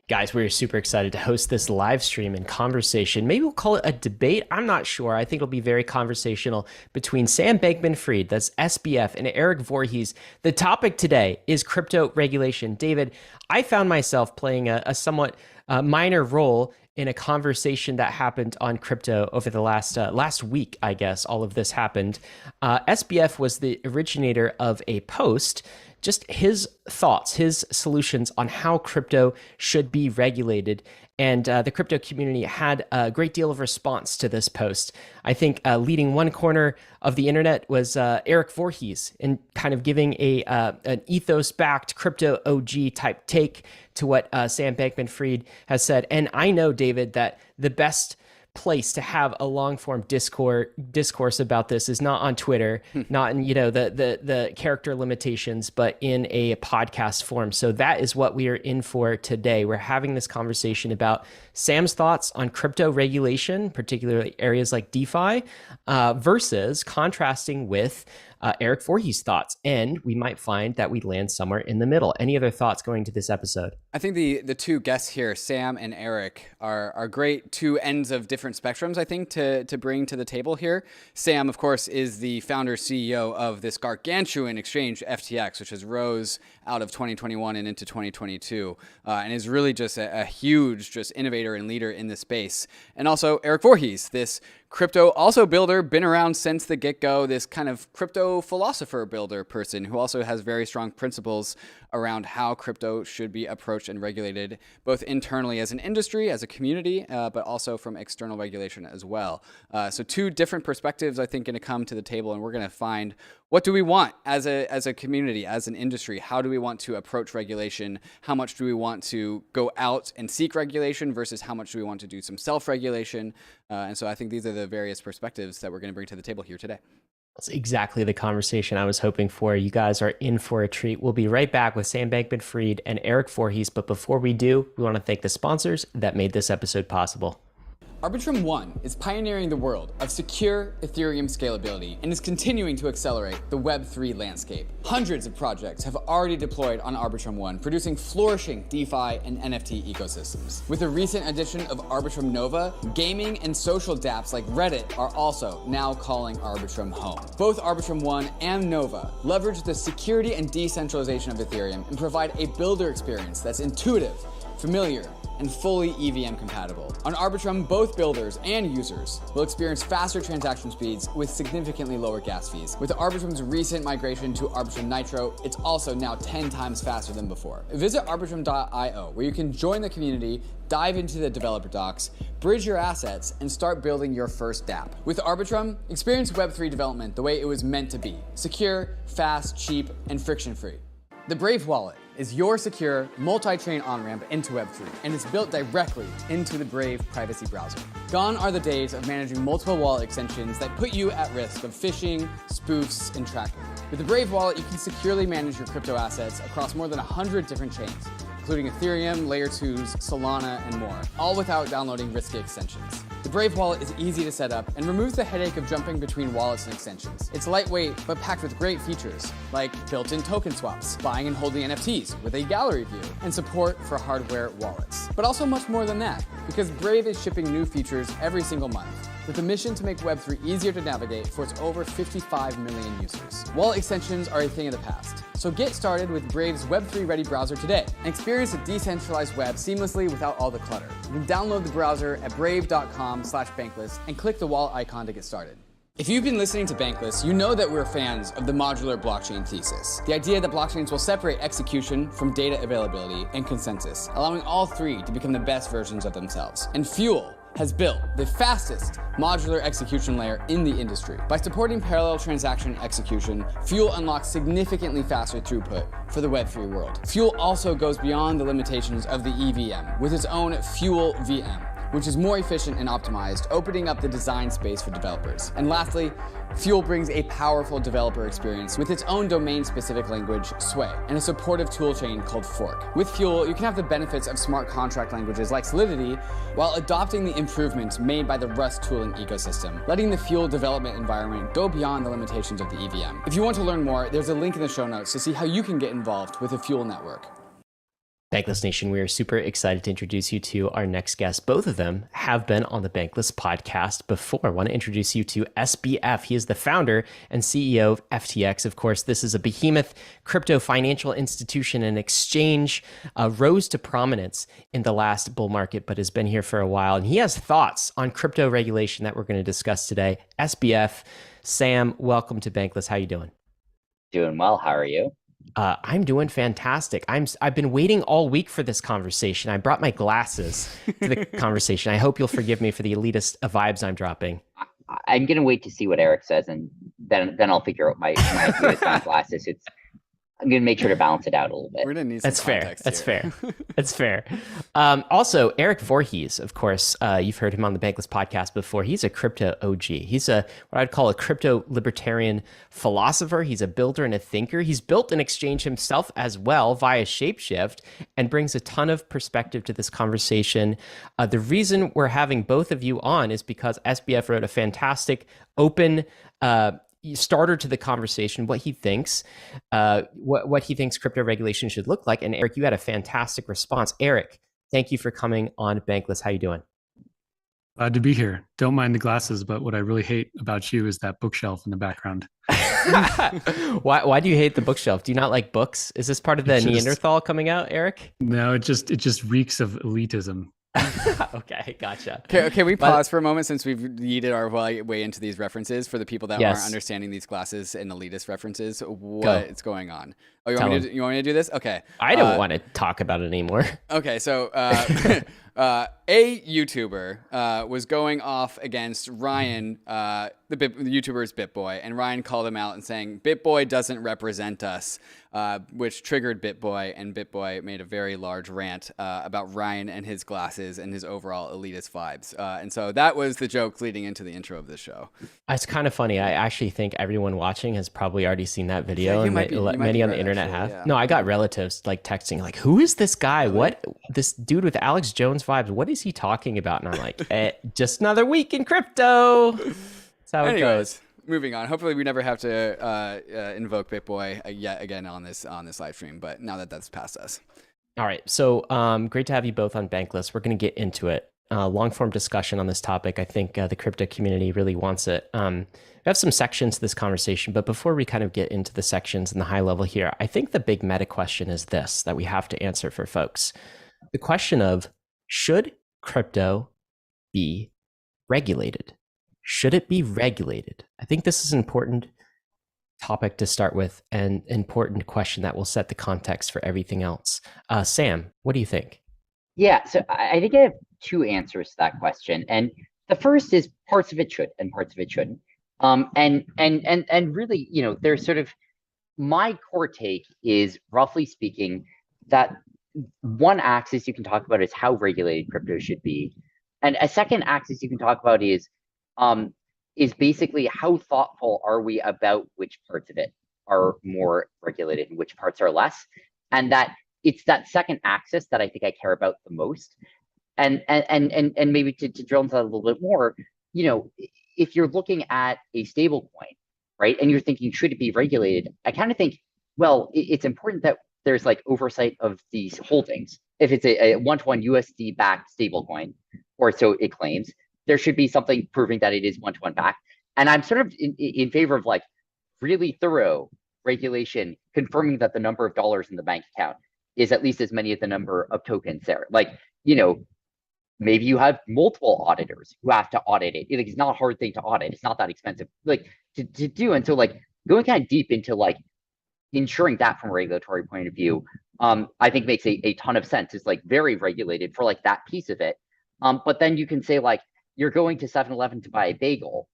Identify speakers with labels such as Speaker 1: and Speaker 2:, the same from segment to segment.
Speaker 1: Guys, we're super excited to host this live stream and conversation. Maybe we'll call it a debate. I'm not sure. I think it'll be very conversational between Sam Bankman-Fried, that's SBF, and Erik Voorhees. The topic today is crypto regulation. David, I found myself playing a somewhat minor role in a conversation that happened on crypto over the last week, I guess. All of this happened. SBF was the originator of a post, just his thoughts, his solutions on how crypto should be regulated. And the crypto community had a great deal of response to this post. I think leading one corner of the internet was Erik Voorhees in kind of giving an ethos-backed crypto OG type take to what Sam Bankman-Fried has said. And I know, David, that the best place to have a long-form discourse about this is not on Twitter, not in the character limitations, but in a podcast form. So that is what we are in for today. We're having this conversation about Sam's thoughts on crypto regulation, particularly areas like DeFi, versus contrasting with Erik Voorhees' thoughts, and we might find that we land somewhere in the middle. Any other thoughts going to this episode?
Speaker 2: I think the two guests here, Sam and Erik, are great two ends of different spectrums, I think, to bring to the table here. Sam, of course, is the founder CEO of this gargantuan exchange, FTX, which has rose out of 2021 and into 2022, and is really just a huge just innovator and leader in this space. And also Erik Voorhees, this crypto also builder, been around since the get-go, this kind of crypto philosopher builder person who also has very strong principles around how crypto should be approached and regulated, both internally as an industry, as a community, but also from external regulation as well. So two different perspectives, I think, going to come to the table, and we're going to find what do we want as a community, as an industry? How do we want to approach regulation? How much do we want to go out and seek regulation versus how much do we want to do some self-regulation? And so I think these are the various perspectives that we're going to bring to the table here today.
Speaker 1: That's exactly the conversation I was hoping for. You guys are in for a treat. We'll be right back with Sam Bankman-Fried and Erik Voorhees. But before we do, we want to thank the sponsors that made this episode possible.
Speaker 2: ARBITRUM 1 is pioneering the world of secure Ethereum scalability and is continuing to accelerate the Web3 landscape. Hundreds of projects have already deployed on ARBITRUM 1, producing flourishing DeFi and NFT ecosystems. With the recent addition of ARBITRUM Nova, gaming and social dApps like Reddit are also now calling ARBITRUM home. Both ARBITRUM 1 and Nova leverage the security and decentralization of Ethereum and provide a builder experience that's intuitive, familiar, and fully EVM compatible. On Arbitrum, both builders and users will experience faster transaction speeds with significantly lower gas fees. With Arbitrum's recent migration to Arbitrum Nitro, it's also now 10 times faster than before. Visit arbitrum.io, where you can join the community, dive into the developer docs, bridge your assets, and start building your first dApp. With Arbitrum, experience Web3 development the way it was meant to be: secure, fast, cheap, and friction-free. The Brave Wallet is your secure multi-chain on-ramp into Web3, and it's built directly into the Brave privacy browser. Gone are the days of managing multiple wallet extensions that put you at risk of phishing, spoofs, and tracking. With the Brave Wallet, you can securely manage your crypto assets across more than 100 different chains, including Ethereum, Layer 2s, Solana, and more, all without downloading risky extensions. The Brave Wallet is easy to set up and removes the headache of jumping between wallets and extensions. It's lightweight, but packed with great features, like built-in token swaps, buying and holding NFTs with a gallery view, and support for hardware wallets. But also much more than that, because Brave is shipping new features every single month, with a mission to make Web3 easier to navigate for its over 55 million users. Wallet extensions are a thing of the past, so get started with Brave's Web3-ready browser today and experience a decentralized web seamlessly without all the clutter. You can download the browser at brave.com/bankless and click the wallet icon to get started. If you've been listening to Bankless, you know that we're fans of the modular blockchain thesis. The idea that blockchains will separate execution from data availability and consensus, allowing all three to become the best versions of themselves. And Fuel has built the fastest modular execution layer in the industry. By supporting parallel transaction execution, Fuel unlocks significantly faster throughput for the Web3 world. Fuel also goes beyond the limitations of the EVM with its own Fuel VM, which is more efficient and optimized, opening up the design space for developers. And lastly, Fuel brings a powerful developer experience with its own domain-specific language, Sway, and a supportive toolchain called Fork. With Fuel, you can have the benefits of smart contract languages like Solidity while adopting the improvements made by the Rust tooling ecosystem, letting the Fuel development environment go beyond the limitations of the EVM. If you want to learn more, there's a link in the show notes to see how you can get involved with the Fuel network.
Speaker 1: Bankless Nation, we are super excited to introduce you to our next guest. Both of them have been on the Bankless podcast before. I want to introduce you to SBF. He is the founder and CEO of FTX. Of course, this is a behemoth crypto financial institution and exchange, rose to prominence in the last bull market, but has been here for a while. And he has thoughts on crypto regulation that we're going to discuss today. SBF, Sam, welcome to Bankless. How you doing?
Speaker 3: Doing well. How are you?
Speaker 1: I'm doing fantastic. I've been waiting all week for this conversation. I brought my glasses to the conversation. I hope you'll forgive me for the elitist vibes I'm dropping.
Speaker 3: I'm gonna wait to see what Erik says, and then I'll figure out my views on glasses. I'm gonna make sure to balance it out a little bit.
Speaker 2: We're gonna need some context
Speaker 1: That's
Speaker 2: here.
Speaker 1: fair. That's fair. Also, Erik Voorhees, of course, you've heard him on the Bankless podcast before. He's a crypto OG. He's what I'd call a crypto libertarian philosopher. He's a builder and a thinker. He's built an exchange himself as well via Shapeshift and brings a ton of perspective to this conversation. The reason we're having both of you on is because SBF wrote a fantastic open starter to the conversation, what he thinks crypto regulation should look like. And Erik, you had a fantastic response. Erik, thank you for coming on Bankless. How you doing?
Speaker 4: Glad to be here. Don't mind the glasses, but what I really hate about you is that bookshelf in the background.
Speaker 1: Why do you hate the bookshelf? Do you not like books? Is this part of the Neanderthal coming out, Erik?
Speaker 4: No, it just reeks of elitism.
Speaker 1: Okay, gotcha.
Speaker 2: Can we pause for a moment since we've yeeted our way into these references for the people that aren't understanding these glasses and elitist references? What's going on? Oh, you want me to do this? Okay.
Speaker 1: I don't want to talk about it anymore.
Speaker 2: Okay, so a YouTuber was going off against Ryan, the YouTuber's BitBoy, and Ryan called him out and saying BitBoy doesn't represent us, which triggered BitBoy, and BitBoy made a very large rant about Ryan and his glasses and his overall elitist vibes. And so that was the joke leading into the intro of this show.
Speaker 1: It's kind of funny. I actually think everyone watching has probably already seen that video, and many on the internet have. Yeah. No, I got relatives like texting, like, "Who is this guy? Really? What this dude with Alex Jones vibes? What is he talking about?" And I'm like, just another week in crypto. That's how it goes.
Speaker 2: Moving on. Hopefully, we never have to invoke BitBoy yet again on this live stream. But now that that's past us.
Speaker 1: All right. So great to have you both on Bankless. We're going to get into it. Long form discussion on this topic. I think the crypto community really wants it. We have some sections to this conversation, but before we kind of get into the sections and the high level here, I think the big meta question is this that we have to answer for folks. The question of, should crypto be regulated? Should it be regulated? I think this is an important topic to start with, and important question that will set the context for everything else. Sam, what do you think?
Speaker 3: Yeah, so I think I have two answers to that question. And the first is parts of it should and parts of it shouldn't. And really, there's sort of, my core take is, roughly speaking, that one axis you can talk about is how regulated crypto should be. And a second axis you can talk about is basically how thoughtful are we about which parts of it are more regulated and which parts are less. And that it's that second axis that I think I care about the most. And maybe to drill into that a little bit more, if you're looking at a stable coin, right, and you're thinking, should it be regulated? I kind of think, well, it's important that there's like oversight of these holdings. If it's a one-to-one USD backed stable coin, or so it claims, there should be something proving that it is one-to-one backed. And I'm sort of in favor of like really thorough regulation, confirming that the number of dollars in the bank account is at least as many as the number of tokens there. Like, maybe you have multiple auditors who have to audit it. It's not a hard thing to audit. It's not that expensive, like to do. And so like going kind of deep into like ensuring that from a regulatory point of view, I think makes a ton of sense. It's like very regulated for like that piece of it. But then you can say like, you're going to 7-Eleven to buy a bagel,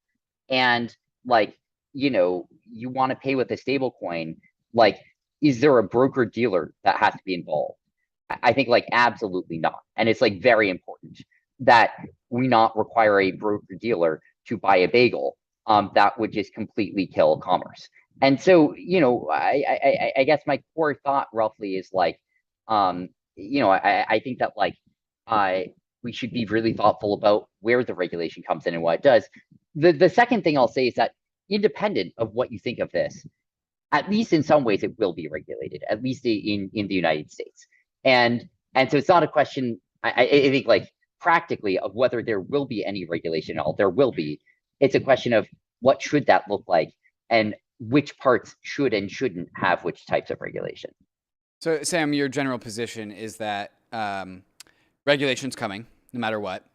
Speaker 3: and like, you want to pay with a stable coin. Like, is there a broker dealer that has to be involved? I think like absolutely not. And it's like very important that we not require a broker dealer to buy a bagel. That would just completely kill commerce. And so, I guess my core thought roughly is like, I think that like we should be really thoughtful about where the regulation comes in and what it does. The second thing I'll say is that independent of what you think of this, at least in some ways it will be regulated, at least in the United States. And And so it's not a question, I think, like, practically, of whether there will be any regulation at all. There will be. It's a question of what should that look like, and which parts should and shouldn't have which types of regulation.
Speaker 2: So, Sam, your general position is that regulation's coming, no matter what.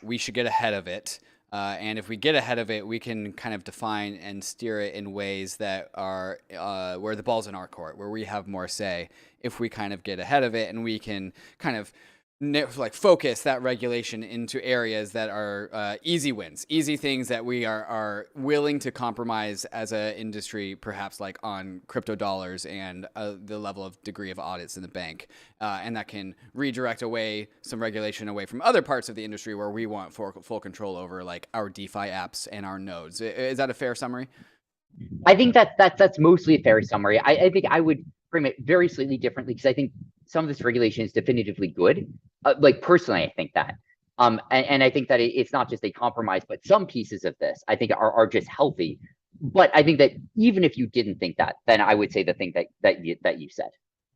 Speaker 2: We should get ahead of it. And if we get ahead of it, we can kind of define and steer it in ways that are where the ball's in our court, where we have more say. If we kind of get ahead of it, and we can kind of like focus that regulation into areas that are easy wins, easy things that we are willing to compromise as an industry, perhaps like on crypto dollars and the level of degree of audits in the bank. And that can redirect away some regulation away from other parts of the industry where we want full control over, like our DeFi apps and our nodes. Is that a fair summary?
Speaker 3: I think that's mostly a fair summary. I think I would frame it very slightly differently, because I think some of this regulation is definitively good. Like, personally, I think that. And I think that it's not just a compromise, but some pieces of this I think are just healthy. But I think that even if you didn't think that, then I would say the thing that you said.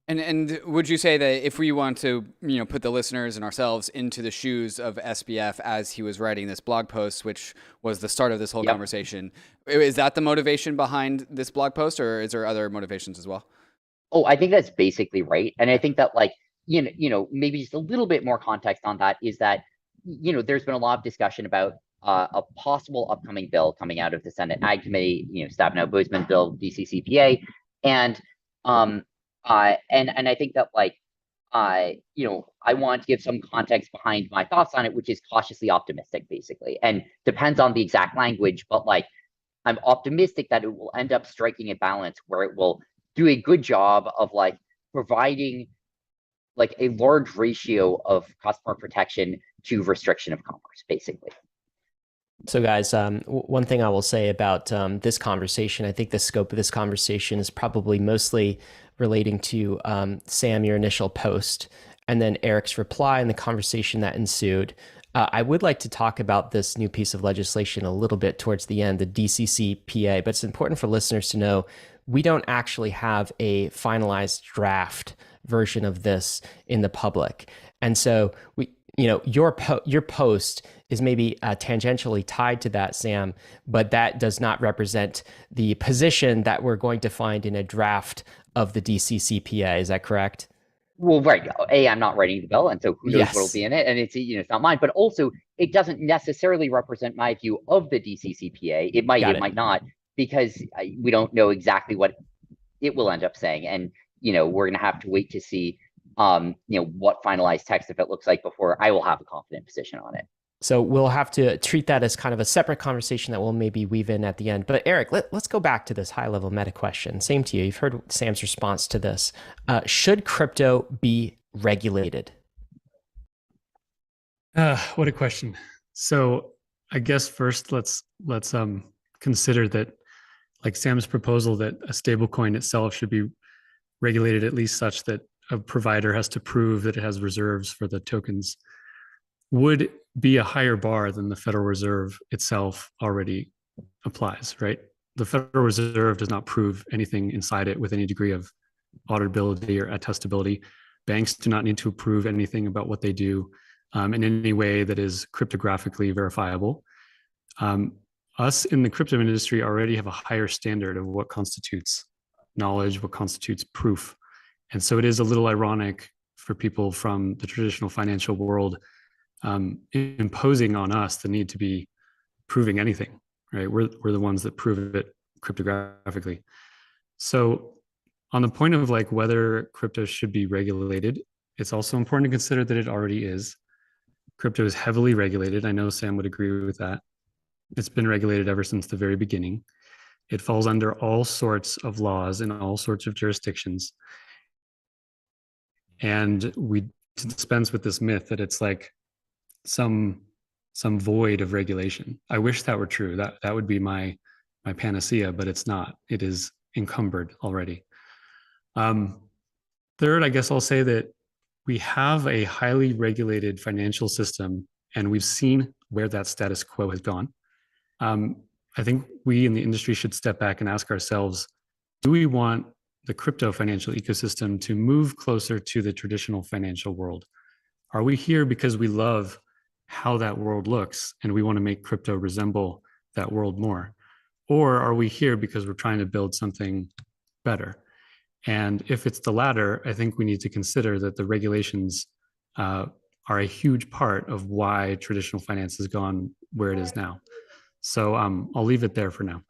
Speaker 2: And would you say that if we want to, put the listeners and ourselves into the shoes of SBF as he was writing this blog post, which was the start of this whole conversation, is that the motivation behind this blog post, or is there other motivations as well?
Speaker 3: Oh, I think that's basically right. And I think that, like, maybe just a little bit more context on that is that, there's been a lot of discussion about a possible upcoming bill coming out of the Senate Ag Committee, Stabenow-Boozman bill, DCCPA. And I think that, like, I want to give some context behind my thoughts on it, which is cautiously optimistic, basically, and depends on the exact language. But, like, I'm optimistic that it will end up striking a balance where it will do a good job of, like, providing, like, a large ratio of customer protection to restriction of commerce, basically.
Speaker 1: So, guys, one thing I will say about this conversation, I think the scope of this conversation is probably mostly relating to Sam, your initial post, and then Erik's reply and the conversation that ensued. I would like to talk about this new piece of legislation a little bit towards the end, the DCCPA, but it's important for listeners to know we don't actually have a finalized draft version of this in the public. And so your post is maybe tangentially tied to that, Sam, but that does not represent the position that we're going to find in a draft of the DCCPA. Is that correct?
Speaker 3: Well, right. I'm not writing the bill, and so who knows what'll be in it, and it's not mine. But also, it doesn't necessarily represent my view of the DCCPA. It might, it might not, because we don't know exactly what it will end up saying, and we're going to have to wait to see what finalized text, if it looks like, before I will have a confident position on it.
Speaker 1: So we'll have to treat that as kind of a separate conversation that we'll maybe weave in at the end. But Erik, let's go back to this high-level meta question. Same to you. You've heard Sam's response to this. Should crypto be regulated?
Speaker 4: What a question. So I guess first let's consider that, like Sam's proposal, that a stablecoin itself should be regulated at least such that a provider has to prove that it has reserves for the tokens, would be a higher bar than the Federal Reserve itself already applies, right? The Federal Reserve does not prove anything inside it with any degree of auditability or attestability. Banks do not need to prove anything about what they do in any way that is cryptographically verifiable. Us in the crypto industry already have a higher standard of what constitutes knowledge, what constitutes proof. And so it is a little ironic for people from the traditional financial world imposing on us the need to be proving anything, right? We're the ones that prove it cryptographically. So on the point of, like, whether crypto should be regulated, it's also important to consider that it already is. Crypto is heavily regulated. I know Sam would agree with that. It's been regulated ever since the very beginning. It falls under all sorts of laws in all sorts of jurisdictions. And we dispense with this myth that it's like some void of regulation. I wish that were true. That would be my panacea, but it's not. It is encumbered already. Third, I guess I'll say that we have a highly regulated financial system, and we've seen where that status quo has gone. I think we in the industry should step back and ask ourselves, do we want the crypto financial ecosystem to move closer to the traditional financial world? Are we here because we love how that world looks and we want to make crypto resemble that world more? Or are we here because we're trying to build something better? And if it's the latter, I think we need to consider that the regulations are a huge part of why traditional finance has gone where it is now. So I'll leave it there for now.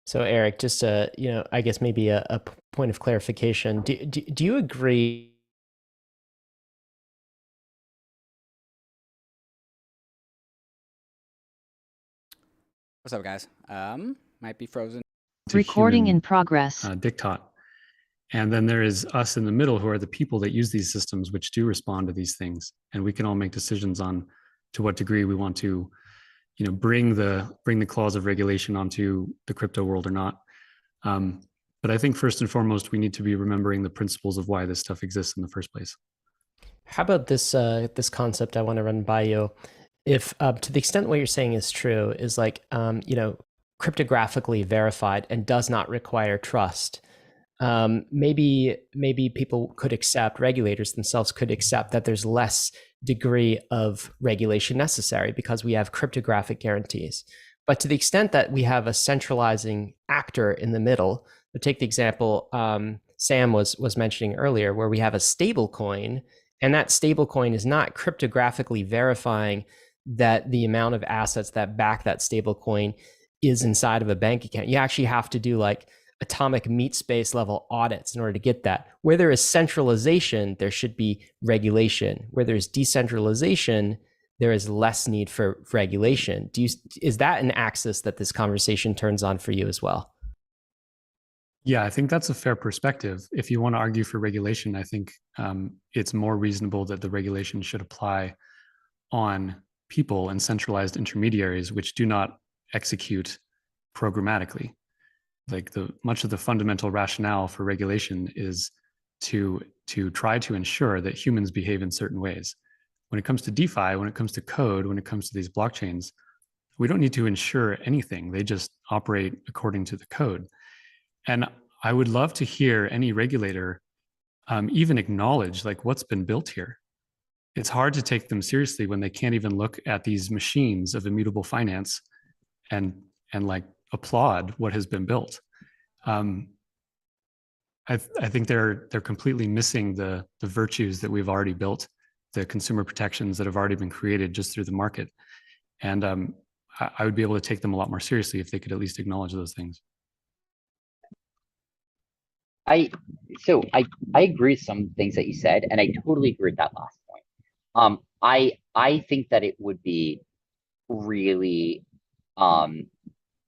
Speaker 1: So Erik, just I guess maybe a point of clarification. Do you agree?
Speaker 2: What's up, guys? Might be frozen.
Speaker 5: Recording in progress.
Speaker 4: Diktat. And then there is us in the middle who are the people that use these systems, which do respond to these things. And we can all make decisions on to what degree we want to, bring the clause of regulation onto the crypto world or not. But I think first and foremost, we need to be remembering the principles of why this stuff exists in the first place.
Speaker 1: How about this concept I want to run by you? If to the extent what you're saying is true, is like, cryptographically verified and does not require trust, maybe people could accept, regulators themselves could accept that there's less degree of regulation necessary because we have cryptographic guarantees. But to the extent that we have a centralizing actor in the middle, so take the example Sam was mentioning earlier, where we have a stable coin, and that stable coin is not cryptographically verifying that the amount of assets that back that stable coin is inside of a bank account. You actually have to do like atomic meat space level audits in order to get that. Where there is centralization, there should be regulation. Where there's decentralization, there is less need for regulation. Is that an axis that this conversation turns on for you as well?
Speaker 4: Yeah, I think that's a fair perspective. If you want to argue for regulation, I think it's more reasonable that the regulation should apply on people and centralized intermediaries which do not execute programmatically. Like much of the fundamental rationale for regulation is to try to ensure that humans behave in certain ways. When it comes to DeFi, when it comes to code, when it comes to these blockchains, we don't need to ensure anything. They just operate according to the code. And I would love to hear any regulator even acknowledge like what's been built here. It's hard to take them seriously when they can't even look at these machines of immutable finance and like applaud what has been built. I think they're completely missing the virtues that we've already built, the consumer protections that have already been created just through the market. And I would be able to take them a lot more seriously if they could at least acknowledge those things.
Speaker 3: I agree with some things that you said, and I totally agree with that last point. I think that it would be really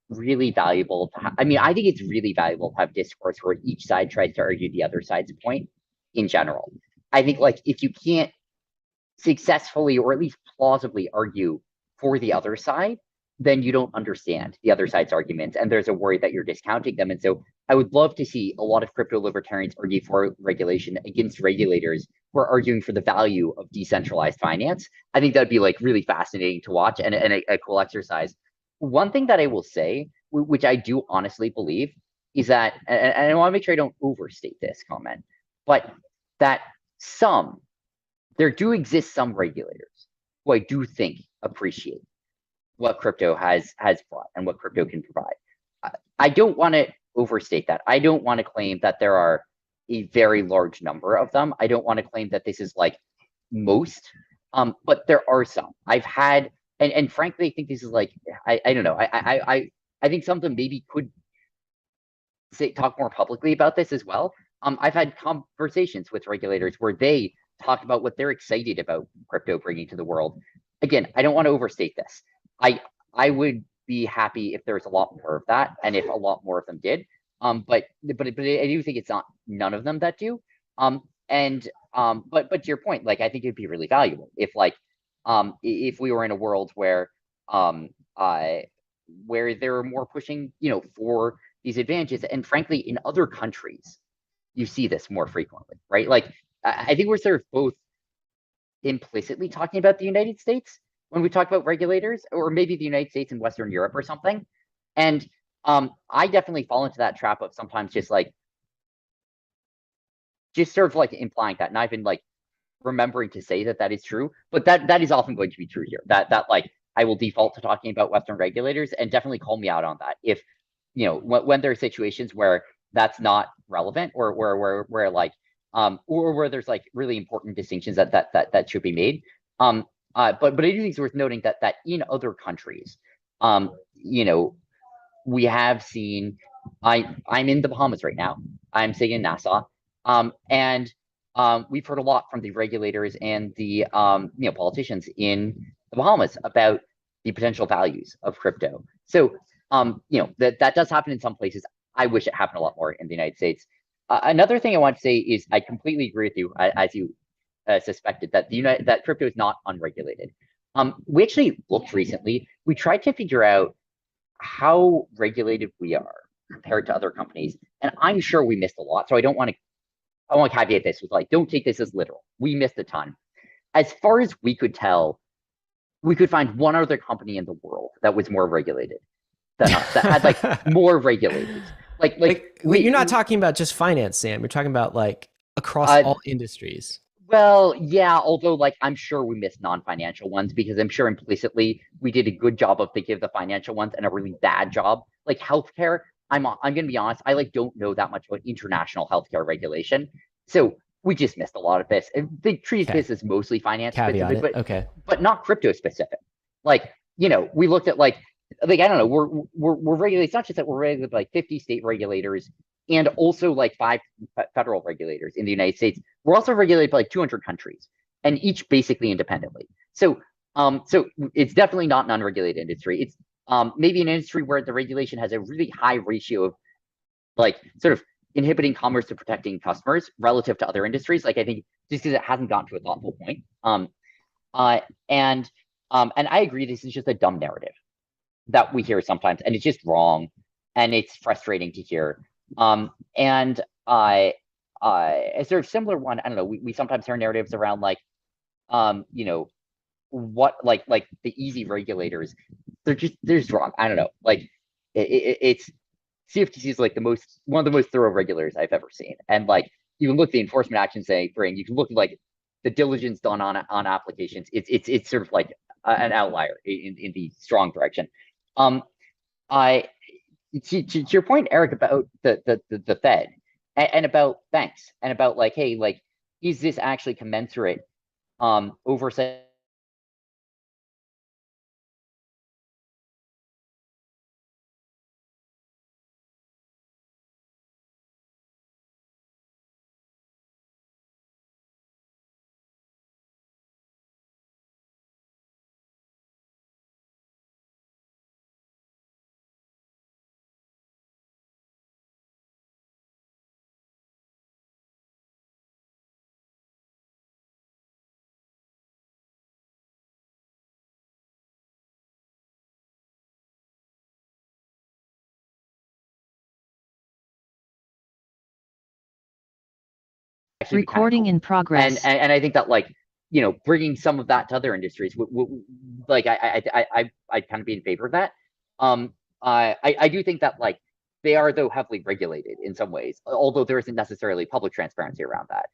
Speaker 3: really valuable to I think it's really valuable to have discourse where each side tries to argue the other side's point in general. I think like if you can't successfully or at least plausibly argue for the other side, then you don't understand the other side's arguments, and there's a worry that you're discounting them. And so I would love to see a lot of crypto libertarians argue for regulation against regulators who are arguing for the value of decentralized finance. I think that'd be like really fascinating to watch and a cool exercise. One thing that I will say, which I do honestly believe, is that, and I want to make sure I don't overstate this comment, but that there do exist some regulators who I do think appreciate what crypto has brought and what crypto can provide. I don't want to overstate that. I don't want to claim that there are a very large number of them. I don't want to claim that this is like most, but there are some. I've had, and frankly, I think this is like, I don't know. I think some of them maybe could talk more publicly about this as well. I've had conversations with regulators where they talk about what they're excited about crypto bringing to the world. Again, I don't want to overstate this. I would be happy if there was a lot more of that, and if a lot more of them did. But I do think it's not none of them that do. But to your point, like I think it'd be really valuable if if we were in a world where they were more pushing, for these advantages. And frankly, in other countries, you see this more frequently, right? Like I think we're sort of both implicitly talking about the United States when we talk about regulators, or maybe the United States and Western Europe or something. And I definitely fall into that trap of sometimes just like just sort of like implying that, and I've been like remembering to say that that is true, but that is often going to be true here. That like I will default to talking about Western regulators, and definitely call me out on that if when there are situations where that's not relevant, or where like or where there's like really important distinctions that should be made. But I do think it's worth noting that in other countries, we have seen. I'm in the Bahamas right now. I'm sitting in Nassau, and we've heard a lot from the regulators and the politicians in the Bahamas about the potential values of crypto. So that does happen in some places. I wish it happened a lot more in the United States. Another thing I want to say is I completely agree with you, as you suspected, that that crypto is not unregulated. We actually looked recently. We tried to figure out how regulated we are compared to other companies, and I'm sure we missed a lot. So I want to caveat this with like, don't take this as literal. We missed a ton. As far as we could tell, we could find one other company in the world that was more regulated than us, that had like more regulators. Wait,
Speaker 1: you're not talking about just finance, Sam. You're talking about like across all industries.
Speaker 3: Well, yeah, although like I'm sure we missed non-financial ones, because I'm sure implicitly we did a good job of thinking of the financial ones and a really bad job. Like healthcare, I'm gonna be honest, I like don't know that much about international healthcare regulation. So we just missed a lot of this. I think treat this as mostly finance specific, but not crypto specific. Like, we looked at like I don't know, we're regulated. It's not just that we're regulated by like 50 state regulators and also like 5 federal regulators in the United States. We're also regulated by like 200 countries, and each basically independently. So it's definitely not an unregulated industry. It's maybe an industry where the regulation has a really high ratio of like sort of inhibiting commerce to protecting customers relative to other industries. Like I think just because it hasn't gotten to a thoughtful point. And I agree, this is just a dumb narrative that we hear sometimes, and it's just wrong, and it's frustrating to hear. And a sort of similar one, I don't know, we sometimes hear narratives around like, what like the easy regulators, they're just wrong. I don't know, like it's CFTC is like one of the most thorough regulators I've ever seen, and like you can look at the enforcement actions they bring, you can look at like the diligence done on applications. It's sort of like an outlier in the strong direction. To your point, Eric, about the Fed and about banks and about like, hey, like, is this actually commensurate oversight?
Speaker 5: Recording in progress.
Speaker 3: And I think that like, bringing some of that to other industries, like I'd kind of be in favor of that. I do think that like they are though heavily regulated in some ways, although there isn't necessarily public transparency around that.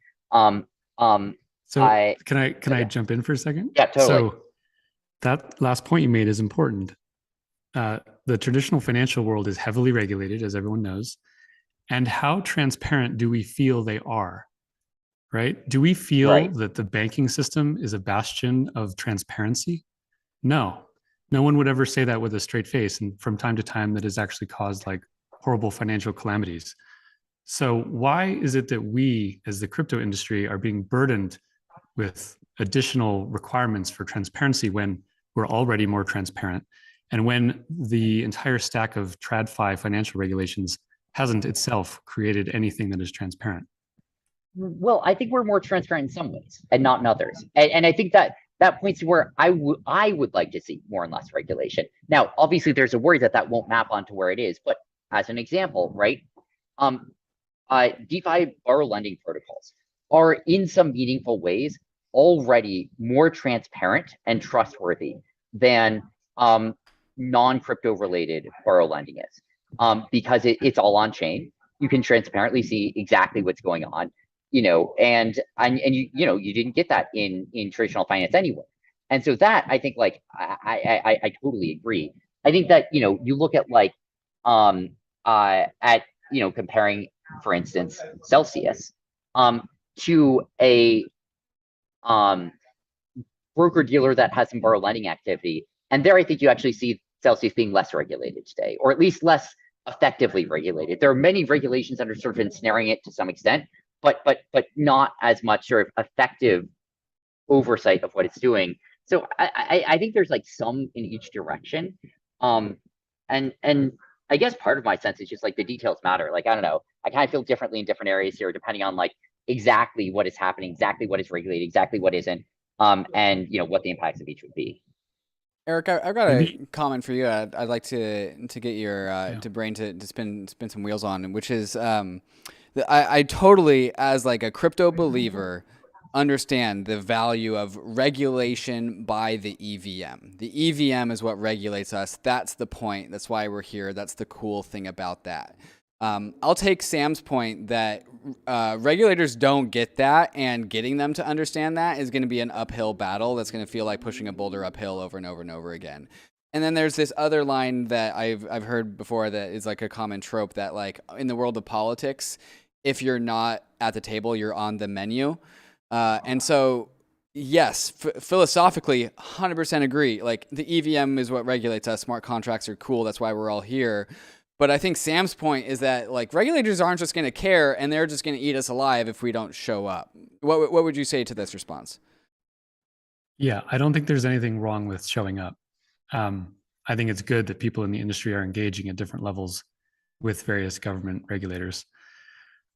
Speaker 4: So can I jump in for a second?
Speaker 3: Yeah, totally.
Speaker 4: So that last point you made is important. The traditional financial world is heavily regulated, as everyone knows. And how transparent do we feel they are? Right? Do we feel that the banking system is a bastion of transparency? No. No one would ever say that with a straight face. And from time to time, that has actually caused like horrible financial calamities. So why is it that we, as the crypto industry, are being burdened with additional requirements for transparency when we're already more transparent, and when the entire stack of TradFi financial regulations hasn't itself created anything that is transparent?
Speaker 3: Well, I think we're more transparent in some ways and not in others. And I think that points to where I would like to see more and less regulation. Now, obviously, there's a worry that won't map onto where it is. But as an example, right, DeFi borrow lending protocols are in some meaningful ways already more transparent and trustworthy than non-crypto related borrow lending is, because it's all on chain. You can transparently see exactly what's going on. and you didn't get that in traditional finance anyway. And so that, I think, like, I totally agree. I think that, you look at, like, comparing, for instance, Celsius to a broker dealer that has some borrow lending activity. And there, I think you actually see Celsius being less regulated today, or at least less effectively regulated. There are many regulations that are sort of ensnaring it to some extent, but not as much sort of effective oversight of what it's doing. So I think there's, like, some in each direction. And I guess part of my sense is just, like, the details matter. Like, I don't know, I kind of feel differently in different areas here, depending on, like, exactly what is happening, exactly what is regulated, exactly what isn't, and what the impacts of each would be.
Speaker 2: Eric, I've got a comment for you. I'd like to get your brain to spin some wheels on, which is I totally, as, like, a crypto believer, understand the value of regulation by the EVM. The EVM is what regulates us. That's the point. That's why we're here. That's the cool thing about that. I'll take Sam's point that regulators don't get that, and getting them to understand that is going to be an uphill battle that's going to feel like pushing a boulder uphill over and over and over again. And then there's this other line that I've heard before that is, like, a common trope that, like, in the world of politics, if you're not at the table, you're on the menu. And so, yes, philosophically, 100% agree. Like, the EVM is what regulates us. Smart contracts are cool. That's why we're all here. But I think Sam's point is that, like, regulators aren't just going to care, and they're just going to eat us alive if we don't show up. What would you say to this response?
Speaker 4: Yeah, I don't think there's anything wrong with showing up. I think it's good that people in the industry are engaging at different levels with various government regulators.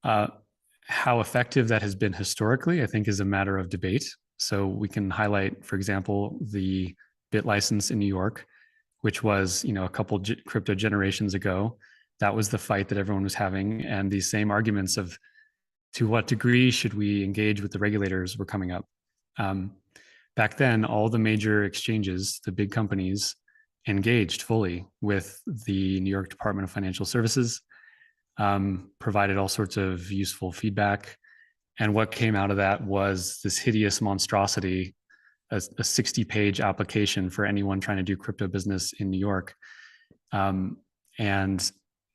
Speaker 4: How effective that has been historically, I think, is a matter of debate. So we can highlight, for example, the BIT license in New York, which was, a couple crypto generations ago. That was the fight that everyone was having. And these same arguments of, to what degree should we engage with the regulators, were coming up. Back then, all the major exchanges, the big companies, engaged fully with the New York Department of Financial Services, provided all sorts of useful feedback. And what came out of that was this hideous monstrosity, a 60-page application for anyone trying to do crypto business in New York. And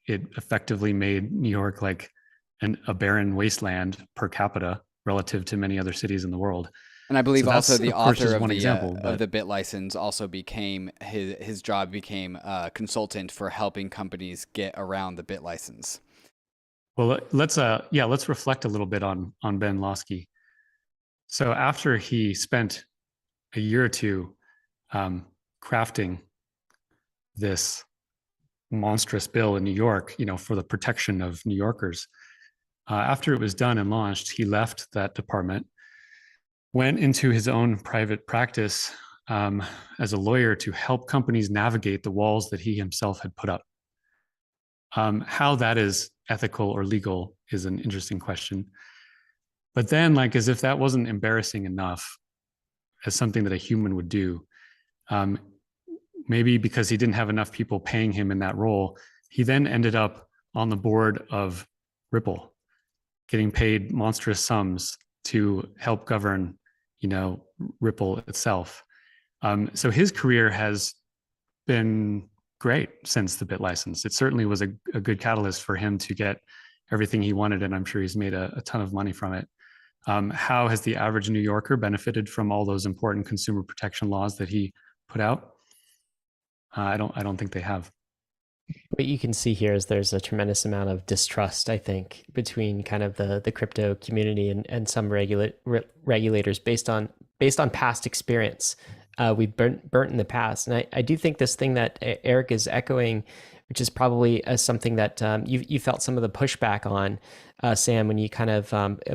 Speaker 4: it effectively made New York like a barren wasteland per capita relative to many other cities in the world.
Speaker 2: And I believe also the author
Speaker 4: of
Speaker 2: the BIT license also became, his job became a consultant for helping companies get around the BIT license.
Speaker 4: Well, let's reflect a little bit on Ben Losky. So after he spent a year or two crafting this monstrous bill in New York, for the protection of New Yorkers, after it was done and launched, he left that department, went into his own private practice as a lawyer to help companies navigate the walls that he himself had put up. How that is ethical or legal is an interesting question. But then, like, as if that wasn't embarrassing enough as something that a human would do, maybe because he didn't have enough people paying him in that role, he then ended up on the board of Ripple, getting paid monstrous sums to help govern, Ripple itself. So his career has been great since the BIT license. It certainly was a good catalyst for him to get everything he wanted, and I'm sure he's made a ton of money from it. How has the average New Yorker benefited from all those important consumer protection laws that he put out? I don't think they have.
Speaker 1: What you can see here is there's a tremendous amount of distrust, I think, between kind of the crypto community and some regulators based on past experience. We've burnt in the past. And I do think this thing that Eric is echoing, which is probably something that you felt some of the pushback on, Sam, when you kind of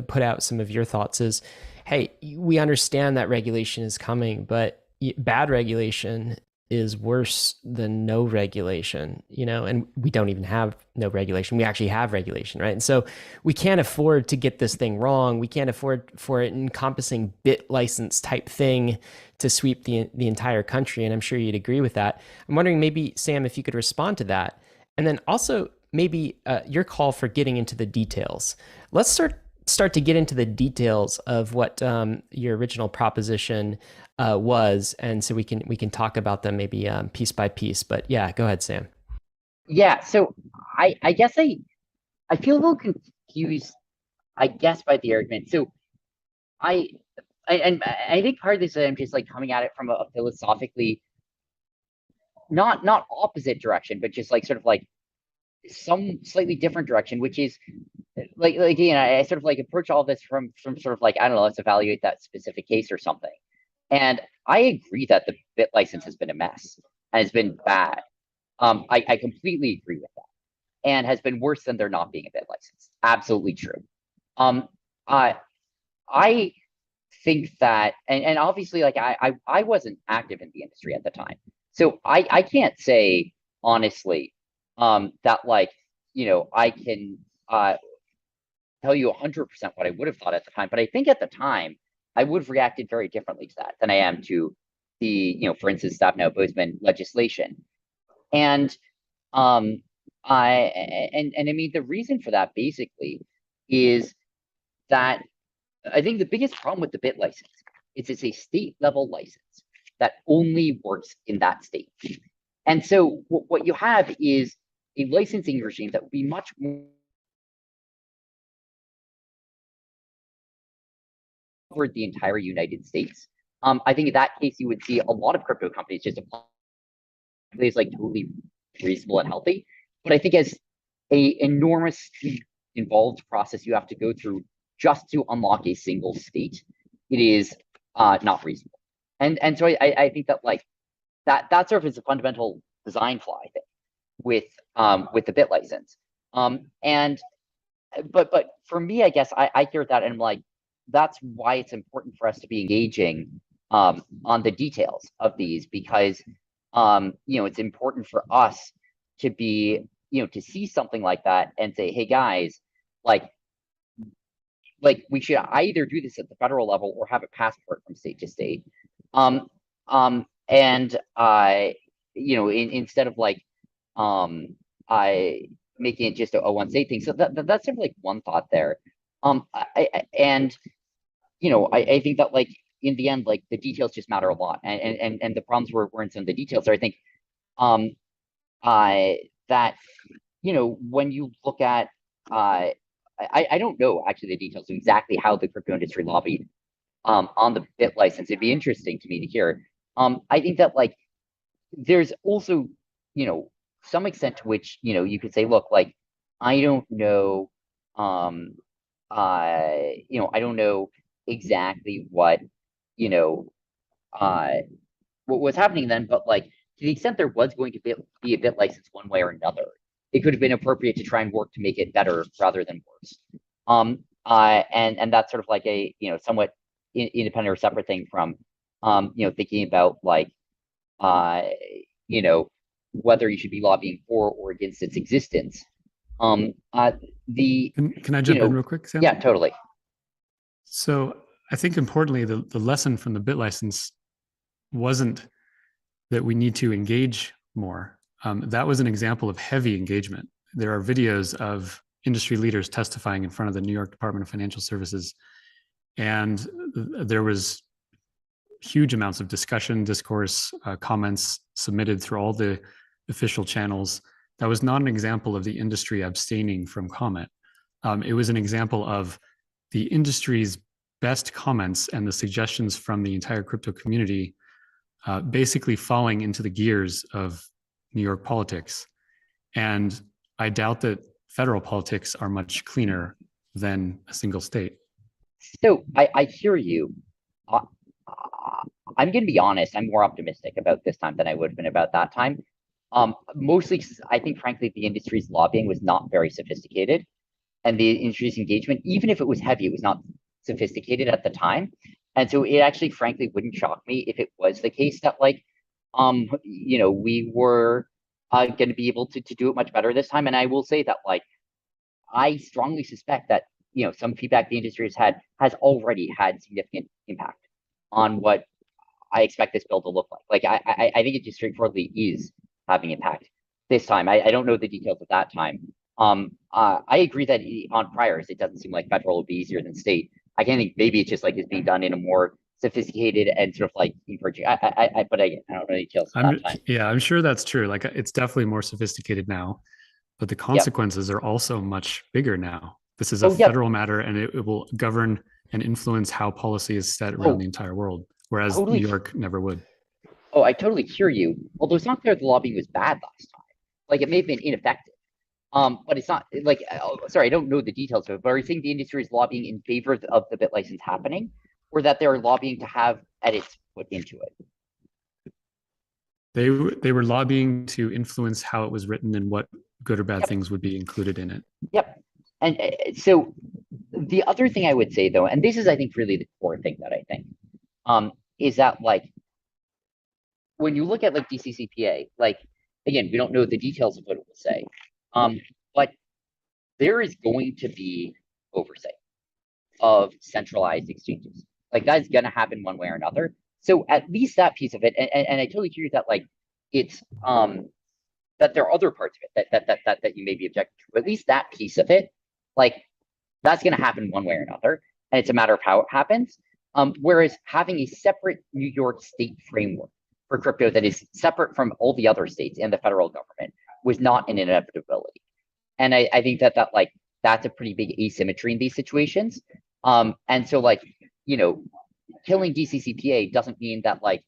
Speaker 1: put out some of your thoughts, is, hey, we understand that regulation is coming, but bad regulation is worse than no regulation, and we don't even have no regulation. We actually have regulation, right? And so we can't afford to get this thing wrong. We can't afford for an encompassing BIT license type thing to sweep the entire country. And I'm sure you'd agree with that. I'm wondering, maybe, Sam, if you could respond to that. And then also maybe your call for getting into the details. Let's start start to get into the details of what your original proposition was, and so we can talk about them maybe piece by piece. But yeah, go ahead, Sam.
Speaker 3: Yeah, so I guess I feel a little confused, I guess, by the argument. So I think part of this is I'm just like coming at it from a philosophically not opposite direction, but just like sort of like some slightly different direction, which is like again, I sort of like approach all this from sort of like, I don't know, let's evaluate that specific case or something. And I agree that the bit license has been a mess and has been bad. I completely agree with that, and has been worse than there not being a bit license. Absolutely true. I think that, and obviously, like I wasn't active in the industry at the time, so I can't say honestly that like, you know, I can tell you 100% what I would have thought at the time. But I think at the time I would have reacted very differently to that than I am to the, you know, for instance, stop now Bozeman legislation. And I mean, the reason for that basically is that I think the biggest problem with the bit license is it's a state level license that only works in that state. And so what you have is a licensing regime that would be much more over the entire United States. I think in that case, you would see a lot of crypto companies just apply is like totally reasonable and healthy. But I think as a enormously involved process you have to go through just to unlock a single state, it is not reasonable. And so I think that like that sort of is a fundamental design flaw, I think, with the bit license. But for me, I guess I hear that and I'm like, that's why it's important for us to be engaging on the details of these, because you know, it's important for us to be, you know, to see something like that and say, hey guys, like we should either do this at the federal level or have a passport from state to state. You know, instead of like making it just a one state thing. So that's sort of like one thought there. You know, I think that like in the end, like the details just matter a lot, and the problems were in some of the details. So I think that, you know, when you look at I don't know actually the details of exactly how the crypto industry lobbied on the bit license. It'd be interesting to me to hear. I think that like there's also, you know, some extent to which, you know, you could say, look, like I don't know, you know, I don't know exactly what, you know, what was happening then, but like to the extent there was going to be a bit license one way or another, it could have been appropriate to try and work to make it better rather than worse. And that's sort of like a, you know, somewhat independent or separate thing from, you know, thinking about like, you know, whether you should be lobbying for or against its existence. Can
Speaker 4: I jump in real quick, Sam?
Speaker 3: Yeah, totally.
Speaker 4: So I think importantly, the lesson from the bit license wasn't that we need to engage more. That was an example of heavy engagement. There are videos of industry leaders testifying in front of the New York Department of Financial Services, and there was huge amounts of discussion, discourse, comments submitted through all the official channels. That was not an example of the industry abstaining from comment. It was an example of the industry's best comments and the suggestions from the entire crypto community basically falling into the gears of New York politics. And I doubt that federal politics are much cleaner than a single state.
Speaker 3: So I hear you. I'm going to be honest, I'm more optimistic about this time than I would have been about that time. Mostly because I think, frankly, the industry's lobbying was not very sophisticated. And the industry's engagement, even if it was heavy, it was not sophisticated at the time. And so it actually, frankly, wouldn't shock me if it was the case that, like, you know, we were going to be able to do it much better this time. And I will say that, like, I strongly suspect that, you know, some feedback the industry has already had significant impact on what I expect this bill to look like. Like, I think it just straightforwardly is having impact this time. I don't know the details of that time. I agree that on priors, it doesn't seem like federal would be easier than state. I can think maybe it's just like it's being done in a more sophisticated and sort of like encouraging. But I don't know details at that time.
Speaker 4: Yeah, I'm sure that's true. Like it's definitely more sophisticated now, but the consequences are also much bigger now. This is a federal matter, and it will govern and influence how policy is set around the entire world, whereas New York never would.
Speaker 3: Oh, I totally hear you. Although it's not clear the lobbying was bad last time. Like it may have been ineffective. But it's not like, sorry, I don't know the details of it, but are you saying the industry is lobbying in favor of the bit license happening, or that they're lobbying to have edits put into it?
Speaker 4: They were lobbying to influence how it was written and what good or bad things would be included in it.
Speaker 3: Yep. And so the other thing I would say though, and this is I think really the core thing that I think, is that like when you look at like DCCPA, like again, we don't know the details of what it will say, but there is going to be oversight of centralized exchanges. Like that's going to happen one way or another. So at least that piece of it, and I totally hear that like it's that there are other parts of it that you may be objecting to. But at least that piece of it, like that's going to happen one way or another, and it's a matter of how it happens. Whereas having a separate New York state framework for crypto that is separate from all the other states and the federal government was not an inevitability. And I think that like that's a pretty big asymmetry in these situations. And so like, you know, killing DCCPA doesn't mean that like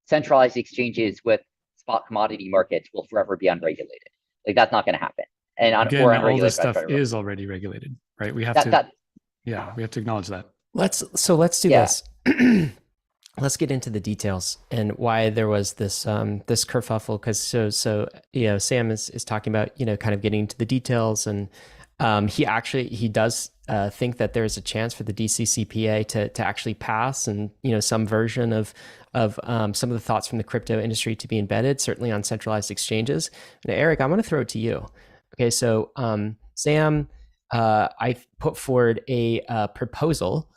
Speaker 3: centralized exchanges with spot commodity markets will forever be unregulated. Like that's not going to happen. And
Speaker 4: again, all this stuff is already regulated, right? We have we have to acknowledge that.
Speaker 1: Let's do this. Let's get into the details and why there was this this kerfuffle. Because so you know, Sam is talking about, you know, kind of getting into the details, and he does think that there is a chance for the DCCPA to actually pass, and you know, some version of some of the thoughts from the crypto industry to be embedded, certainly on centralized exchanges. Now, Erik, I'm going to throw it to you. Okay, so Sam, I put forward a proposal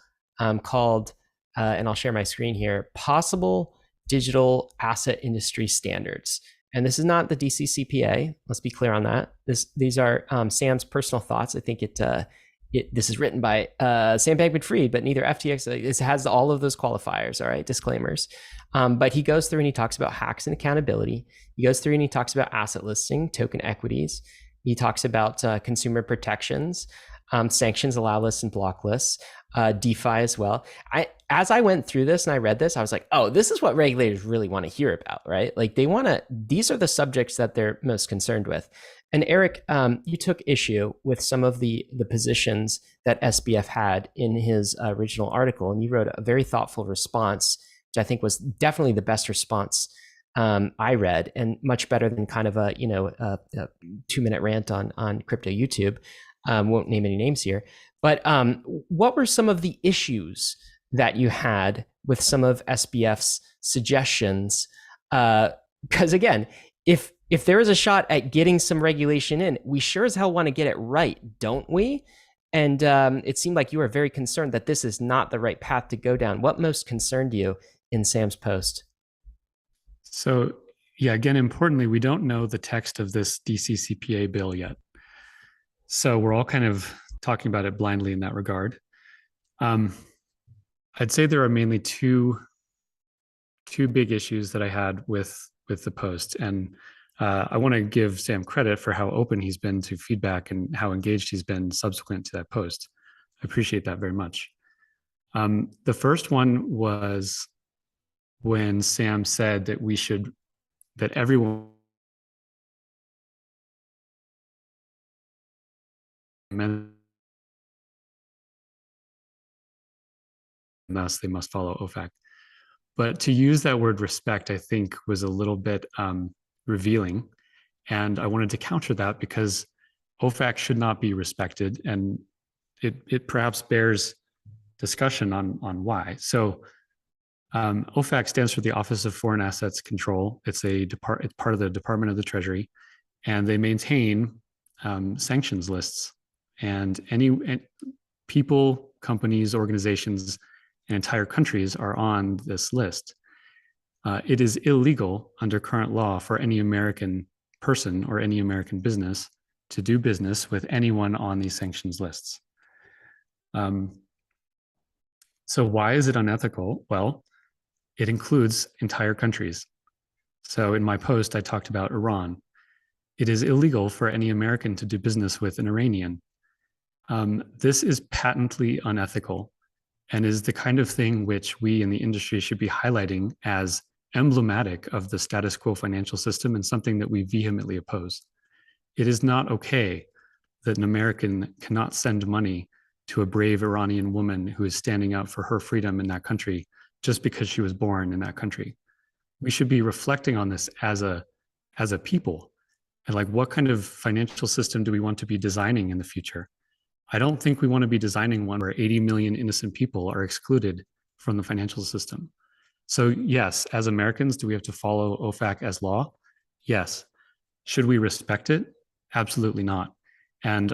Speaker 1: called, and I'll share my screen here, Possible Digital Asset Industry Standards. And this is not the DCCPA. Let's be clear on that. These are Sam's personal thoughts. I think this is written by Sam Bankman-Fried, but neither FTX. It has all of those qualifiers, all right, disclaimers. But he goes through and he talks about hacks and accountability. He goes through and he talks about asset listing, token equities. He talks about consumer protections, sanctions, allow lists and block lists, DeFi as well. As I went through this and I read this, I was like, oh, this is what regulators really want to hear about, right? Like these are the subjects that they're most concerned with. And Erik, you took issue with some of the positions that SBF had in his original article, and you wrote a very thoughtful response, which I think was definitely the best response I read, and much better than kind of a 2-minute rant on crypto YouTube. Won't name any names here, but what were some of the issues that you had with some of SBF's suggestions? Because again, if there is a shot at getting some regulation in, we sure as hell want to get it right, don't we? And it seemed like you were very concerned that this is not the right path to go down. What most concerned you in Sam's post?
Speaker 4: So yeah, again, importantly, we don't know the text of this DCCPA bill yet. So we're all kind of talking about it blindly in that regard. I'd say there are mainly two big issues that I had with the post. And I want to give Sam credit for how open he's been to feedback and how engaged he's been subsequent to that post. I appreciate that very much. The first one was when Sam said that everyone and thus they must follow OFAC. But to use that word respect, I think was a little bit revealing. And I wanted to counter that because OFAC should not be respected. And it perhaps bears discussion on why. So OFAC stands for the Office of Foreign Assets Control. It's part of the Department of the Treasury, and they maintain sanctions lists. And any people, companies, organizations, and entire countries are on this list. It is illegal under current law for any American person or any American business to do business with anyone on these sanctions lists. So why is it unethical? Well, it includes entire countries. So in my post, I talked about Iran. It is illegal for any American to do business with an Iranian. This is patently unethical and is the kind of thing which we in the industry should be highlighting as emblematic of the status quo financial system and something that we vehemently oppose. It is not okay that an American cannot send money to a brave Iranian woman who is standing up for her freedom in that country just because she was born in that country. We should be reflecting on this as a people, and like, what kind of financial system do we want to be designing in the future? I don't think we want to be designing one where 80 million innocent people are excluded from the financial system. So yes, as Americans, do we have to follow OFAC as law? Yes. Should we respect it? Absolutely not. And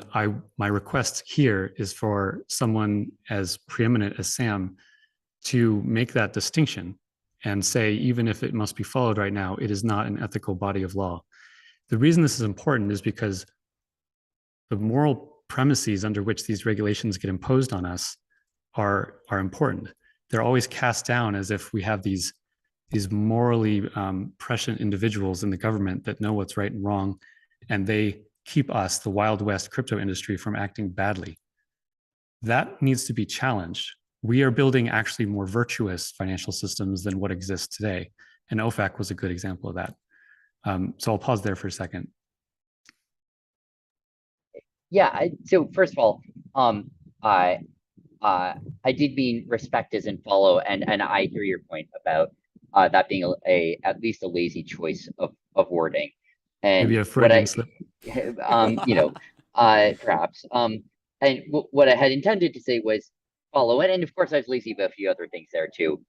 Speaker 4: my request here is for someone as preeminent as Sam to make that distinction and say, even if it must be followed right now, it is not an ethical body of law. The reason this is important is because the moral premises under which these regulations get imposed on us are important. They're always cast down as if we have these morally prescient individuals in the government that know what's right and wrong, and they keep us, the Wild West crypto industry, from acting badly. That needs to be challenged. We are building actually more virtuous financial systems than what exists today, and OFAC was a good example of that. So I'll pause there for a second.
Speaker 3: Yeah, so first of all, I did mean respect as in follow, and I hear your point about that being at least a lazy choice of wording. And
Speaker 4: maybe a Freudian slip.
Speaker 3: You know, perhaps. And what I had intended to say was follow it, and of course I was lazy about a few other things there too.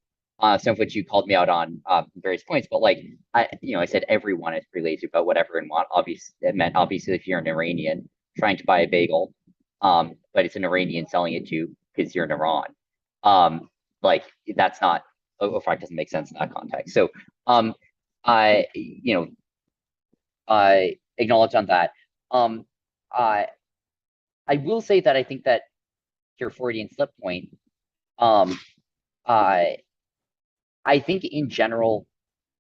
Speaker 3: Some of which you called me out on various points, but like I said everyone is pretty lazy about whatever and want. Obviously, it meant obviously if you're an Iranian trying to buy a bagel, but it's an Iranian selling it to you because you're in Iran, like that's not, OFAC doesn't make sense in that context. So I acknowledge on that. I will say that I think that your Freudian slip point, I think in general,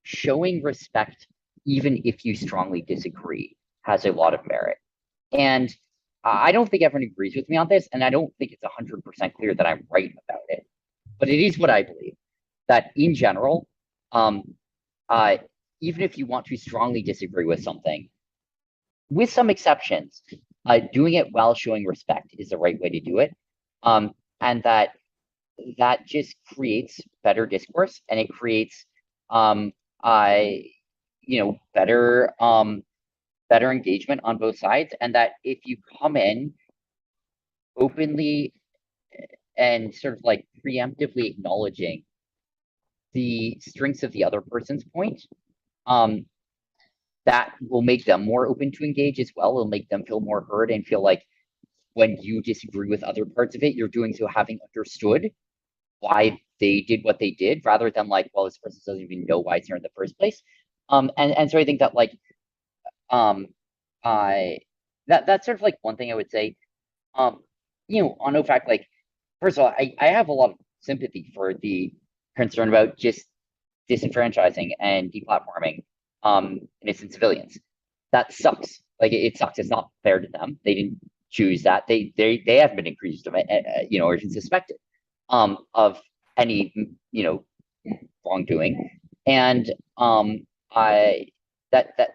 Speaker 3: showing respect, even if you strongly disagree, has a lot of merit. And I don't think everyone agrees with me on this, and I don't think it's 100% clear that I'm right about it. But it is what I believe, that in general, even if you want to strongly disagree with something, with some exceptions, doing it while showing respect is the right way to do it. And that just creates better discourse, and it creates better engagement on both sides. And that if you come in openly and sort of like preemptively acknowledging the strengths of the other person's point, that will make them more open to engage as well. It'll make them feel more heard and feel like when you disagree with other parts of it, you're doing so having understood why they did what they did, rather than like, well, this person doesn't even know why it's here in the first place. And so I think that like that's sort of like one thing I would say. On OFAC, like, first of all, I have a lot of sympathy for the concern about just disenfranchising and deplatforming innocent civilians. That sucks. Like, it sucks. It's not fair to them. They didn't choose that. They haven't been accused of it, or even suspected of any wrongdoing. And that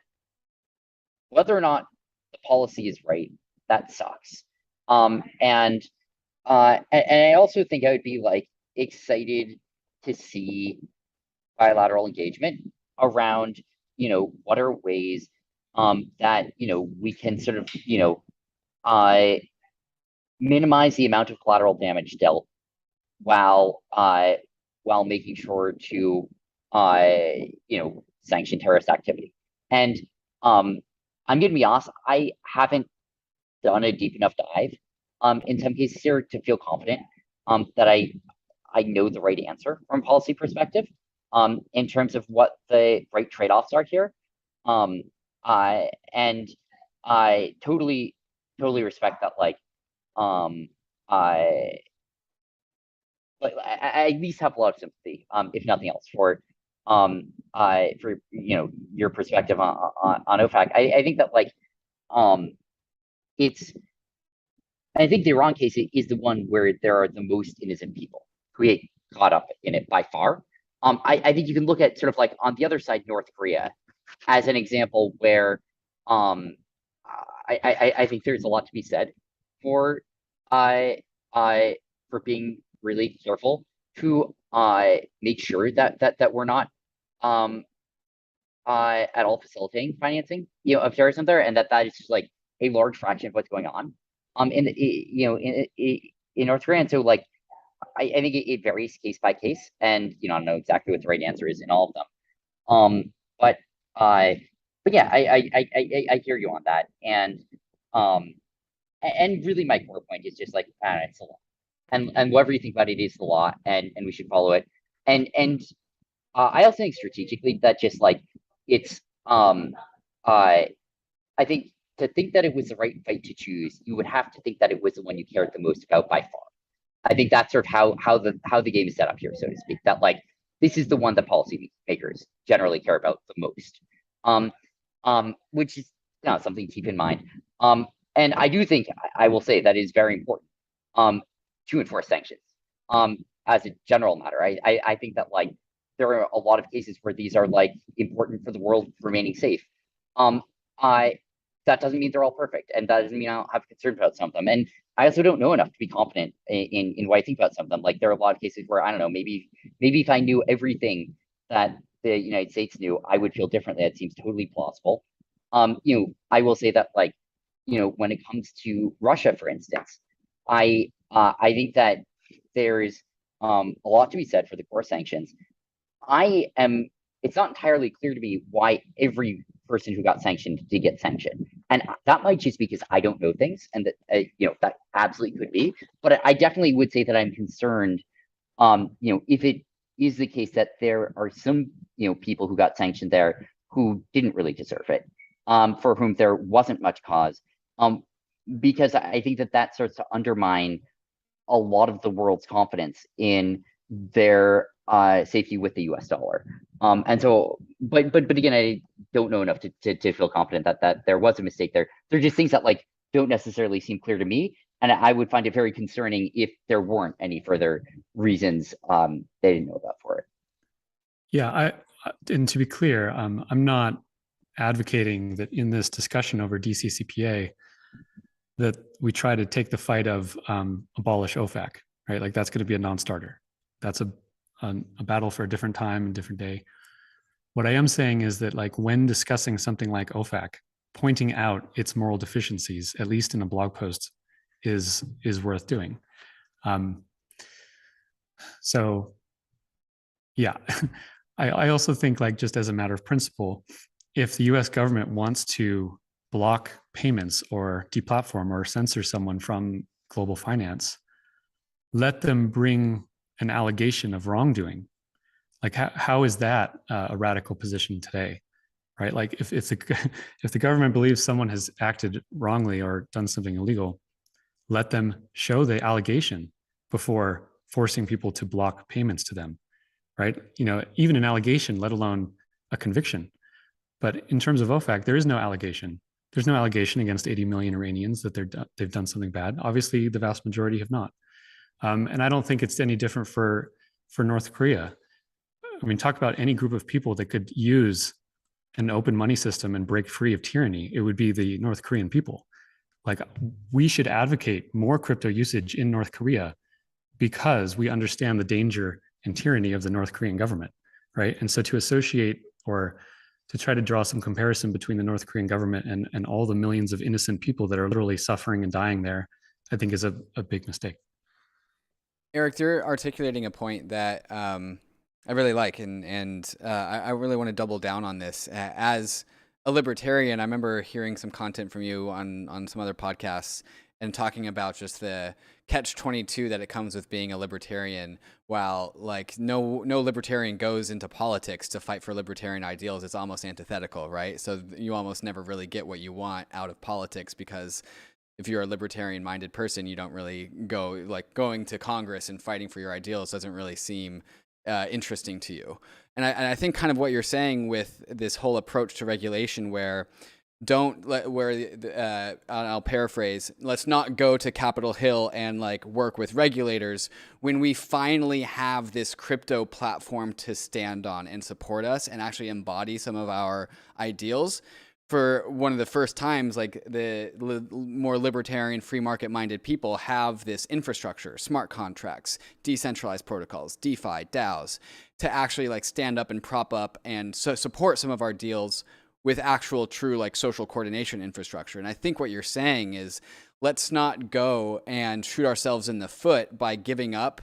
Speaker 3: whether or not the policy is right, that sucks. And I also think I would be like excited to see bilateral engagement around what are ways that we can sort of minimize the amount of collateral damage dealt while making sure to sanction terrorist activity. And I'm gonna be honest, I haven't done a deep enough dive in some cases here to feel confident that I know the right answer from a policy perspective in terms of what the right trade-offs are here. And I totally respect that. Like, I at least have a lot of sympathy, if nothing else, for your perspective on OFAC. I think that like it's I think the Iran case is the one where there are the most innocent people who get caught up in it by far. I think you can look at sort of like on the other side, North Korea, as an example where I think there's a lot to be said for for being really careful to make sure that we're not at all facilitating financing, of terrorism there, and that is just like a large fraction of what's going on in North Korea. And so like I think it varies case by case, and I don't know exactly what the right answer is in all of them. But yeah, I hear you on that, and really my core point is just like it's the law, and whatever you think about it is the law, and we should follow it. And I also think strategically that just like it's I think to think that it was the right fight to choose, you would have to think that it was the one you cared the most about by far. I think that's sort of how the game is set up here, so to speak. That like this is the one that policymakers generally care about the most, which is something to keep in mind. And I do think I will say that it is very important to enforce sanctions as a general matter. I think that like there are a lot of cases where these are like important for the world remaining safe. That doesn't mean they're all perfect, and that doesn't mean I don't have concern about some of them. And I also don't know enough to be confident in what I think about some of them. Like there are a lot of cases where I don't know, maybe if I knew everything that the United States knew, I would feel differently. That seems totally plausible. I will say that like, when it comes to Russia, for instance, I think that there's a lot to be said for the core sanctions. It's not entirely clear to me why every person who got sanctioned did get sanctioned. And that might just be because I don't know things, and that, that absolutely could be. But I definitely would say that I'm concerned, if it is the case that there are some, people who got sanctioned there who didn't really deserve it, for whom there wasn't much cause, because I think that starts to undermine a lot of the world's confidence in their safety with the US dollar. And so, but again, I don't know enough to feel confident that there was a mistake there. They're just things that like don't necessarily seem clear to me. And I would find it very concerning if there weren't any further reasons they didn't know about for it.
Speaker 4: Yeah, and to be clear, I'm not advocating that in this discussion over DCCPA that we try to take the fight of abolish OFAC, right? Like that's going to be a non-starter. That's a battle for a different time and different day. What I am saying is that like when discussing something like OFAC, pointing out its moral deficiencies, at least in a blog post, is worth doing. So yeah, I also think like just as a matter of principle, if the US government wants to block payments or deplatform or censor someone from global finance, let them bring an allegation of wrongdoing. Like how is that a radical position today, right? Like if the government believes someone has acted wrongly or done something illegal, let them show the allegation before forcing people to block payments to them, right? Even an allegation, let alone a conviction. But in terms of OFAC, there is no allegation. There's no allegation against 80 million Iranians that they've done something bad. Obviously, the vast majority have not. And I don't think it's any different for North Korea. I mean, talk about any group of people that could use an open money system and break free of tyranny. It would be the North Korean people. Like we should advocate more crypto usage in North Korea because we understand the danger and tyranny of the North Korean government, right? And so to associate or to try to draw some comparison between the North Korean government and all the millions of innocent people that are literally suffering and dying there, I think is a big mistake.
Speaker 2: Erik, you're articulating a point that I really like, and I really want to double down on this. As a libertarian, I remember hearing some content from you on some other podcasts, and talking about just the catch-22 that it comes with being a libertarian. While like no libertarian goes into politics to fight for libertarian ideals, it's almost antithetical, right? So you almost never really get what you want out of politics, because if you're a libertarian minded person, you don't really go, like, going to Congress and fighting for your ideals doesn't really seem interesting to you. And I think kind of what you're saying with this whole approach to regulation, where I'll paraphrase, let's not go to Capitol Hill and like work with regulators when we finally have this crypto platform to stand on and support us and actually embody some of our ideals. For one of the first times, like the more libertarian, free market minded people have this infrastructure, smart contracts, decentralized protocols, DeFi, DAOs, to actually like stand up and prop up and support some of our deals with actual true like social coordination infrastructure. And I think what you're saying is, let's not go and shoot ourselves in the foot by giving up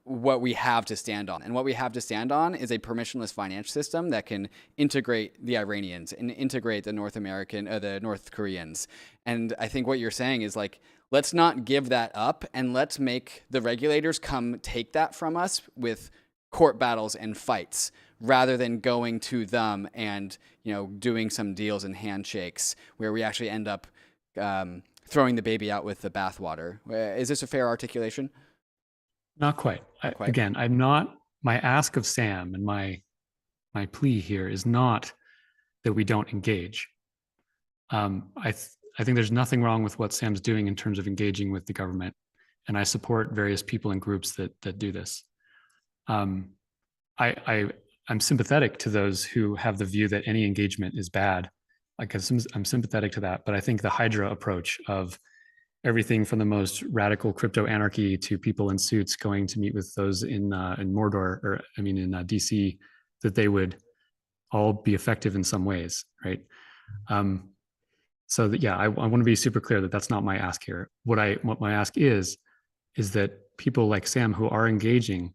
Speaker 2: what we have to stand on. And what we have to stand on is a permissionless finance system that can integrate the Iranians and integrate the North Koreans. And I think what you're saying is like, let's not give that up, and let's make the regulators come take that from us with court battles and fights, rather than going to them and, you know, doing some deals and handshakes where we actually end up throwing the baby out with the bathwater. Is this a fair articulation?
Speaker 4: Not quite. Again, I'm not, my ask of Sam and my plea here is not that we don't engage. I think there's nothing wrong with what Sam's doing in terms of engaging with the government, and I support various people and groups that do this. I'm sympathetic to those who have the view that any engagement is bad. Like, I'm sympathetic to that, but I think the Hydra approach of everything from the most radical crypto anarchy to people in suits going to meet with those in Mordor, or I mean in DC, that they would all be effective in some ways, right? So that, yeah, I want to be super clear that that's not my ask here. What my ask is that people like Sam who are engaging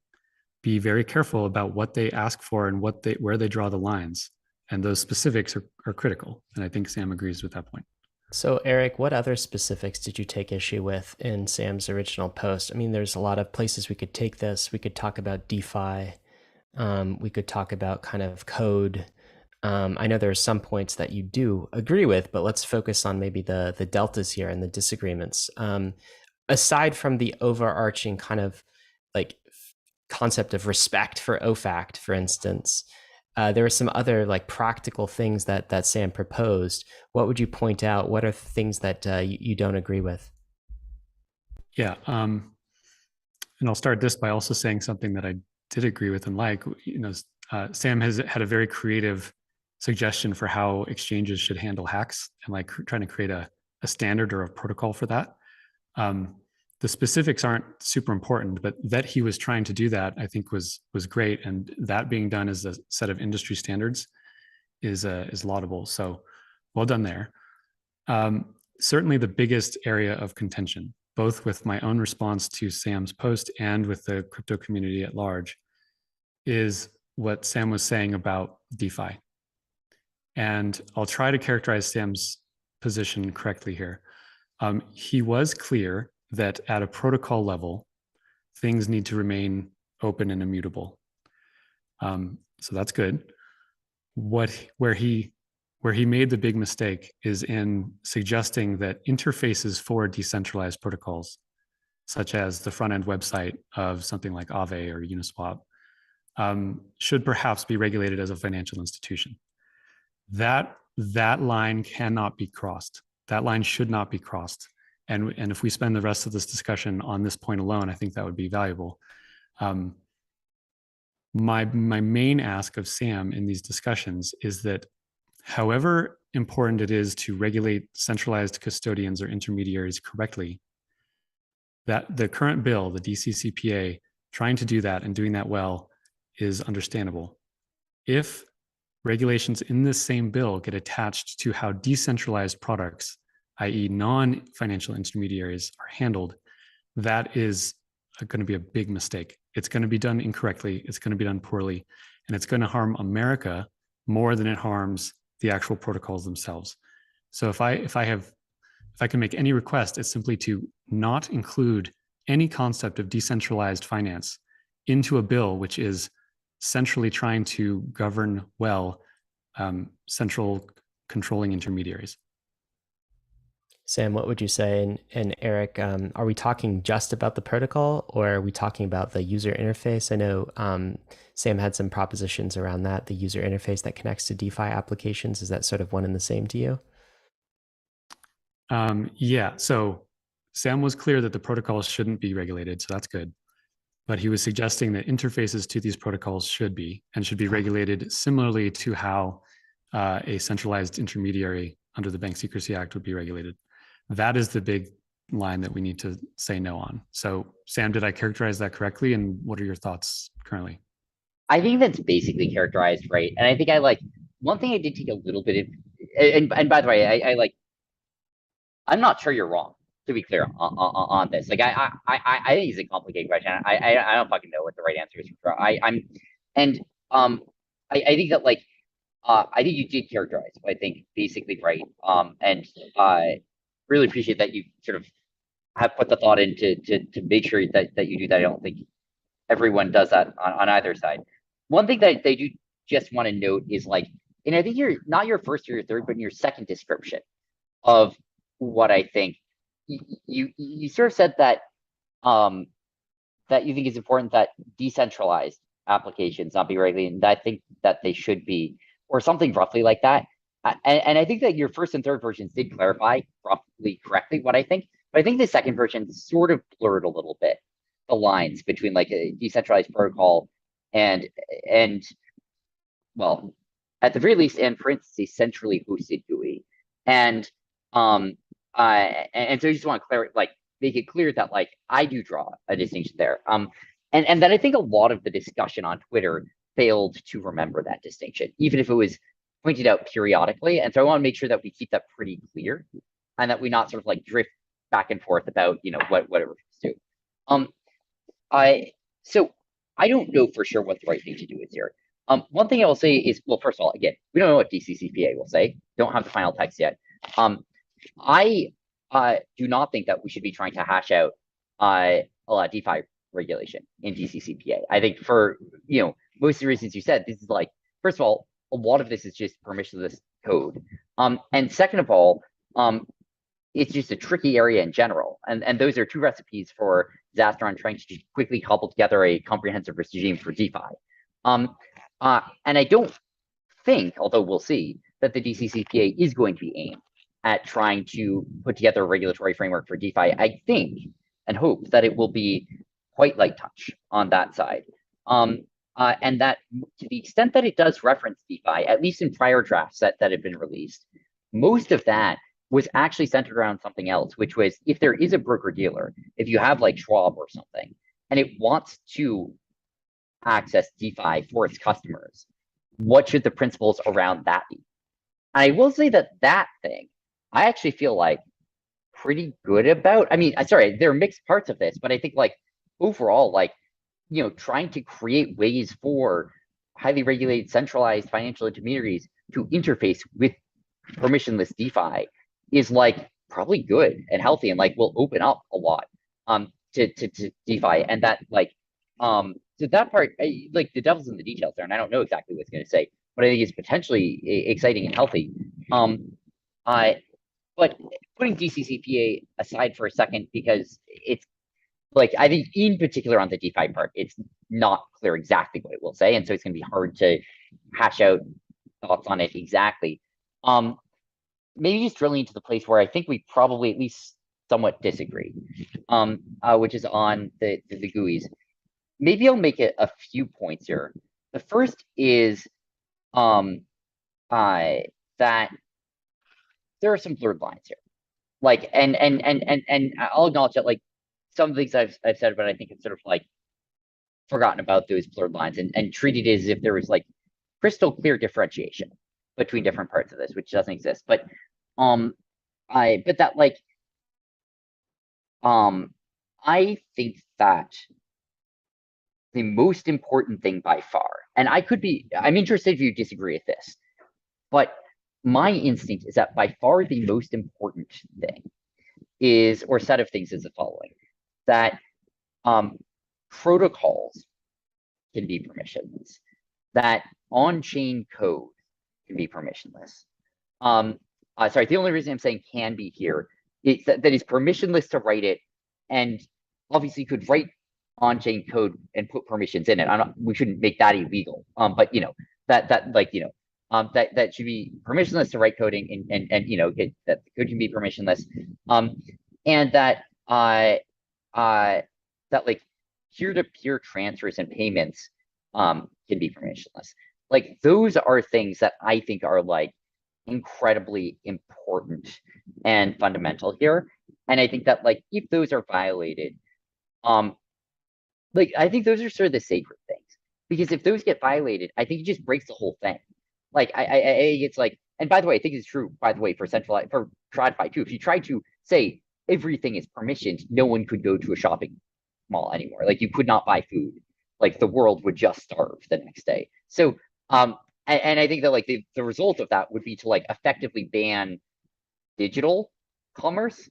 Speaker 4: be very careful about what they ask for and where they draw the lines, and those specifics are critical. And I think Sam agrees with that point.
Speaker 1: So Erik, what other specifics did you take issue with in Sam's original post? I mean, there's a lot of places we could take this. We could talk about DeFi. We could talk about kind of code. I know there are some points that you do agree with, but let's focus on maybe the deltas here and the disagreements. Aside from the overarching kind of like concept of respect for OFAC, for instance, there were some other like practical things that Sam proposed. What would you point out? What are things that you don't agree with?
Speaker 4: Yeah, and I'll start this by also saying something that I did agree with and like. You know, Sam has had a very creative suggestion for how exchanges should handle hacks, and like trying to create a standard or a protocol for that. The specifics aren't super important, but that he was trying to do that, I think was great. And that being done as a set of industry standards is laudable. So well done there. Certainly the biggest area of contention, both with my own response to Sam's post and with the crypto community at large, is what Sam was saying about DeFi. And I'll try to characterize Sam's position correctly here. He was clear that at a protocol level, things need to remain open and immutable. So that's good. Where he made the big mistake is in suggesting that interfaces for decentralized protocols, such as the front-end website of something like Aave or Uniswap, should perhaps be regulated as a financial institution. That line cannot be crossed. That line should not be crossed. And if we spend the rest of this discussion on this point alone, I think that would be valuable. My main ask of Sam in these discussions is that however important it is to regulate centralized custodians or intermediaries correctly, that the current bill, the DCCPA, trying to do that and doing that well is understandable. If regulations in this same bill get attached to how decentralized products, i.e. non-financial intermediaries, are handled, that is going to be a big mistake. It's going to be done incorrectly, it's going to be done poorly, and it's going to harm America more than it harms the actual protocols themselves. So if I have if I can make any request, it's simply to not include any concept of decentralized finance into a bill which is centrally trying to govern well central controlling intermediaries.
Speaker 1: Sam, what would you say? And Eric, are we talking just about the protocol, or are we talking about the user interface? I know Sam had some propositions around that, the user interface that connects to DeFi applications. Is that sort of one and the same to you?
Speaker 4: Yeah, so Sam was clear that the protocols shouldn't be regulated, so that's good. But he was suggesting that interfaces to these protocols should be regulated similarly to how a centralized intermediary under the Bank Secrecy Act would be regulated. That is the big line that we need to say no on. So Sam, did I characterize that correctly? And what are your thoughts currently?
Speaker 3: I think that's basically characterized right. And I think one thing I did take a little bit of, and by the way, I'm not sure you're wrong, to be clear on this. Like I think it's a complicated question. I don't fucking know what the right answer is. I think that I think you did characterize, I think, basically right. And really appreciate that you sort of have put the thought into to make sure that you do that. I don't think everyone does that on either side. One thing that they do just want to note is and I think you're not your first or your third, but in your second description of what I think you sort of said that that you think it's important that decentralized applications not be regulated, and I think that they should be, or something roughly like that. And I think that your first and third versions did clarify roughly correctly what I think, but I think the second version sort of blurred a little bit the lines between a decentralized protocol and well, at the very least, and for instance, a centrally hosted GUI. And so I just want to make it clear that I do draw a distinction there. And that I think a lot of the discussion on Twitter failed to remember that distinction, even if it was pointed out periodically. And so I want to make sure that we keep that pretty clear, and that we not sort of drift back and forth about what it refers to. So I don't know for sure what the right thing to do is here. One thing I will say is, well, first of all, again, we don't know what DCCPA will say. Don't have the final text yet. I do not think that we should be trying to hash out a lot of DeFi regulation in DCCPA. I think for most of the reasons you said, this is first of all, a lot of this is just permissionless code. And second of all, it's just a tricky area in general. And those are two recipes for disaster on trying to just quickly cobble together a comprehensive risk regime for DeFi. And I don't think, although we'll see, that the DCCPA is going to be aimed at trying to put together a regulatory framework for DeFi. I think and hope that it will be quite light touch on that side. And that to the extent that it does reference DeFi, at least in prior drafts that have been released, most of that was actually centered around something else, which was if there is a broker-dealer, if you have Schwab or something, and it wants to access DeFi for its customers, what should the principles around that be? I will say that thing, I actually feel pretty good about. I mean, sorry, there are mixed parts of this, but I think overall, trying to create ways for highly regulated centralized financial intermediaries to interface with permissionless DeFi is probably good and healthy, and will open up a lot to DeFi. And that so that part, the devil's in the details there, and I don't know exactly what it's going to say, but I think it's potentially exciting and healthy. But putting DCCPA aside for a second, because it's I think in particular on the DeFi part, it's not clear exactly what it will say, and so it's going to be hard to hash out thoughts on it exactly. Maybe just drilling into the place where I think we probably at least somewhat disagree, which is on the GUIs. Maybe I'll make it a few points here. The first is that there are some blurred lines here. And I'll acknowledge that some of the things I've said, but I think it's sort of forgotten about those blurred lines and treated as if there was crystal clear differentiation between different parts of this, which doesn't exist. But I think that the most important thing by far, and I'm interested if you disagree with this, but my instinct is that by far the most important thing or set of things is the following: that protocols can be permissionless, that on-chain code can be permissionless. Sorry, the only reason I'm saying can be here is that is permissionless to write it, and obviously you could write on-chain code and put permissions in it. We shouldn't make that illegal. But that should be permissionless to write coding, and that the code can be permissionless. And that like peer-to-peer transfers and payments can be permissionless. Like, those are things that I think are like incredibly important and fundamental here. And I think that, like, if those are violated, like, I think those are sort of the sacred things, because if those get violated, I think it just breaks the whole thing. Like, it's like, and by the way, I think it's true, by the way, for TRUEFI too. If you try to say everything is permissioned, no one could go to a shopping mall anymore. Like, you could not buy food. Like, the world would just starve the next day. So, and I think that, like, the result of that would be to, like, effectively ban digital commerce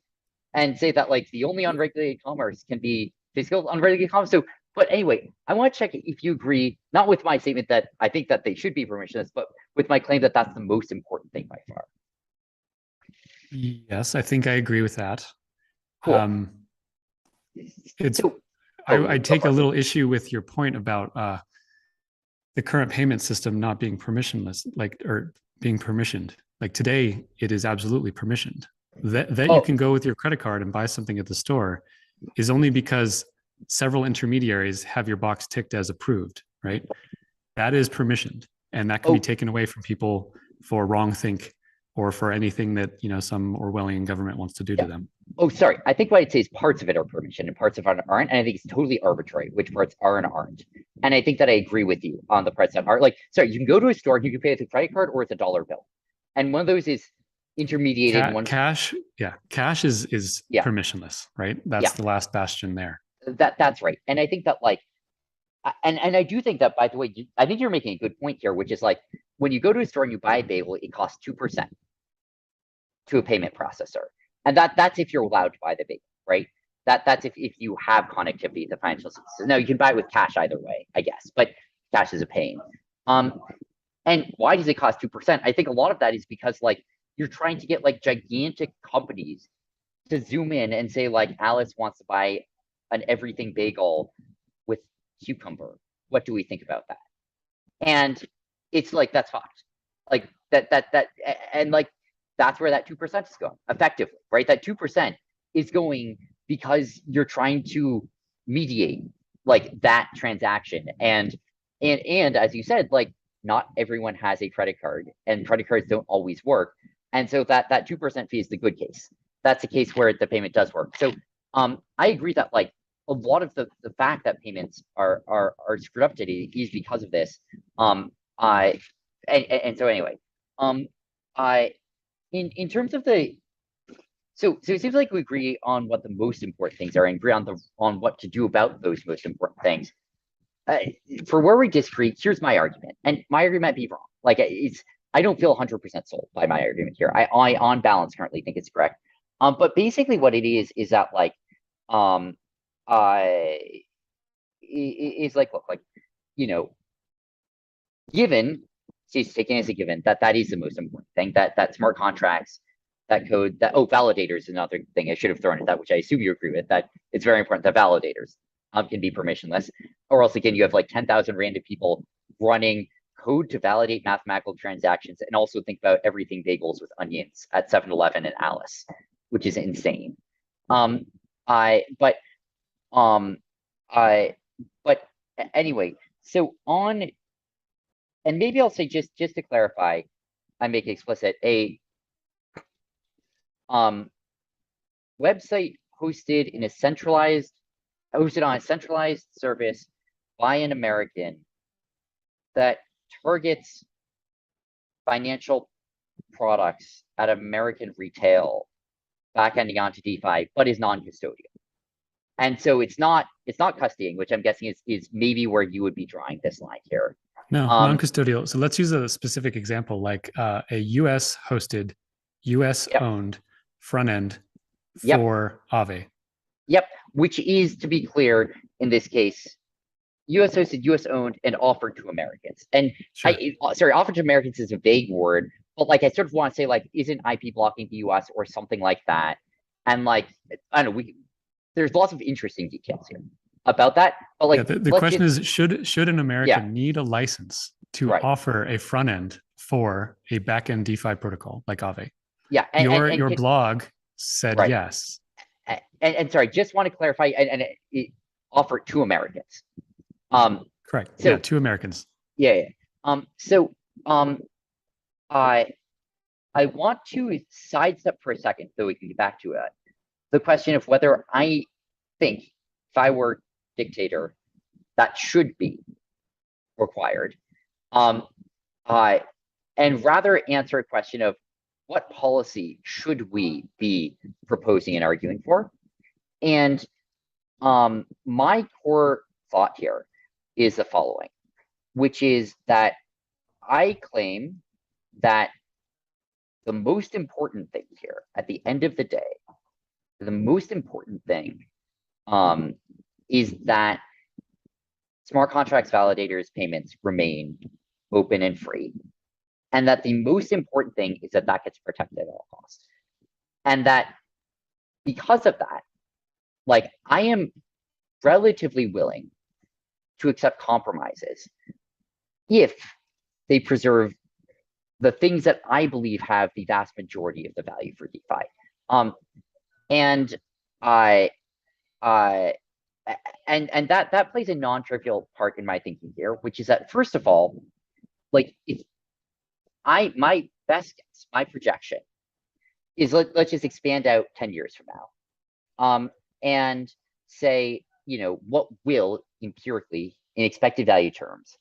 Speaker 3: and say that, like, the only unregulated commerce can be physical unregulated commerce. So, but anyway, I want to check if you agree, not with my statement that I think that they should be permissionless, but with my claim that that's the most important thing by far.
Speaker 4: Yes, I think I agree with that.
Speaker 3: Cool.
Speaker 4: I take a little issue with your point about the current payment system not being permissionless, or being permissioned. Like, today, it is absolutely permissioned. That you can go with your credit card and buy something at the store is only because several intermediaries have your box ticked as approved, right? That is permissioned, and that can be taken away from people for wrongthink or for anything that, some Orwellian government wants to do to them.
Speaker 3: Oh, sorry. I think what I'd say is parts of it are permissioned and parts of it aren't. And I think it's totally arbitrary which parts are and aren't. And I think that I agree with you on the parts that are. Like, sorry, you can go to a store and you can pay with a credit card or with a dollar bill. And one of those is intermediated.
Speaker 4: Cash is permissionless, right? That's the last bastion there.
Speaker 3: That's right. And I think that, like, and I do think that, by the way, I think you're making a good point here, which is, like, when you go to a store and you buy a bagel, it costs 2% to a payment processor. And that's if you're allowed to buy the bagel, right? That's if you have connectivity to the financial system. Now, you can buy it with cash either way, I guess, but cash is a pain. And why does it cost 2%? I think a lot of that is because, like, you're trying to get, like, gigantic companies to zoom in and say, like, Alice wants to buy an everything bagel with cucumber. What do we think about that? And it's like, that's fucked. Like, and, like, that's where that 2% is going, effectively, right? That 2% is going because you're trying to mediate, like, that transaction. And as you said, like, not everyone has a credit card, and credit cards don't always work. And so that 2% fee is the good case. That's the case where the payment does work. So I agree that, like, a lot of the fact that payments are screwed up today is because of this. And so anyway, in terms of so it seems like we agree on what the most important things are and agree on what to do about those most important things. For where we disagree, here's my argument, and my argument might be wrong. Like, I don't feel 100% sold by my argument here. I on balance currently think it's correct. But basically what it is that, like, is like, look, like, given, she's taking as a given that is the most important thing, that smart contracts, that code, validators is another thing I should have thrown at that, which I assume you agree with, that it's very important that validators can be permissionless, or else, again, you have, like, 10,000 random people running code to validate mathematical transactions, and also think about everything bagels with onions at 7-Eleven and Alice, which is insane. But anyway, so and maybe I'll say, just to clarify, I make it explicit, a website hosted on a centralized service by an American that targets financial products at American retail, back-ending onto DeFi, but is non-custodial. And so it's not custodying, which I'm guessing is maybe where you would be drawing this line here.
Speaker 4: No, non-custodial. So let's use a specific example, like a US hosted, US owned front end
Speaker 3: Yep.
Speaker 4: for Aave.
Speaker 3: Yep, which is, to be clear, in this case, U.S. hosted, U.S. owned, and offered to Americans. And
Speaker 4: Sure.
Speaker 3: sorry, offered to Americans is a vague word, but like I sort of want to say, like, isn't IP blocking the U.S. or something like that? And like, I don't know, there's lots of interesting details here about that. But like,
Speaker 4: the question is, should an American need a license to
Speaker 3: Right.
Speaker 4: offer a front end for a back end DeFi protocol like Aave?
Speaker 3: Yeah,
Speaker 4: Your blog said
Speaker 3: Right.
Speaker 4: yes.
Speaker 3: And sorry, just want to clarify, and it offered to Americans.
Speaker 4: Correct.
Speaker 3: So,
Speaker 4: yeah, to Americans.
Speaker 3: Yeah. I want to sidestep for a second, so we can get back to it. The question of whether I think, if I were dictator, that should be required. And rather answer a question of what policy should we be proposing and arguing for? And my core thought here is the following, which is that I claim that the most important thing here, at the end of the day, the most important thing is that smart contracts, validators, payments remain open and free. And that the most important thing is that that gets protected at all costs. And that because of that, like, I am relatively willing to accept compromises if they preserve the things that I believe have the vast majority of the value for DeFi. And that plays a non-trivial part in my thinking here, which is that, first of all, like, if my best guess, my projection is, let's just expand out 10 years from now, and say, you know, what will empirically, in expected value terms,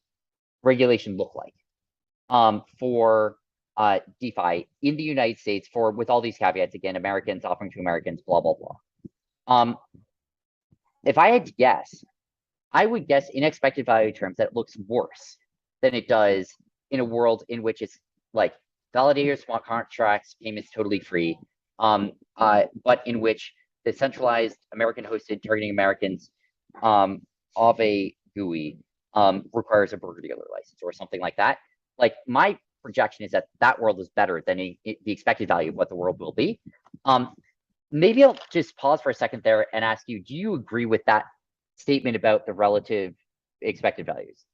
Speaker 3: regulation look like for DeFi in the United States, for, with all these caveats, again, Americans offering to Americans, blah, blah, blah. If I had to guess, I would guess in expected value terms that it looks worse than it does in a world in which it's like validators, smart contracts, payments totally free, but in which the centralized American hosted targeting Americans of a GUI requires a broker-dealer license or something like that. Like, my projection is that that world is better than the expected value of what the world will be. Maybe I'll just pause for a second there and ask you, do you agree with that statement about the relative expected values?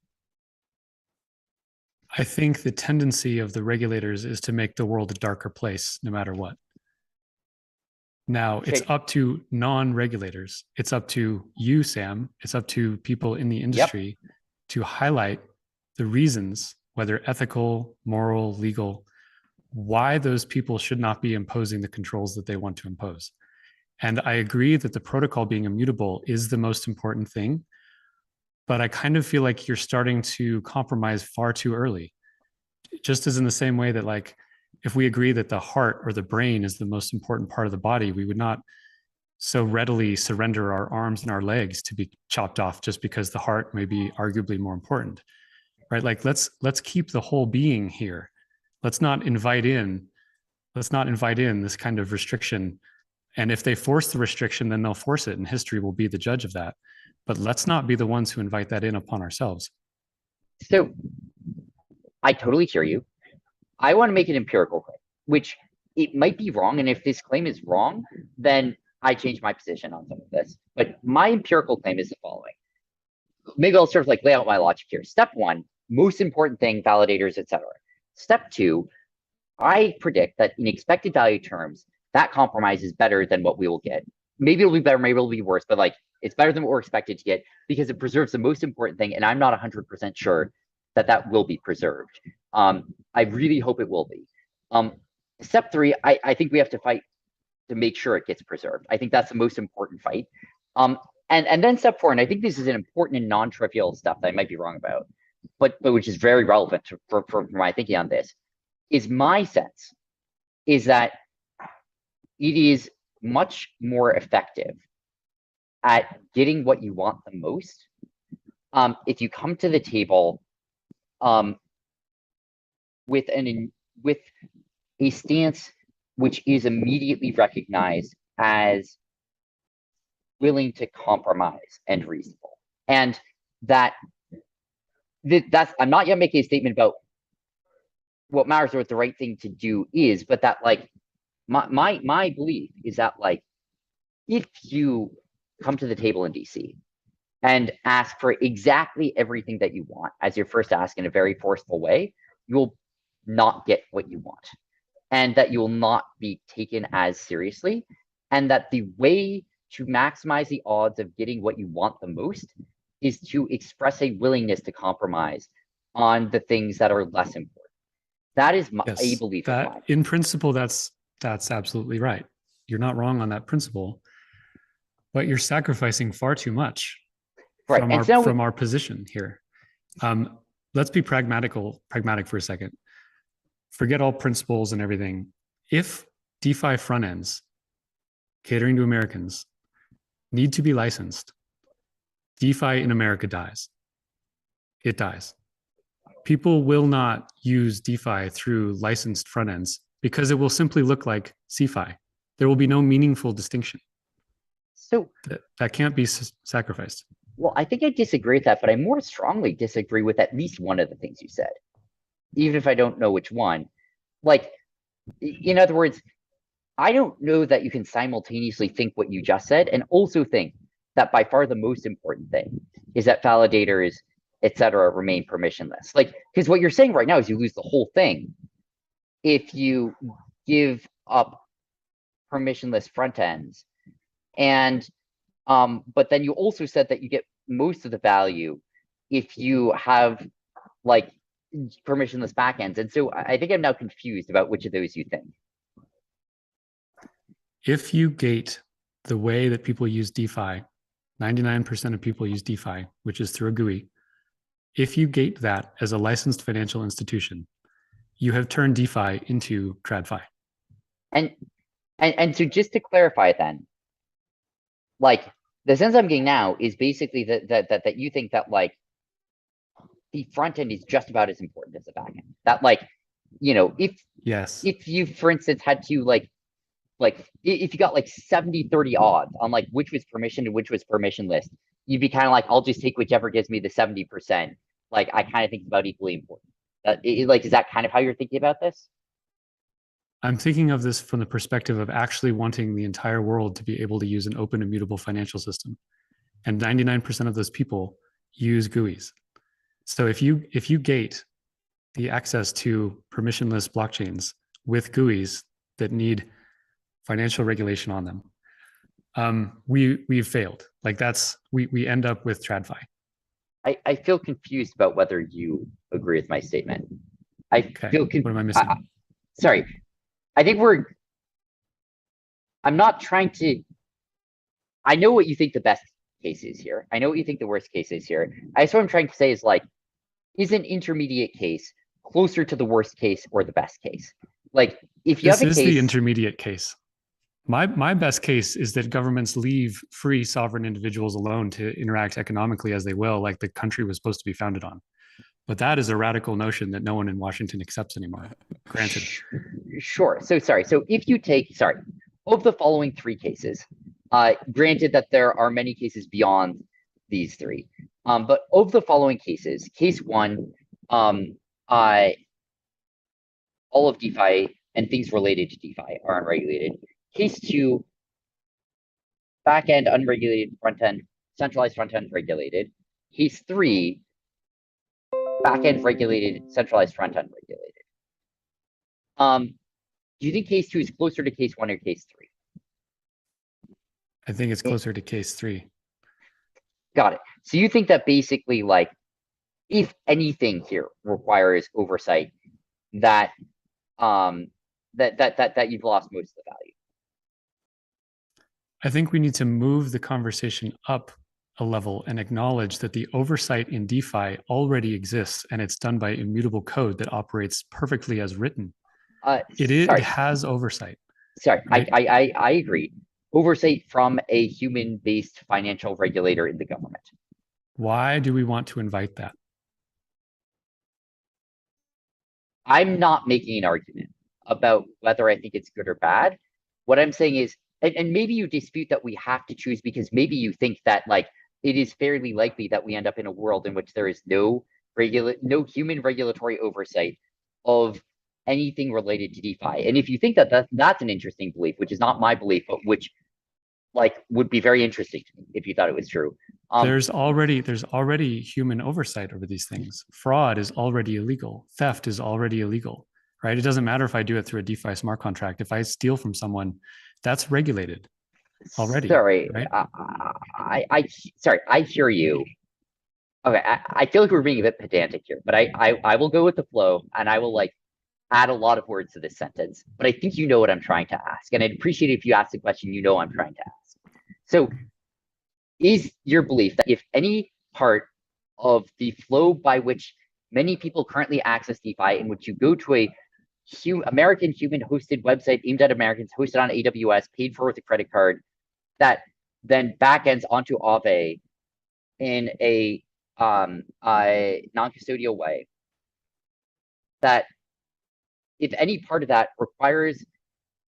Speaker 4: I think the tendency of the regulators is to make the world a darker place, no matter what. Now, it's up to non-regulators. It's up to you, Sam. It's up to people in the industry to highlight the reasons, whether ethical, moral, legal, why those people should not be imposing the controls that they want to impose. And I agree that the protocol being immutable is the most important thing, but I kind of feel like you're starting to compromise far too early. Just as in the same way that, like, if we agree that the heart or the brain is the most important part of the body, we would not so readily surrender our arms and our legs to be chopped off just because the heart may be arguably more important, right? Like, let's keep the whole being here. Let's not invite in this kind of restriction. And if they force the restriction, then they'll force it, and history will be the judge of that. But let's not be the ones who invite that in upon ourselves.
Speaker 3: So I totally hear you. I want to make an empirical claim, which it might be wrong. And if this claim is wrong, then I change my position on some of this. But my empirical claim is the following. Maybe I'll sort of like lay out my logic here. Step one, most important thing, validators, etc. Step two, I predict that in expected value terms, that compromise is better than what we will get. Maybe it'll be better, maybe it'll be worse, but like, it's better than what we're expected to get because it preserves the most important thing. And I'm not 100% sure that that will be preserved. I really hope it will be. Step three, I think we have to fight to make sure it gets preserved. I think that's the most important fight. And then step four, and I think this is an important and non-trivial stuff that I might be wrong about, but which is very relevant for my thinking on this, is my sense is that it is much more effective at getting what you want the most if you come to the table with a stance which is immediately recognized as willing to compromise and reasonable. And that's I'm not yet making a statement about what matters or what the right thing to do is, but that like my belief is that like if you come to the table in DC and ask for exactly everything that you want as your first ask in a very forceful way, you will not get what you want, and that you will not be taken as seriously, and that the way to maximize the odds of getting what you want the most is to express a willingness to compromise on the things that are less important. That is a belief of mine.
Speaker 4: In principle, that's absolutely right. You're not wrong on that principle, but you're sacrificing far too much from our position here. Let's be pragmatic for a second. Forget all principles and everything. If DeFi front ends catering to Americans need to be licensed, DeFi in America dies. It dies. People will not use DeFi through licensed front ends because it will simply look like CeFi. There will be no meaningful distinction.
Speaker 3: So
Speaker 4: that can't be sacrificed.
Speaker 3: Well, I think I disagree with that, but I more strongly disagree with at least one of the things you said, even if I don't know which one. Like, in other words, I don't know that you can simultaneously think what you just said and also think that by far the most important thing is that validators, etc., remain permissionless. Like, because what you're saying right now is you lose the whole thing if you give up permissionless front ends. And but then you also said that you get most of the value if you have like permissionless backends. And so I think I'm now confused about which of those you think.
Speaker 4: If you gate the way that people use DeFi, 99% of people use DeFi, which is through a GUI. If you gate that as a licensed financial institution, you have turned DeFi into TradFi.
Speaker 3: And so just to clarify then, like the sense I'm getting now is basically that you think that like the front end is just about as important as the back end. That like, you know, if you, for instance, had to like if you got like 70-30 odds on like which was permissioned and which was permissionless, you'd be kind of like, I'll just take whichever gives me the 70%. Like I kind of think it's about equally important. Like, is that kind of how you're thinking about this?
Speaker 4: I'm thinking of this from the perspective of actually wanting the entire world to be able to use an open, immutable financial system. And 99% of those people use GUIs. So if you gate the access to permissionless blockchains with GUIs that need financial regulation on them, we've failed. Like we end up with TradFi.
Speaker 3: I feel confused about whether you agree with my statement. Feel
Speaker 4: what am I missing?
Speaker 3: Sorry. I think I'm not trying to, I know what you think the best case is here. I know what you think the worst case is here. I guess what I'm trying to say is like, is an intermediate case closer to the worst case or the best case? Like if you have a case. This is
Speaker 4: the intermediate case. My best case is that governments leave free sovereign individuals alone to interact economically as they will, like the country was supposed to be founded on. But that is a radical notion that no one in Washington accepts anymore. Granted.
Speaker 3: Sure. So sorry. So if you take, of the following three cases, granted that there are many cases beyond these three, but of the following cases, case one, all of DeFi and things related to DeFi are unregulated. Case two, back-end unregulated, front-end, centralized front-end regulated. Case three, back-end regulated, centralized front-end regulated. Do you think case two is closer to case one or case three?
Speaker 4: I think it's closer to case three.
Speaker 3: Got it. So you think that basically, like, if anything here requires oversight, that that you've lost most of the value.
Speaker 4: I think we need to move the conversation up a level and acknowledge that the oversight in DeFi already exists, and it's done by immutable code that operates perfectly as written. It has oversight.
Speaker 3: Sorry, right? I agree. Oversight from a human-based financial regulator in the government.
Speaker 4: Why do we want to invite that?
Speaker 3: I'm not making an argument about whether I think it's good or bad. What I'm saying is, and maybe you dispute that we have to choose because maybe you think that like it is fairly likely that we end up in a world in which there is no human regulatory oversight of anything related to DeFi. And if you think that that's an interesting belief, which is not my belief, but which like would be very interesting to me if you thought it was true.
Speaker 4: There's already human oversight over these things. Fraud is already illegal. Theft is already illegal, right? It doesn't matter if I do it through a DeFi smart contract. If I steal from someone, that's regulated already.
Speaker 3: Sorry,
Speaker 4: right?
Speaker 3: Sorry, I hear you. Okay, I feel like we're being a bit pedantic here, but I will go with the flow and I will like add a lot of words to this sentence, but I think you know what I'm trying to ask. And I'd appreciate it if you ask the question you know I'm trying to ask. So is your belief that if any part of the flow by which many people currently access DeFi, in which you go to a American human hosted website aimed at Americans, hosted on AWS, paid for with a credit card, that then backends onto Aave in a non-custodial way, that if any part of that requires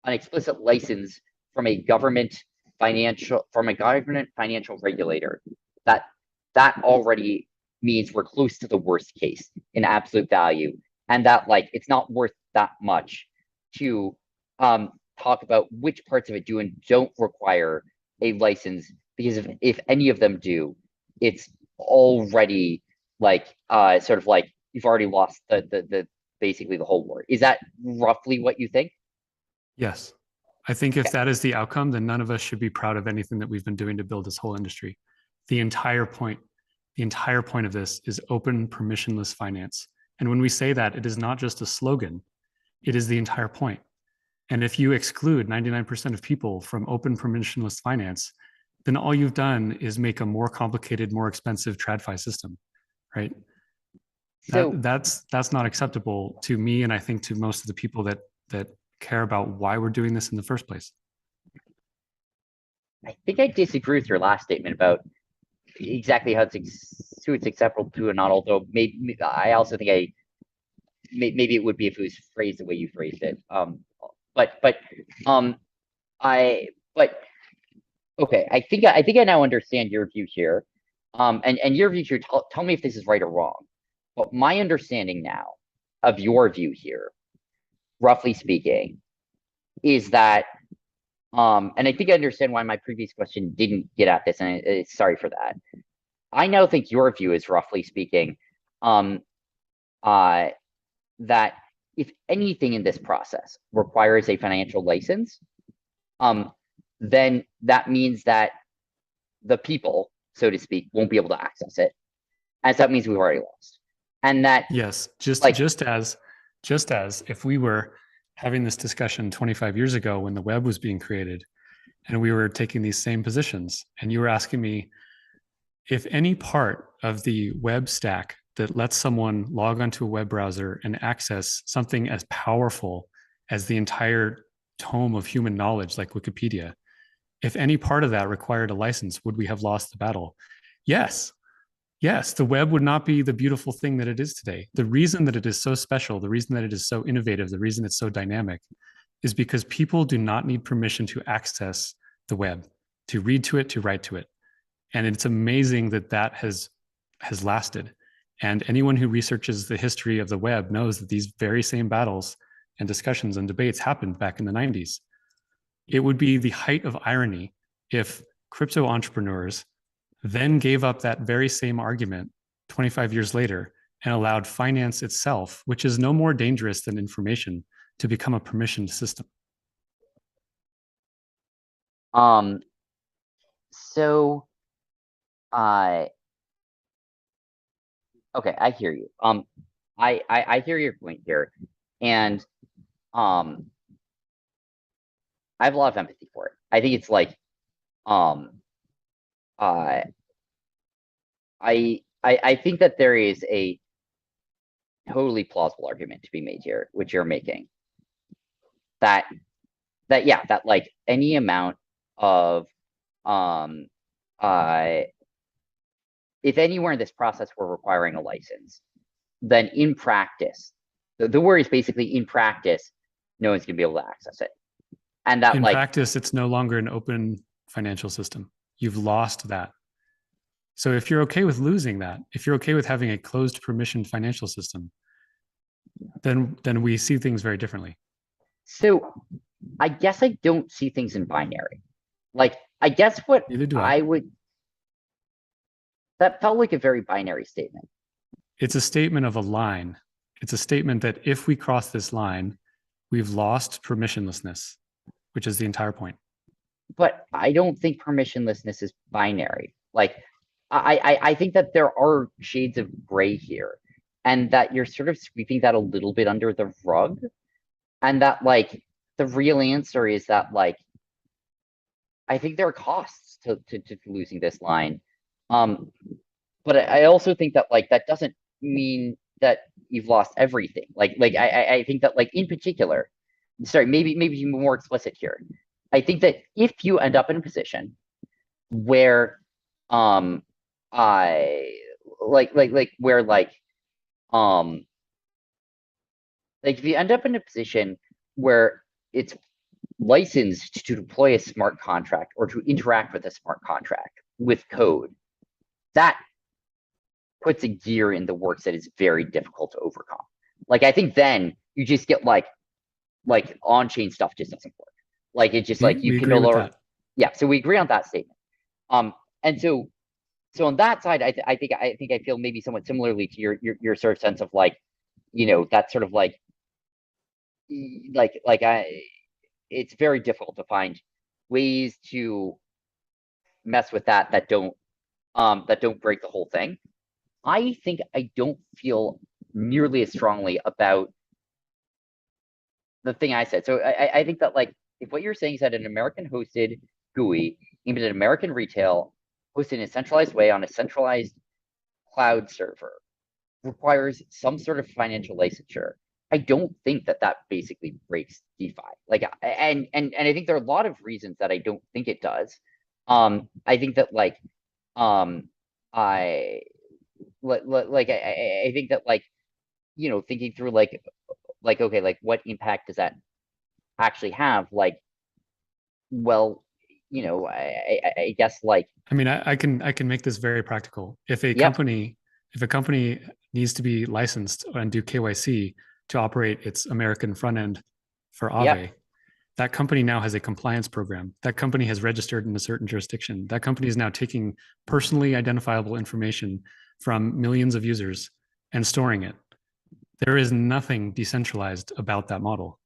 Speaker 3: an explicit license from a government financial regulator, that already means we're close to the worst case in absolute value, and that like it's not worth that much to talk about which parts of it do and don't require a license, because if any of them do, it's already like sort of like you've already lost the basically the whole war. Is that roughly what you think?
Speaker 4: Yes. I think if that is the outcome, then none of us should be proud of anything that we've been doing to build this whole industry. The entire point of this is open, permissionless finance. And when we say that, it is not just a slogan, it is the entire point. And if you exclude 99% of people from open, permissionless finance, then all you've done is make a more complicated, more expensive TradFi system, right?
Speaker 3: So
Speaker 4: that's not acceptable to me, and I think to most of the people that care about why we're doing this in the first place.
Speaker 3: I think I disagree with your last statement about exactly how it's acceptable to or not. Although maybe I also think maybe it would be if it was phrased the way you phrased it. Okay. I think I now understand your view here. And your view here. Tell me if this is right or wrong. But my understanding now of your view here, roughly speaking, is that, and I think I understand why my previous question didn't get at this, and sorry for that. I now think your view is, roughly speaking, that if anything in this process requires a financial license, then that means that the people, so to speak, won't be able to access it, as that means we've already lost. And that,
Speaker 4: yes, just as if we were having this discussion 25 years ago when the web was being created, and we were taking these same positions, and you were asking me if any part of the web stack that lets someone log onto a web browser and access something as powerful as the entire tome of human knowledge like Wikipedia, if any part of that required a license, would we have lost the battle? Yes. Yes, the web would not be the beautiful thing that it is today. The reason that it is so special, the reason that it is so innovative, the reason it's so dynamic is because people do not need permission to access the web, to read to it, to write to it. And it's amazing that that has lasted. And anyone who researches the history of the web knows that these very same battles and discussions and debates happened back in the 90s. It would be the height of irony if crypto entrepreneurs then gave up that very same argument 25 years later and allowed finance itself, which is no more dangerous than information, to become a permissioned system.
Speaker 3: Okay, I hear you. I hear your point here, and I have a lot of empathy for it. I think it's like, I think that there is a totally plausible argument to be made here, which you're making, that like any amount of if anywhere in this process we're requiring a license, then in practice, the worry is basically in practice, no one's gonna be able to access it. And that
Speaker 4: in
Speaker 3: like
Speaker 4: practice, it's no longer an open financial system. You've lost that. So if you're okay with losing that, if you're okay with having a closed permission financial system, then we see things very differently.
Speaker 3: so I guess I don't see things in binary. Like I guess what
Speaker 4: Neither do
Speaker 3: I would that felt like a very binary statement.
Speaker 4: It's a statement of a line. It's a statement that if we cross this line, we've lost permissionlessness, which is the entire point.
Speaker 3: But I don't think permissionlessness is binary. Like I think that there are shades of gray here, and that you're sort of sweeping that a little bit under the rug, and that like the real answer is that like I think there are costs to losing this line. But I also think that like that doesn't mean that you've lost everything. Like I think that like in particular, sorry, maybe to be more explicit here. I think that if you end up in a position where I like where like if you end up in a position where it's licensed to deploy a smart contract or to interact with a smart contract with code, that puts a gear in the works that is very difficult to overcome. Like I think then you just get like on-chain stuff just doesn't work. Like it's just like you can no longer. Yeah, so we agree on that statement. And so on that side, I think I feel maybe somewhat similarly to your sort of sense of like, you know, that sort of like it's very difficult to find ways to mess with that don't break the whole thing. I think I don't feel nearly as strongly about the thing I said. So I think that like if what you're saying is that an American hosted GUI aimed at American retail hosted in a centralized way on a centralized cloud server requires some sort of financial licensure, I don't think that basically breaks DeFi. Like, and I think there are a lot of reasons that I don't think it does. I think that like, I think that like, you know, thinking through like, okay, like what impact does that actually have? Like, well, you know, I guess like,
Speaker 4: I mean, I can make this very practical. If a company needs to be licensed and do KYC to operate its American front end for Aave, that company now has a compliance program. That company has registered in a certain jurisdiction. That company is now taking personally identifiable information from millions of users and storing it. There is nothing decentralized about that model.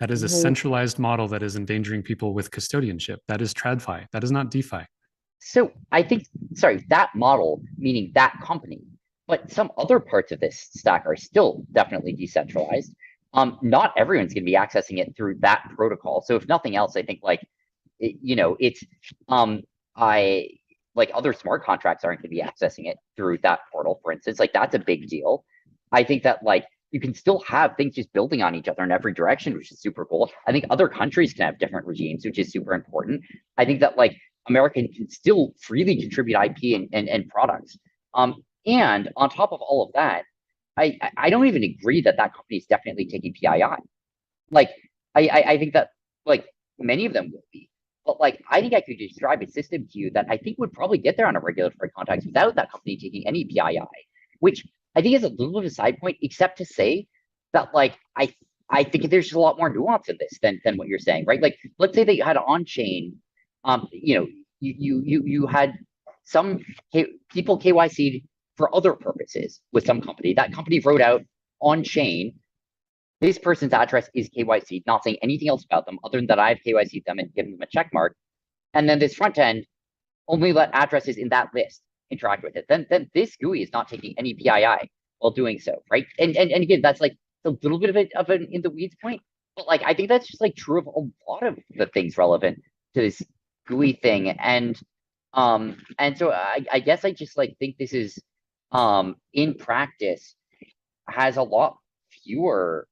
Speaker 4: That is a centralized model that is endangering people with custodianship. That is TradFi. That is not DeFi.
Speaker 3: So I think, sorry, that model, meaning that company, but some other parts of this stack are still definitely decentralized. Not everyone's going to be accessing it through that protocol. So if nothing else, I think like, you know, it's, like other smart contracts aren't going to be accessing it through that portal, for instance. Like that's a big deal. I think that like you can still have things just building on each other in every direction, which is super cool. I think other countries can have different regimes, which is super important. I think that like American can still freely contribute IP and products. And on top of all of that, I don't even agree that company is definitely taking PII. Like I think that like many of them will be. But like, I think I could describe a system to you that I think would probably get there on a regulatory context without that company taking any PII, which I think is a little bit of a side point, except to say that like, I think there's just a lot more nuance in this than what you're saying, right? Like, let's say that you had on-chain, you know, you had some people KYC'd for other purposes with some company. That company wrote out on-chain, this person's address is KYC'd, not saying anything else about them other than that I've KYC'd them and given them a check mark. And then this front end only let addresses in that list interact with it. Then this GUI is not taking any PII while doing so, right? And again, that's like a little bit of an in the weeds point, but like I think that's just like true of a lot of the things relevant to this GUI thing. And so I guess I just like think this is in practice has a lot fewer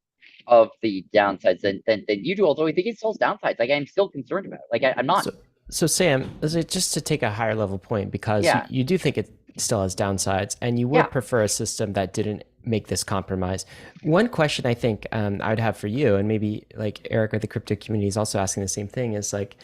Speaker 3: of the downsides than you do, although I think it still has downsides. Like I'm still concerned about it. Like I'm not.
Speaker 1: So Sam, just to take a higher level point, because you do think it still has downsides, and you would prefer a system that didn't make this compromise. One question I think I would have for you, and maybe like Eric or the crypto community is also asking the same thing, is like,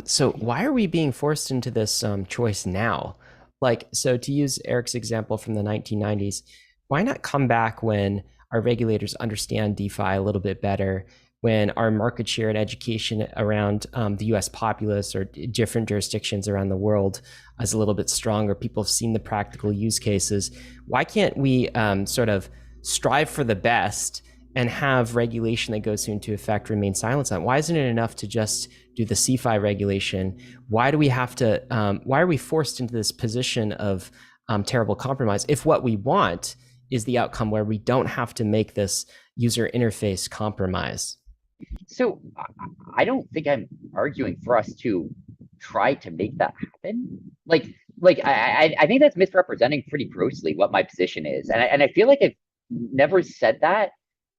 Speaker 1: so why are we being forced into this choice now? Like, so to use Eric's example from the 1990s, why not come back when our regulators understand DeFi a little bit better, when our market share and education around the US populace or different jurisdictions around the world is a little bit stronger, people have seen the practical use cases? Why can't we sort of strive for the best and have regulation that goes into effect remain silent on? Why isn't it enough to just do the CeFi regulation? Why do we have to, why are we forced into this position of terrible compromise if what we want is the outcome where we don't have to make this user interface compromise?
Speaker 3: So I don't think I'm arguing for us to try to make that happen. I think that's misrepresenting pretty grossly what my position is. And I feel like I've never said that.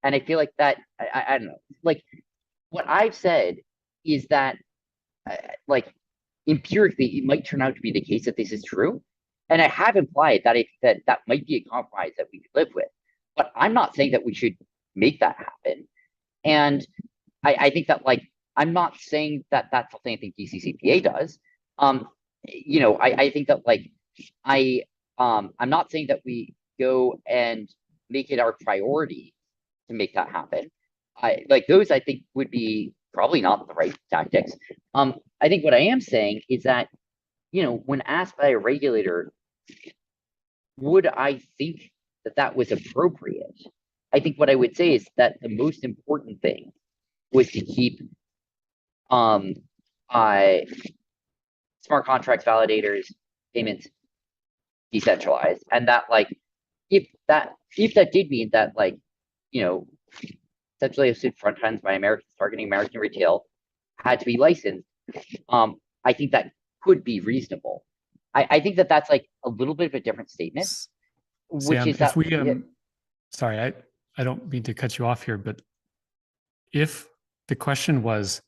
Speaker 3: And I feel like that, I don't know, like what I've said is that like empirically, it might turn out to be the case that this is true. And I have implied that that might be a compromise that we could live with. But I'm not saying that we should make that happen. And I think that, like, I'm not saying that that's something I think DCCPA does. You know, I think that, like, I'm not saying that we go and make it our priority to make that happen. Like those, I think, would be probably not the right tactics. I think what I am saying is that, you know, when asked by a regulator, would I think that that was appropriate? I think what I would say is that the most important thing was to keep smart contracts, validators, payments decentralized, and that, like, if that did mean that, like, you know, essentially hosted front ends by Americans targeting American retail had to be licensed, I think that could be reasonable. I think that that's like a little bit of a different statement, which
Speaker 4: Sam,
Speaker 3: is that.
Speaker 4: if we, sorry, I don't mean to cut you off here, but if the question was,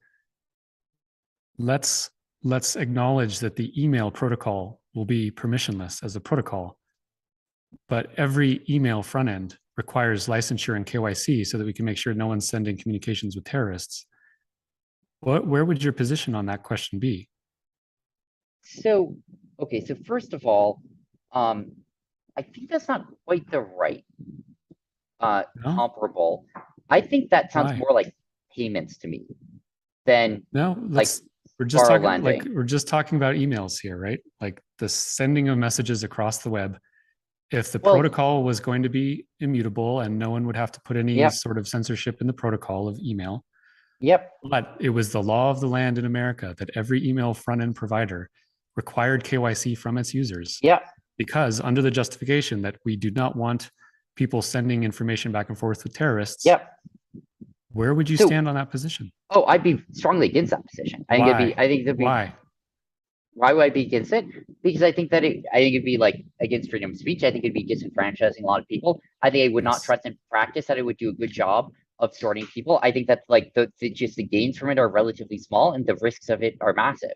Speaker 4: let's acknowledge that the email protocol will be permissionless as a protocol, but every email front end requires licensure and KYC so that we can make sure no one's sending communications with terrorists. Where would your position on that question be?
Speaker 3: So, okay, so first of all, I think that's not quite the right comparable. I think that sounds more like payments to me than
Speaker 4: we're just talking about emails here, right? Like the sending of messages across the web. If the protocol was going to be immutable and no one would have to put any sort of censorship in the protocol of email.
Speaker 3: Yep.
Speaker 4: But it was the law of the land in America that every email front end provider required KYC from its users.
Speaker 3: Yeah.
Speaker 4: Because under the justification that we do not want people sending information back and forth with terrorists.
Speaker 3: Yep.
Speaker 4: Where would you stand on that position?
Speaker 3: Oh, I'd be strongly against that position. I think it'd be.
Speaker 4: Why?
Speaker 3: Why would I be against it? Because I think it'd be like against freedom of speech. I think it'd be disenfranchising a lot of people. I think I would not trust in practice that it would do a good job of sorting people. I think that, like, just the gains from it are relatively small and the risks of it are massive.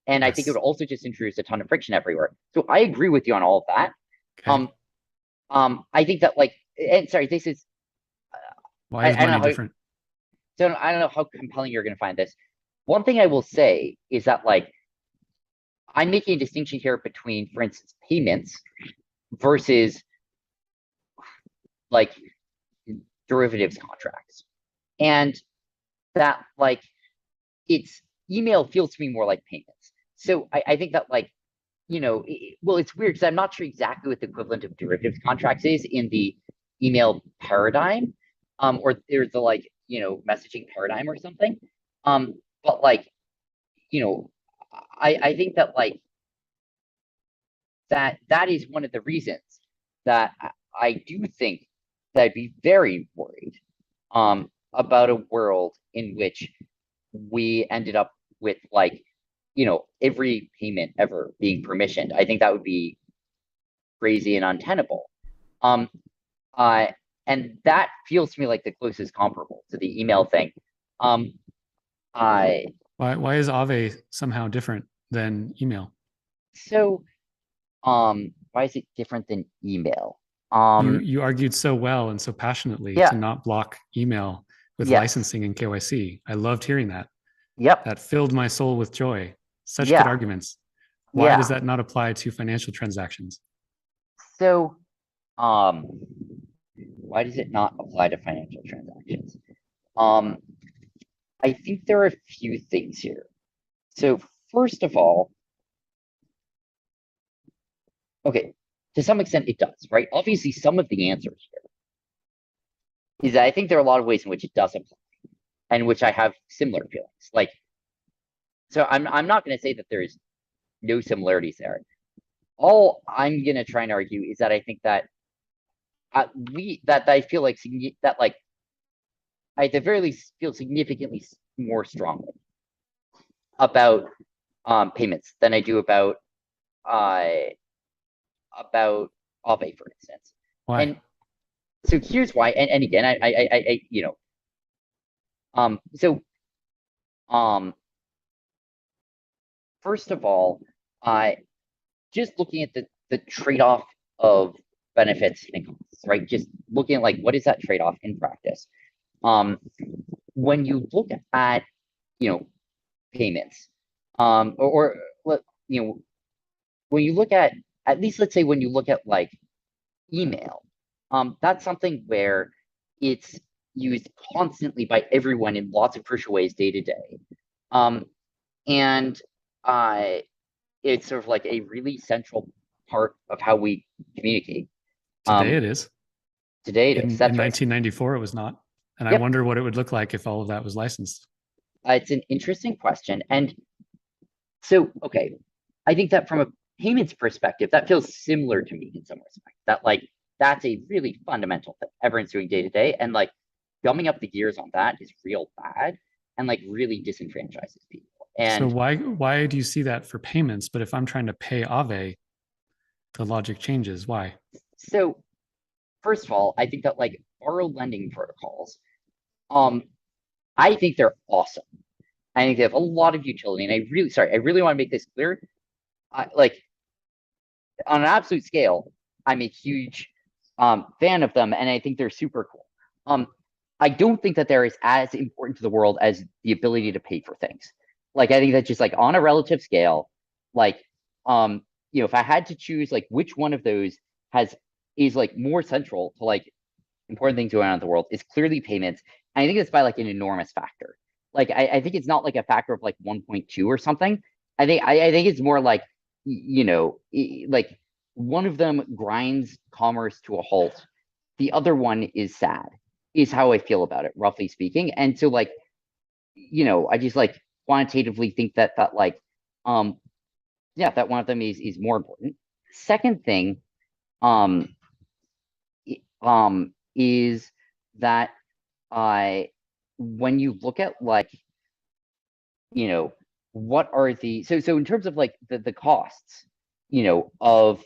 Speaker 3: And I think it would also just introduce a ton of friction everywhere. So I agree with you on all of that.
Speaker 4: Okay.
Speaker 3: I think that, like, and sorry, this is
Speaker 4: why is money different?
Speaker 3: So I don't know how compelling you're going to find this. One thing I will say is that, like, I'm making a distinction here between, for instance, payments versus, like, derivatives contracts. And that, like, it's email feels to me more like payments. So I think that, like, you know, it's weird because I'm not sure exactly what the equivalent of derivatives contracts is in the email paradigm, or there's the, like, you know, messaging paradigm or something. But, like, you know, I think that, like, that is one of the reasons that I do think that I'd be very worried about a world in which we ended up with, like, you know, every payment ever being permissioned. I think that would be crazy and untenable. And that feels to me like the closest comparable to the email thing.
Speaker 4: Why is Aave somehow different than email?
Speaker 3: So, why is it different than email?
Speaker 4: You argued so well and so passionately
Speaker 3: Yeah.
Speaker 4: to not block email with
Speaker 3: Yes.
Speaker 4: licensing and KYC. I loved hearing that.
Speaker 3: Yep.
Speaker 4: That filled my soul with joy. Such
Speaker 3: Yeah.
Speaker 4: good arguments. Why
Speaker 3: Yeah.
Speaker 4: does that not apply to financial transactions?
Speaker 3: So, why does it not apply to financial transactions? I think there are a few things here. So, first of all, okay, to some extent it does, right? Obviously, some of the answers here is that I think there are a lot of ways in which it does apply, and which I have similar feelings. Like, so I'm not going to say that there's no similarities there. All I'm going to try and argue is that I think that I feel like that like I at the very least feel significantly more strongly about payments than I do about Aave, for instance.
Speaker 4: Why?
Speaker 3: And so here's why. And again, I you know, first of all, just looking at the trade-off of benefits and costs, right? Just looking at like what is that trade-off in practice? When you look at, you know, payments, or you know, when you look at least let's say when you look at like email, that's something where it's used constantly by everyone in lots of crucial ways day to day. And it's sort of like a really central part of how we communicate.
Speaker 4: Today it is.
Speaker 3: Today it is. That's
Speaker 4: in
Speaker 3: right.
Speaker 4: 1994, it was not. And I
Speaker 3: Yep.
Speaker 4: wonder what it would look like if all of that was licensed.
Speaker 3: It's an interesting question. And so, okay, I think that from a payments perspective, that feels similar to me in some respect. That like, that's a really fundamental thing everyone's doing day to day. And like gumming up the gears on that is real bad and like really disenfranchises people. And
Speaker 4: so why do you see that for payments? But if I'm trying to pay Aave, the logic changes. Why?
Speaker 3: so first of all, I think that like borrow lending protocols, I think they're awesome. I think they have a lot of utility, and I really want to make this clear. Like on an absolute scale, I'm a huge fan of them, and I think they're super cool. I don't think that they're as important to the world as the ability to pay for things. Like I think that just like on a relative scale, like you know, if I had to choose like which one of those is like more central to like important things going on in the world, is clearly payments. And I think it's by like an enormous factor. Like I think it's not like a factor of like 1.2 or something. I think it's more like, you know, like one of them grinds commerce to a halt. The other one is sad, is how I feel about it, roughly speaking. And so like, you know, I just like quantitatively think that like, yeah, that one of them is more important. Second thing, is that when you look at like, you know, what are the so in terms of like the costs, you know, of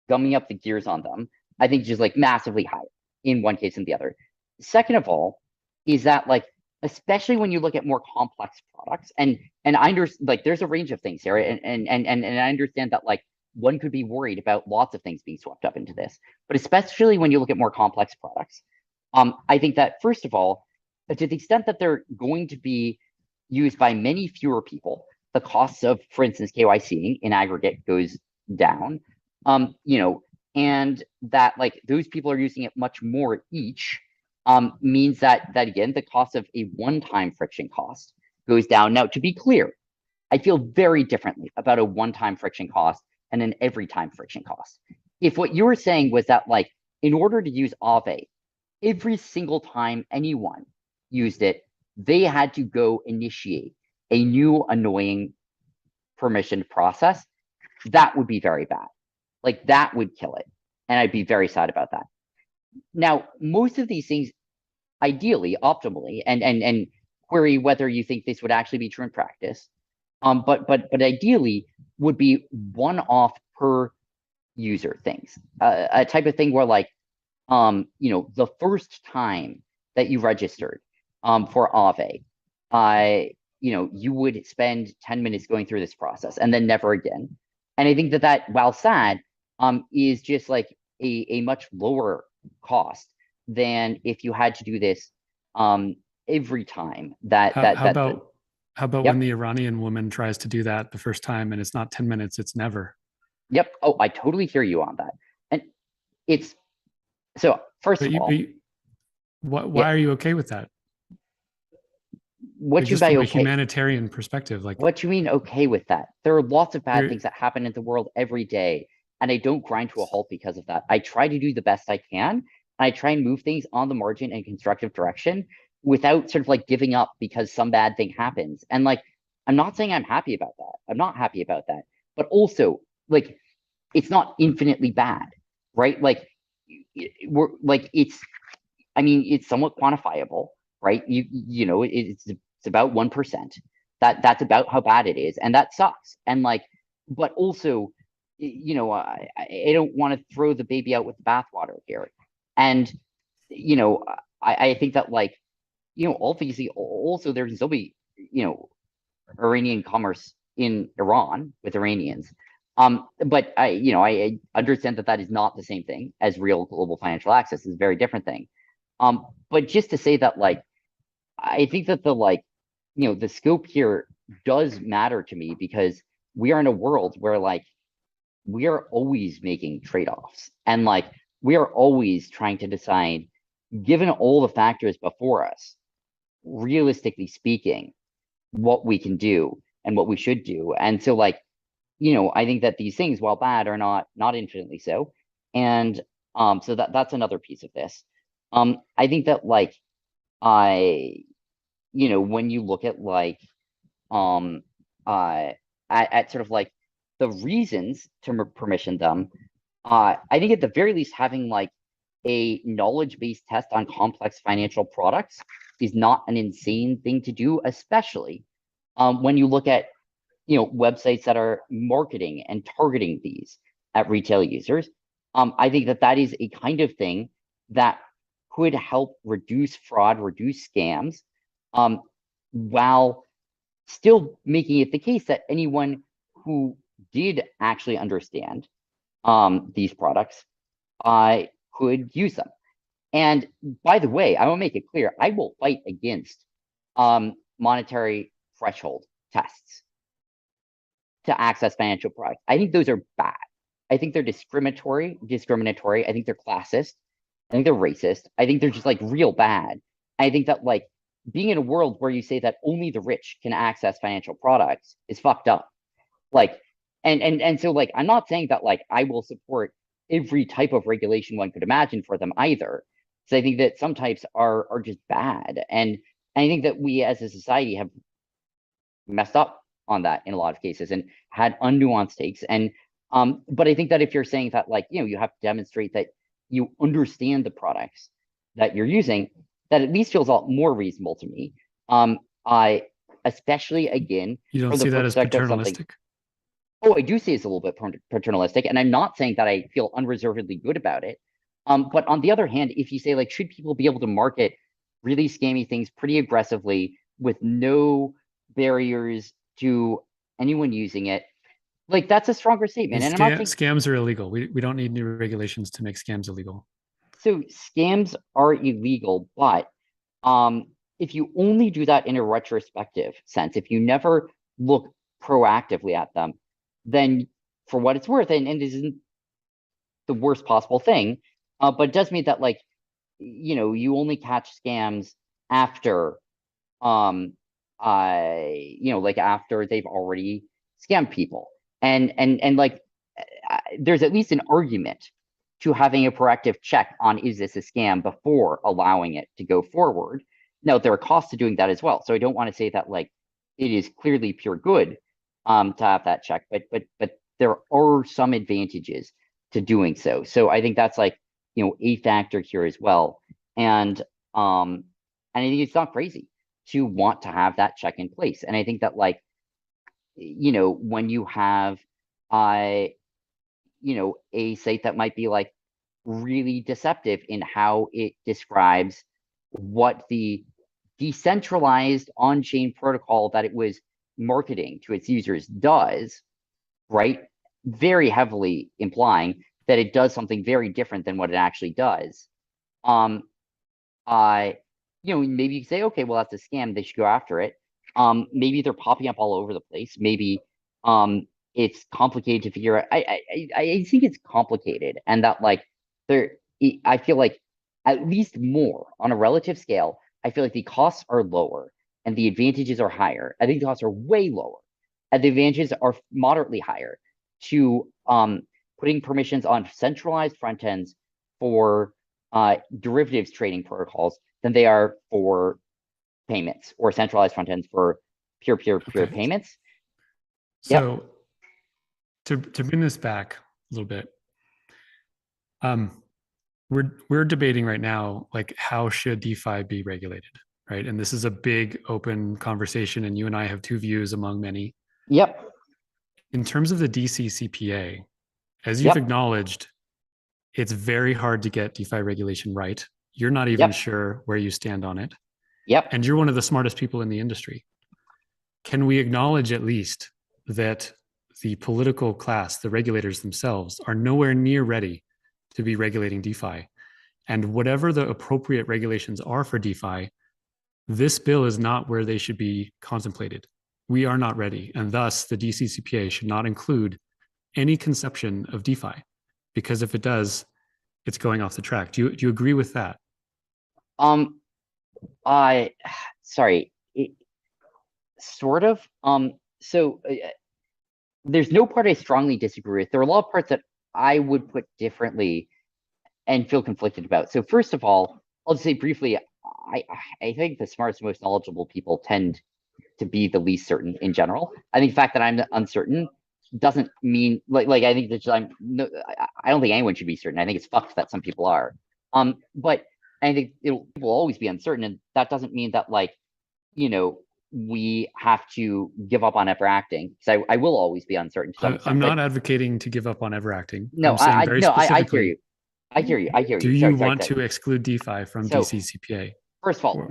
Speaker 3: gumming up the gears on them, I think just like massively higher in one case than the other. Second of all, is that like especially when you look at more complex products, and I understand like there's a range of things here, and I understand that like one could be worried about lots of things being swept up into this, but especially when you look at more complex products, I think that first of all, to the extent that they're going to be used by many fewer people, the costs of, for instance, KYC in aggregate goes down, you know, and that like those people are using it much more each, means that again, the cost of a one-time friction cost goes down. Now, to be clear, I feel very differently about a one-time friction cost and an every time friction cost. If what you were saying was that like, in order to use Aave, every single time anyone used it, they had to go initiate a new annoying permissioned process, that would be very bad. Like that would kill it. And I'd be very sad about that. Now, most of these things, ideally, optimally, and query whether you think this would actually be true in practice, but ideally would be one-off per user things. A type of thing where like, you know, the first time that you registered for Aave, you know, you would spend 10 minutes going through this process and then never again. And I think that while sad, is just like a much lower cost than if you had to do this every time
Speaker 4: How about
Speaker 3: Yep.
Speaker 4: when the Iranian woman tries to do that the first time and it's not 10 minutes, it's never.
Speaker 3: Yep. Oh, I totally hear you on that. And it's so first of all,
Speaker 4: why are you okay with that?
Speaker 3: what
Speaker 4: Like,
Speaker 3: you
Speaker 4: just
Speaker 3: by
Speaker 4: from a
Speaker 3: okay?
Speaker 4: humanitarian perspective, like
Speaker 3: What you mean okay with that? There are lots of bad
Speaker 4: You're-
Speaker 3: things that happen in the world every day, and I don't grind to a halt because of that. I try to do the best I can, and I try and move things on the margin in a constructive direction without sort of like giving up because some bad thing happens. And like, I'm not saying I'm happy about that. I'm not happy about that. But also, like, it's not infinitely bad, right? Like, we're like, I mean, it's somewhat quantifiable, right? You know, it's about 1%. That's about how bad it is, and that sucks. And like, but also, you know, I don't want to throw the baby out with the bathwater here. And you know, I think that like, you know, obviously also there's still be, you know, Iranian commerce in Iran with Iranians. But you know, I understand that that is not the same thing as real global financial access. It's a very different thing. But just to say that, like, I think that the like, you know, the scope here does matter to me because we are in a world where like we are always making trade-offs and like we are always trying to decide, given all the factors before us, realistically speaking, what we can do and what we should do. And so like, you know, I think that these things, while bad, are not infinitely so. And so that's another piece of this. I think that like you know, when you look at like at sort of like the reasons to permission them, I think at the very least having like a knowledge-based test on complex financial products is not an insane thing to do, especially when you look at, you know, websites that are marketing and targeting these at retail users. I think that that is a kind of thing that could help reduce fraud, reduce scams, while still making it the case that anyone who did actually understand these products could use them. And by the way, I will make it clear, I will fight against monetary threshold tests to access financial products. I think those are bad. I think they're discriminatory. I think they're classist. I think they're racist. I think they're just like real bad. I think that like being in a world where you say that only the rich can access financial products is fucked up. Like, and so like, I'm not saying that like I will support every type of regulation one could imagine for them either. So I think that some types are just bad. And I think that we as a society have messed up on that in a lot of cases and had unnuanced takes. And but I think that if you're saying that like, you know, you have to demonstrate that you understand the products that you're using, that at least feels a lot more reasonable to me. I especially again,
Speaker 4: you don't
Speaker 3: for the
Speaker 4: see that as
Speaker 3: perspective of something.
Speaker 4: paternalistic.
Speaker 3: Oh, I do see it's a little bit paternalistic, and I'm not saying that I feel unreservedly good about it. But on the other hand, if you say like, should people be able to market really scammy things pretty aggressively with no barriers to anyone using it, like that's a stronger statement. And I'm not saying
Speaker 4: Scams are illegal. We don't need new regulations to make scams illegal.
Speaker 3: so scams are illegal, but if you only do that in a retrospective sense, if you never look proactively at them, then for what it's worth, and it isn't the worst possible thing, but it does mean that like, you know, you only catch scams after you know, like after they've already scammed people. And like there's at least an argument to having a proactive check on, is this a scam, before allowing it to go forward. Now, there are costs to doing that as well. So I don't want to say that like it is clearly pure good to have that check, but there are some advantages to doing so. So I think that's like, you know, a factor here as well. And I think it's not crazy to want to have that check in place. And I think that like, you know, when you have you know, a site that might be like really deceptive in how it describes what the decentralized on-chain protocol that it was marketing to its users does, right? Very heavily implying that it does something very different than what it actually does, maybe you can say, okay, well, that's a scam. They should go after it. Maybe they're popping up all over the place. Maybe it's complicated to figure out. I think it's complicated, and that I feel like at least more on a relative scale, I feel like the costs are lower and the advantages are higher. I think the costs are way lower and the advantages are moderately higher to putting permissions on centralized front ends for derivatives trading protocols than they are for payments, or centralized front ends for pure payments.
Speaker 4: So to bring this back a little bit, we're debating right now, like, how should DeFi be regulated, right? And this is a big open conversation, and you and I have two views among many.
Speaker 3: Yep.
Speaker 4: In terms of the DCCPA, as you've acknowledged, it's very hard to get DeFi regulation right. You're not even sure where you stand on it.
Speaker 3: Yep.
Speaker 4: And you're one of the smartest people in the industry. Can we acknowledge at least that the political class, the regulators themselves, are nowhere near ready to be regulating DeFi? And whatever the appropriate regulations are for DeFi, this bill is not where they should be contemplated. We are not ready. And thus, the DCCPA should not include any conception of DeFi, because if it does, it's going off the track. Do you agree with that?
Speaker 3: Sorry, sort of. There's no part I strongly disagree with. There are a lot of parts that I would put differently and feel conflicted about. So first of all, I'll just say briefly, I think the smartest, most knowledgeable people tend to be the least certain in general. I think the fact that I'm uncertain doesn't mean I think that I don't think anyone should be certain. I think it's fucked that some people are. But I think people will always be uncertain, and that doesn't mean that we have to give up on ever acting, because I will always be uncertain.
Speaker 4: I'm not advocating to give up on ever acting.
Speaker 3: No, I hear you. I hear you.
Speaker 4: Do you want to exclude DeFi from DCCPA?
Speaker 3: First of all,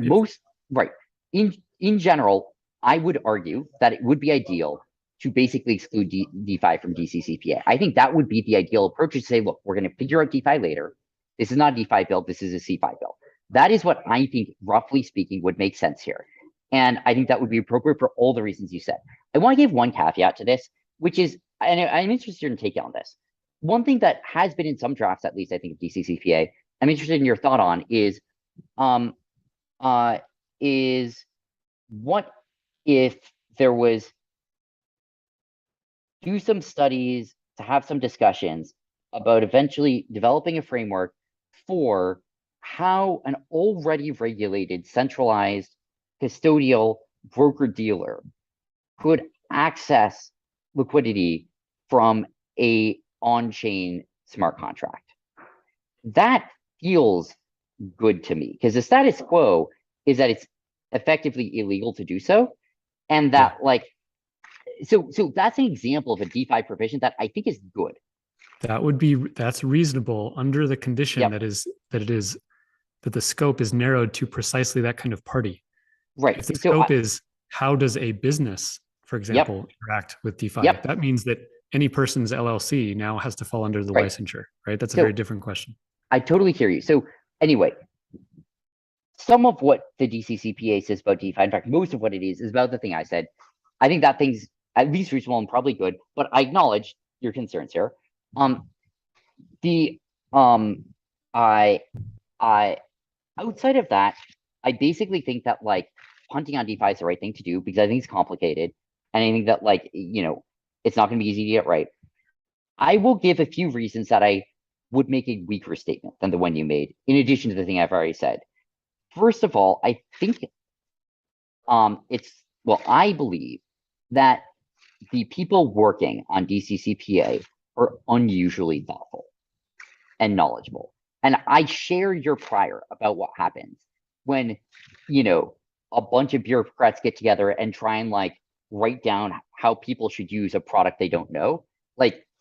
Speaker 3: in general, I would argue that it would be ideal to basically exclude DeFi from DCCPA. I think that would be the ideal approach, to say, look, we're going to figure out DeFi later. This is not a DeFi bill. This is a CeFi bill. That is what I think, roughly speaking, would make sense here. And I think that would be appropriate for all the reasons you said. I want to give one caveat to this, which is, and I'm interested in taking on this. One thing that has been in some drafts, at least, I think, of DCCPA, I'm interested in your thought on is what if there was, do some studies to have some discussions about eventually developing a framework for how an already regulated, centralized, custodial broker-dealer could access liquidity from a on-chain smart contract. That feels good to me, because the status quo is that it's effectively illegal to do so, and that so that's an example of a DeFi provision that I think is good.
Speaker 4: That's reasonable under the condition that the scope is narrowed to precisely that kind of party.
Speaker 3: Right.
Speaker 4: If the scope is, how does a business, for example, interact with DeFi? That means that any person's LLC now has to fall under the licensure, right? That's a very different question.
Speaker 3: I totally hear you. So anyway, some of what the DCCPA says about DeFi, in fact, most of what it is about the thing I said. I think that thing's at least reasonable and probably good, but I acknowledge your concerns here. Outside of that, I basically think that punting on DeFi is the right thing to do, because I think it's complicated, and I think that it's not going to be easy to get right. I will give a few reasons that I would make a weaker statement than the one you made, in addition to the thing I've already said. First of all, I think I believe that the people working on DCCPA are unusually thoughtful and knowledgeable. And I share your prior about what happens when, a bunch of bureaucrats get together and try and write down how people should use a product they don't know.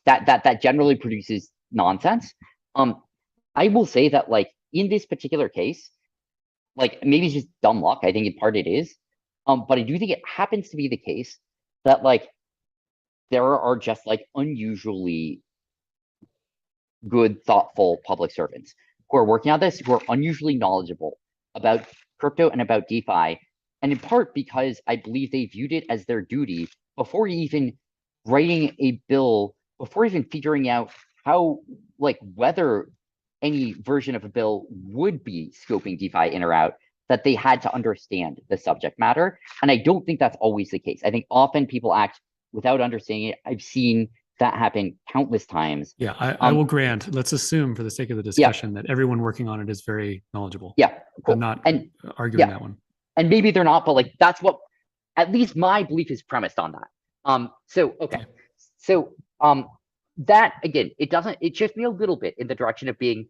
Speaker 3: That generally produces nonsense. I will say that in this particular case, maybe it's just dumb luck. I think in part it is. But I do think it happens to be the case that there are just unusually good, thoughtful public servants who are working on this, who are unusually knowledgeable about crypto and about DeFi, and in part because I believe they viewed it as their duty before even writing a bill, before even figuring out how, like, whether any version of a bill would be scoping DeFi in or out, that they had to understand the subject matter. And I don't think that's always the case. I think often people act without understanding it. I've seen that happen countless times.
Speaker 4: Yeah, I will grant, let's assume for the sake of the discussion that everyone working on it is very knowledgeable.
Speaker 3: Yeah, cool.
Speaker 4: I'm not arguing that one.
Speaker 3: And maybe they're not, but like, that's what, at least my belief is premised on that. Okay. So that, again, it shifts me a little bit in the direction of being,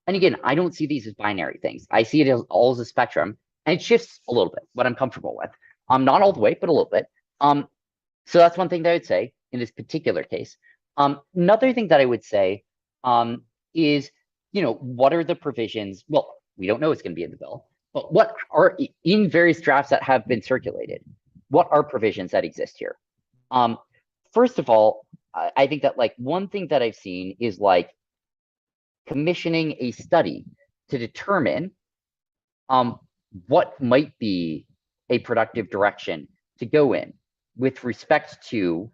Speaker 3: and again, I don't see these as binary things. I see it as all as a spectrum, and it shifts a little bit what I'm comfortable with. Not all the way, but a little bit. So that's one thing that I would say in this particular case. Another thing that I would say is, what are the provisions? Well, we don't know what's going to be in the bill, but what are in various drafts that have been circulated? What are provisions that exist here? First of all, I think that like one thing that I've seen is like commissioning a study to determine what might be a productive direction to go in with respect to,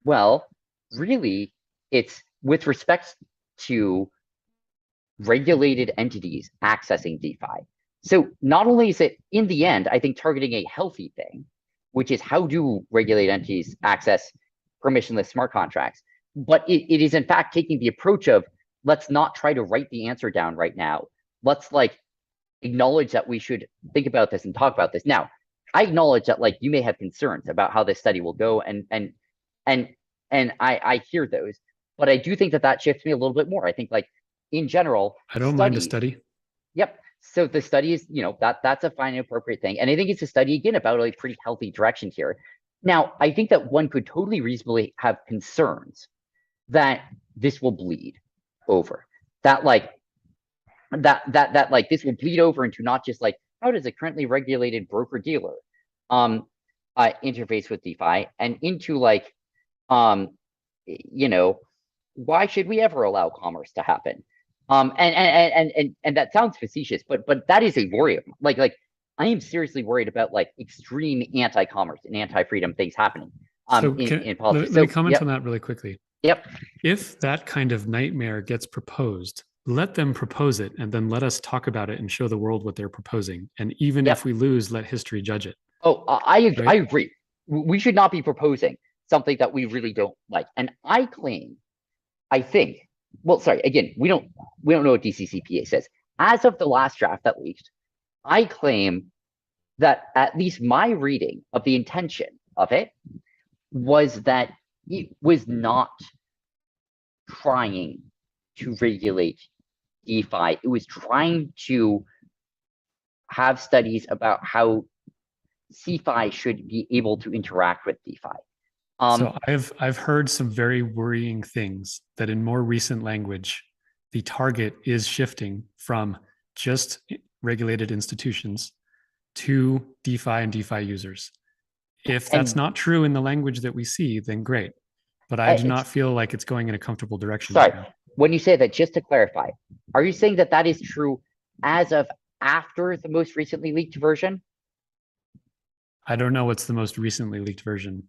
Speaker 3: well, really, it's with respect to regulated entities accessing DeFi. So not only is it, in the end, I think targeting a healthy thing, which is how do regulated entities access permissionless smart contracts, but it is in fact taking the approach of, let's not try to write the answer down right now. Let's like acknowledge that we should think about this and talk about this. Now, I acknowledge that like you may have concerns about how this study will go, and I hear those, but I do think that shifts me a little bit more. I think like in general,
Speaker 4: I don't mind a study.
Speaker 3: Yep. So the study is, that's a fine and appropriate thing. And I think it's a study again about a pretty healthy direction here. Now, I think that one could totally reasonably have concerns that this will bleed over, that like this will bleed over into not just like, how does a currently regulated broker dealer interface with DeFi, and into like, why should we ever allow commerce to happen? And that sounds facetious, but that is a worry of mine. Like I am seriously worried about like extreme anti-commerce and anti-freedom things happening in politics.
Speaker 4: Let me comment on that really quickly.
Speaker 3: Yep.
Speaker 4: If that kind of nightmare gets proposed, let them propose it, and then let us talk about it and show the world what they're proposing. And even if we lose, let history judge it.
Speaker 3: Oh, I agree. We should not be proposing something that we really don't like. And I think, well, sorry, again, we don't know what DCCPA says. As of the last draft that leaked, I claim that at least my reading of the intention of it was that it was not trying to regulate DeFi. It was trying to have studies about how CeFi should be able to interact with DeFi.
Speaker 4: So I've heard some very worrying things that in more recent language, the target is shifting from just regulated institutions to DeFi and DeFi users. If that's not true in the language that we see, then great. But I do not feel like it's going in a comfortable direction.
Speaker 3: Sorry,
Speaker 4: right now.
Speaker 3: When you say that, just to clarify, are you saying that is true as of after the most recently leaked version?
Speaker 4: I don't know what's the most recently leaked version,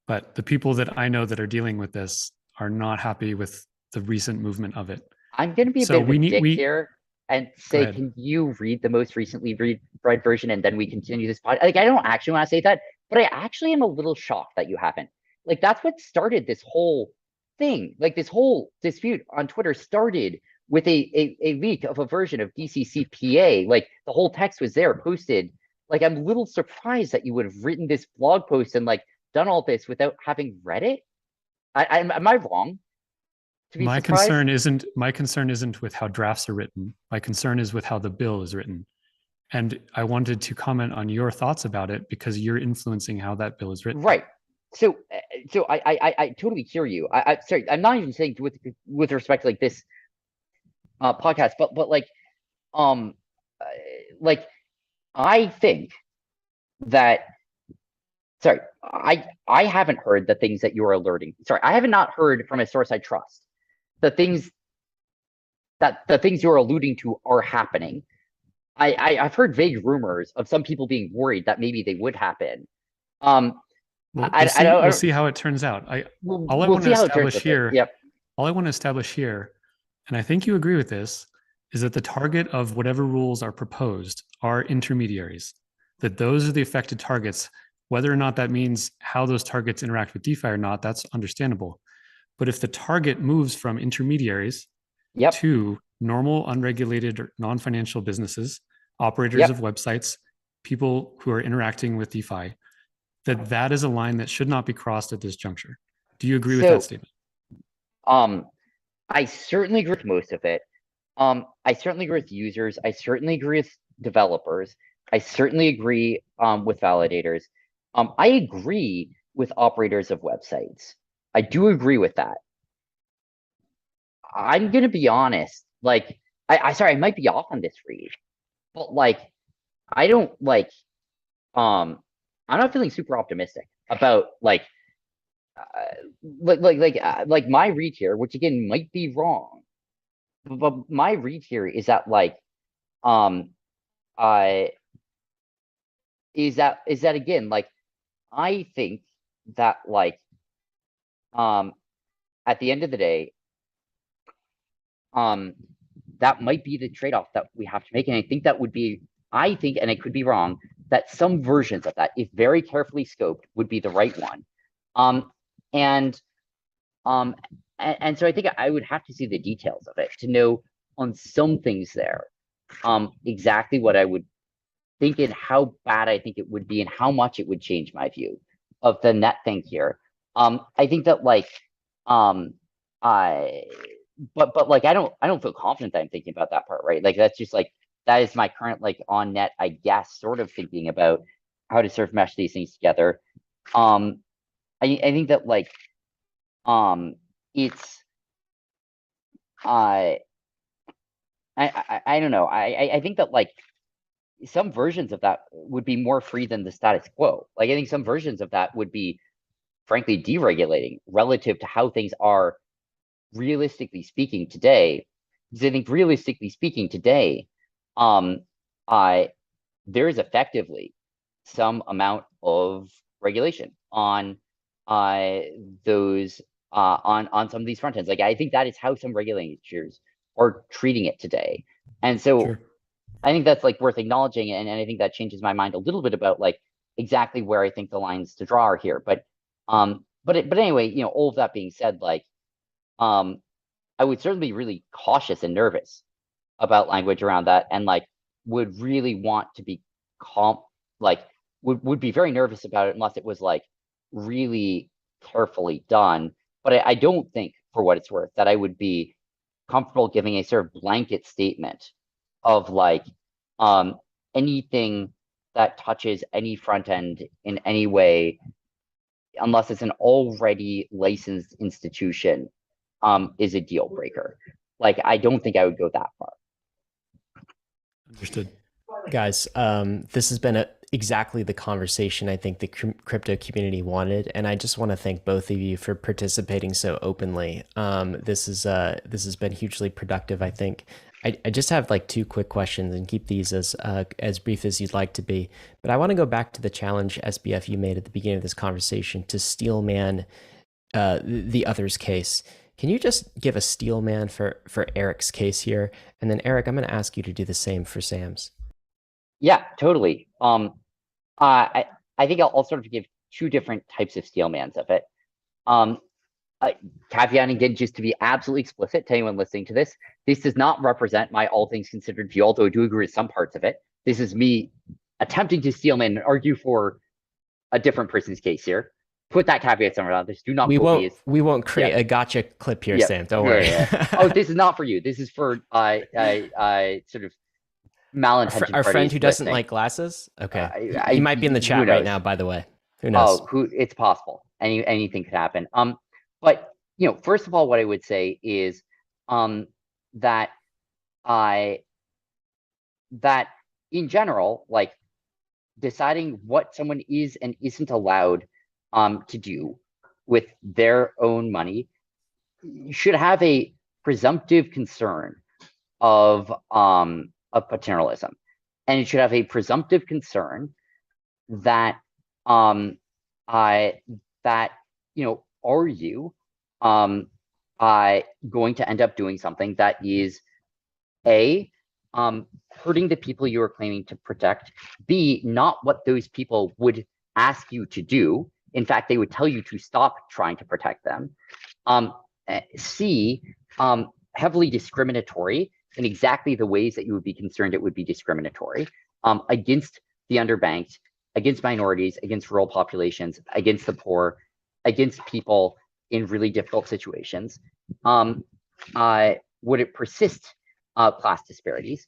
Speaker 4: but the people that I know that are dealing with this are not happy with the recent movement of it.
Speaker 3: I'm going to be a bit of a dick here and say, can you read the most recently read version, and then we continue this podcast? Like, I don't actually want to say that, but I actually am a little shocked that you haven't. Like, that's what started this whole thing. Like, this whole dispute on Twitter started with a leak of a version of DCCPA. Like, the whole text was there, posted. Like, I'm a little surprised that you would have written this blog post and like done all this without having read it. Am I wrong?
Speaker 4: My concern isn't with how drafts are written. My concern is with how the bill is written. And I wanted to comment on your thoughts about it because you're influencing how that bill is written.
Speaker 3: Right. So I totally hear you. Sorry, I'm not even saying with respect to like this podcast, but like I think that, sorry, I haven't heard the things that you're alerting. Sorry, I have not heard from a source I trust the things you're alluding to are happening. I've heard vague rumors of some people being worried that maybe they would happen.
Speaker 4: Well, we'll see how it turns out. All I want to establish here, all I want to establish here, and I think you agree with this, is that the target of whatever rules are proposed are intermediaries, that those are the affected targets. Whether or not that means how those targets interact with DeFi or not, that's understandable. But if the target moves from intermediaries to normal, unregulated, or non-financial businesses, operators of websites, people who are interacting with DeFi, that is a line that should not be crossed at this juncture. Do you agree with that statement?
Speaker 3: I certainly agree with most of it. I certainly agree with users. I certainly agree with developers. I certainly agree with validators. I agree with operators of websites. I do agree with that. I'm gonna be honest. Like, sorry, I might be off on this read, but like, I don't like. I'm not feeling super optimistic about like my read here, which again might be wrong, but my read here is that like, is that again like, I think that like, at the end of the day, that might be the trade-off that we have to make, and I think that would be, I think, and I could be wrong, that some versions of that, if very carefully scoped, would be the right one. And so I think I would have to see the details of it to know on some things there, exactly what I would think and how bad I think it would be and how much it would change my view of the net thing here. I think that like, but like, I don't feel confident that I'm thinking about that part, right? Like, that's just like, that is my current like on net, I guess, sort of thinking about how to sort of mesh these things together. I think that like, it's, I don't know. I think that like some versions of that would be more free than the status quo. Like, I think some versions of that would be frankly deregulating relative to how things are realistically speaking today. Because I think realistically speaking today, there is effectively some amount of regulation on those on some of these front ends. Like, I think that is how some regulators are treating it today. And so I think that's like worth acknowledging, and I think that changes my mind a little bit about like exactly where I think the lines to draw are here. But anyway, you know, all of that being said, like, I would certainly be really cautious and nervous about language around that, and like would really want to be would be very nervous about it unless it was like really carefully done. But I don't think, for what it's worth, that I would be comfortable giving a sort of blanket statement of like anything that touches any front end in any way, unless it's an already licensed institution, is a deal breaker. Like, I don't think I would go that far.
Speaker 4: Understood.
Speaker 1: Guys, this has been exactly the conversation I think the crypto community wanted, and I just want to thank both of you for participating so openly. This has been hugely productive, I think. I just have like two quick questions, and keep these as brief as you'd like to be. But I want to go back to the challenge, SBF, you made at the beginning of this conversation to steelman the other's case. Can you just give a steelman for Erik's case here? And then Erik, I'm going to ask you to do the same for Sam's.
Speaker 3: Yeah, totally. I think I'll sort of give two different types of steelmans of it. Caveating again, just to be absolutely explicit to anyone listening to this does not represent my all things considered view, although I do agree with some parts of it. This is me attempting to steelman and argue for a different person's case here. Put that caveat somewhere else. Do not. We
Speaker 1: won't create a gotcha clip here, Sam. Don't worry.
Speaker 3: Oh, this is not for you. This is for sort of malintentioned
Speaker 1: our friend who doesn't like glasses. Okay, he might be in the chat right now. By the way, who knows?
Speaker 3: Oh, it's possible. Anything could happen. But you know, first of all, what I would say is that in general, like, deciding what someone is and isn't allowed to do with their own money should have a presumptive concern of paternalism, and it should have a presumptive concern that that are you going to end up doing something that is A, hurting the people you are claiming to protect, B, not what those people would ask you to do. In fact, they would tell you to stop trying to protect them. C, heavily discriminatory in exactly the ways that you would be concerned it would be discriminatory against the underbanked, against minorities, against rural populations, against the poor, against people in really difficult situations. Would it persist class disparities?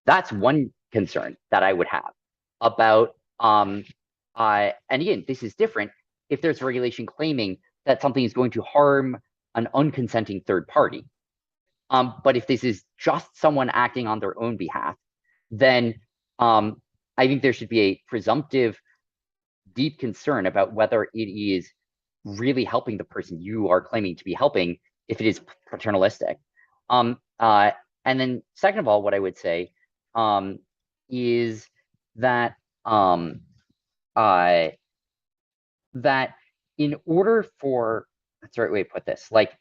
Speaker 3: That's one concern that I would have about, and again, this is different if there's regulation claiming that something is going to harm an unconsenting third party. But if this is just someone acting on their own behalf, then I think there should be a presumptive, deep concern about whether it is really helping the person you are claiming to be helping if it is paternalistic. And then second of all, what I would say is that that in order for, that's the right way to put this, like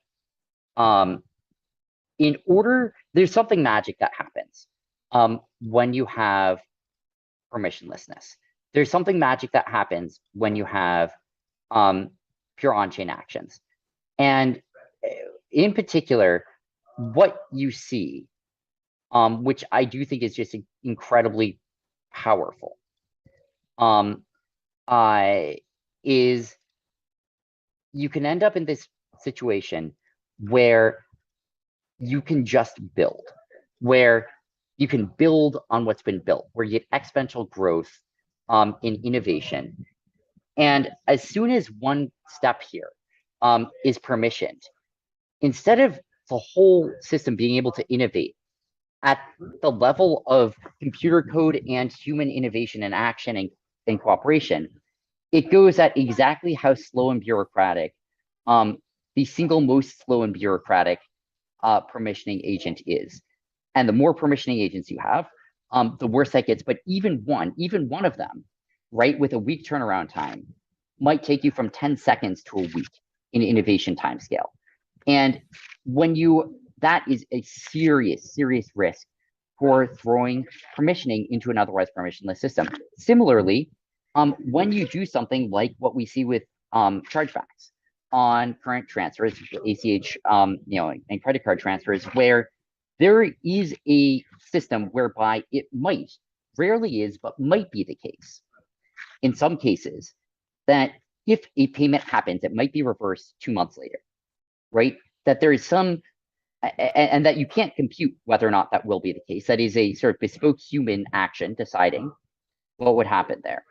Speaker 3: in order, there's something magic that happens when you have permissionlessness. There's something magic that happens when you have pure on-chain actions. And in particular, what you see, which I do think is just incredibly powerful, is you can end up in this situation where you can just build, where you can build on what's been built, where you get exponential growth in innovation. And as soon as one step here is permissioned, instead of the whole system being able to innovate at the level of computer code and human innovation and action and cooperation, it goes at exactly how slow and bureaucratic the single most slow and bureaucratic permissioning agent is. And the more permissioning agents you have, the worse that gets. But even one of them, right, with a week turnaround time, might take you from 10 seconds to a week in innovation timescale. And when that is a serious risk for throwing permissioning into an otherwise permissionless system. Similarly, when you do something like what we see with chargebacks on current transfers, ACH, and credit card transfers, where there is a system whereby it might, rarely is, but might be the case, in some cases, that if a payment happens, it might be reversed 2 months later, right? That there is some, and that you can't compute whether or not that will be the case. That is a sort of bespoke human action deciding what would happen there.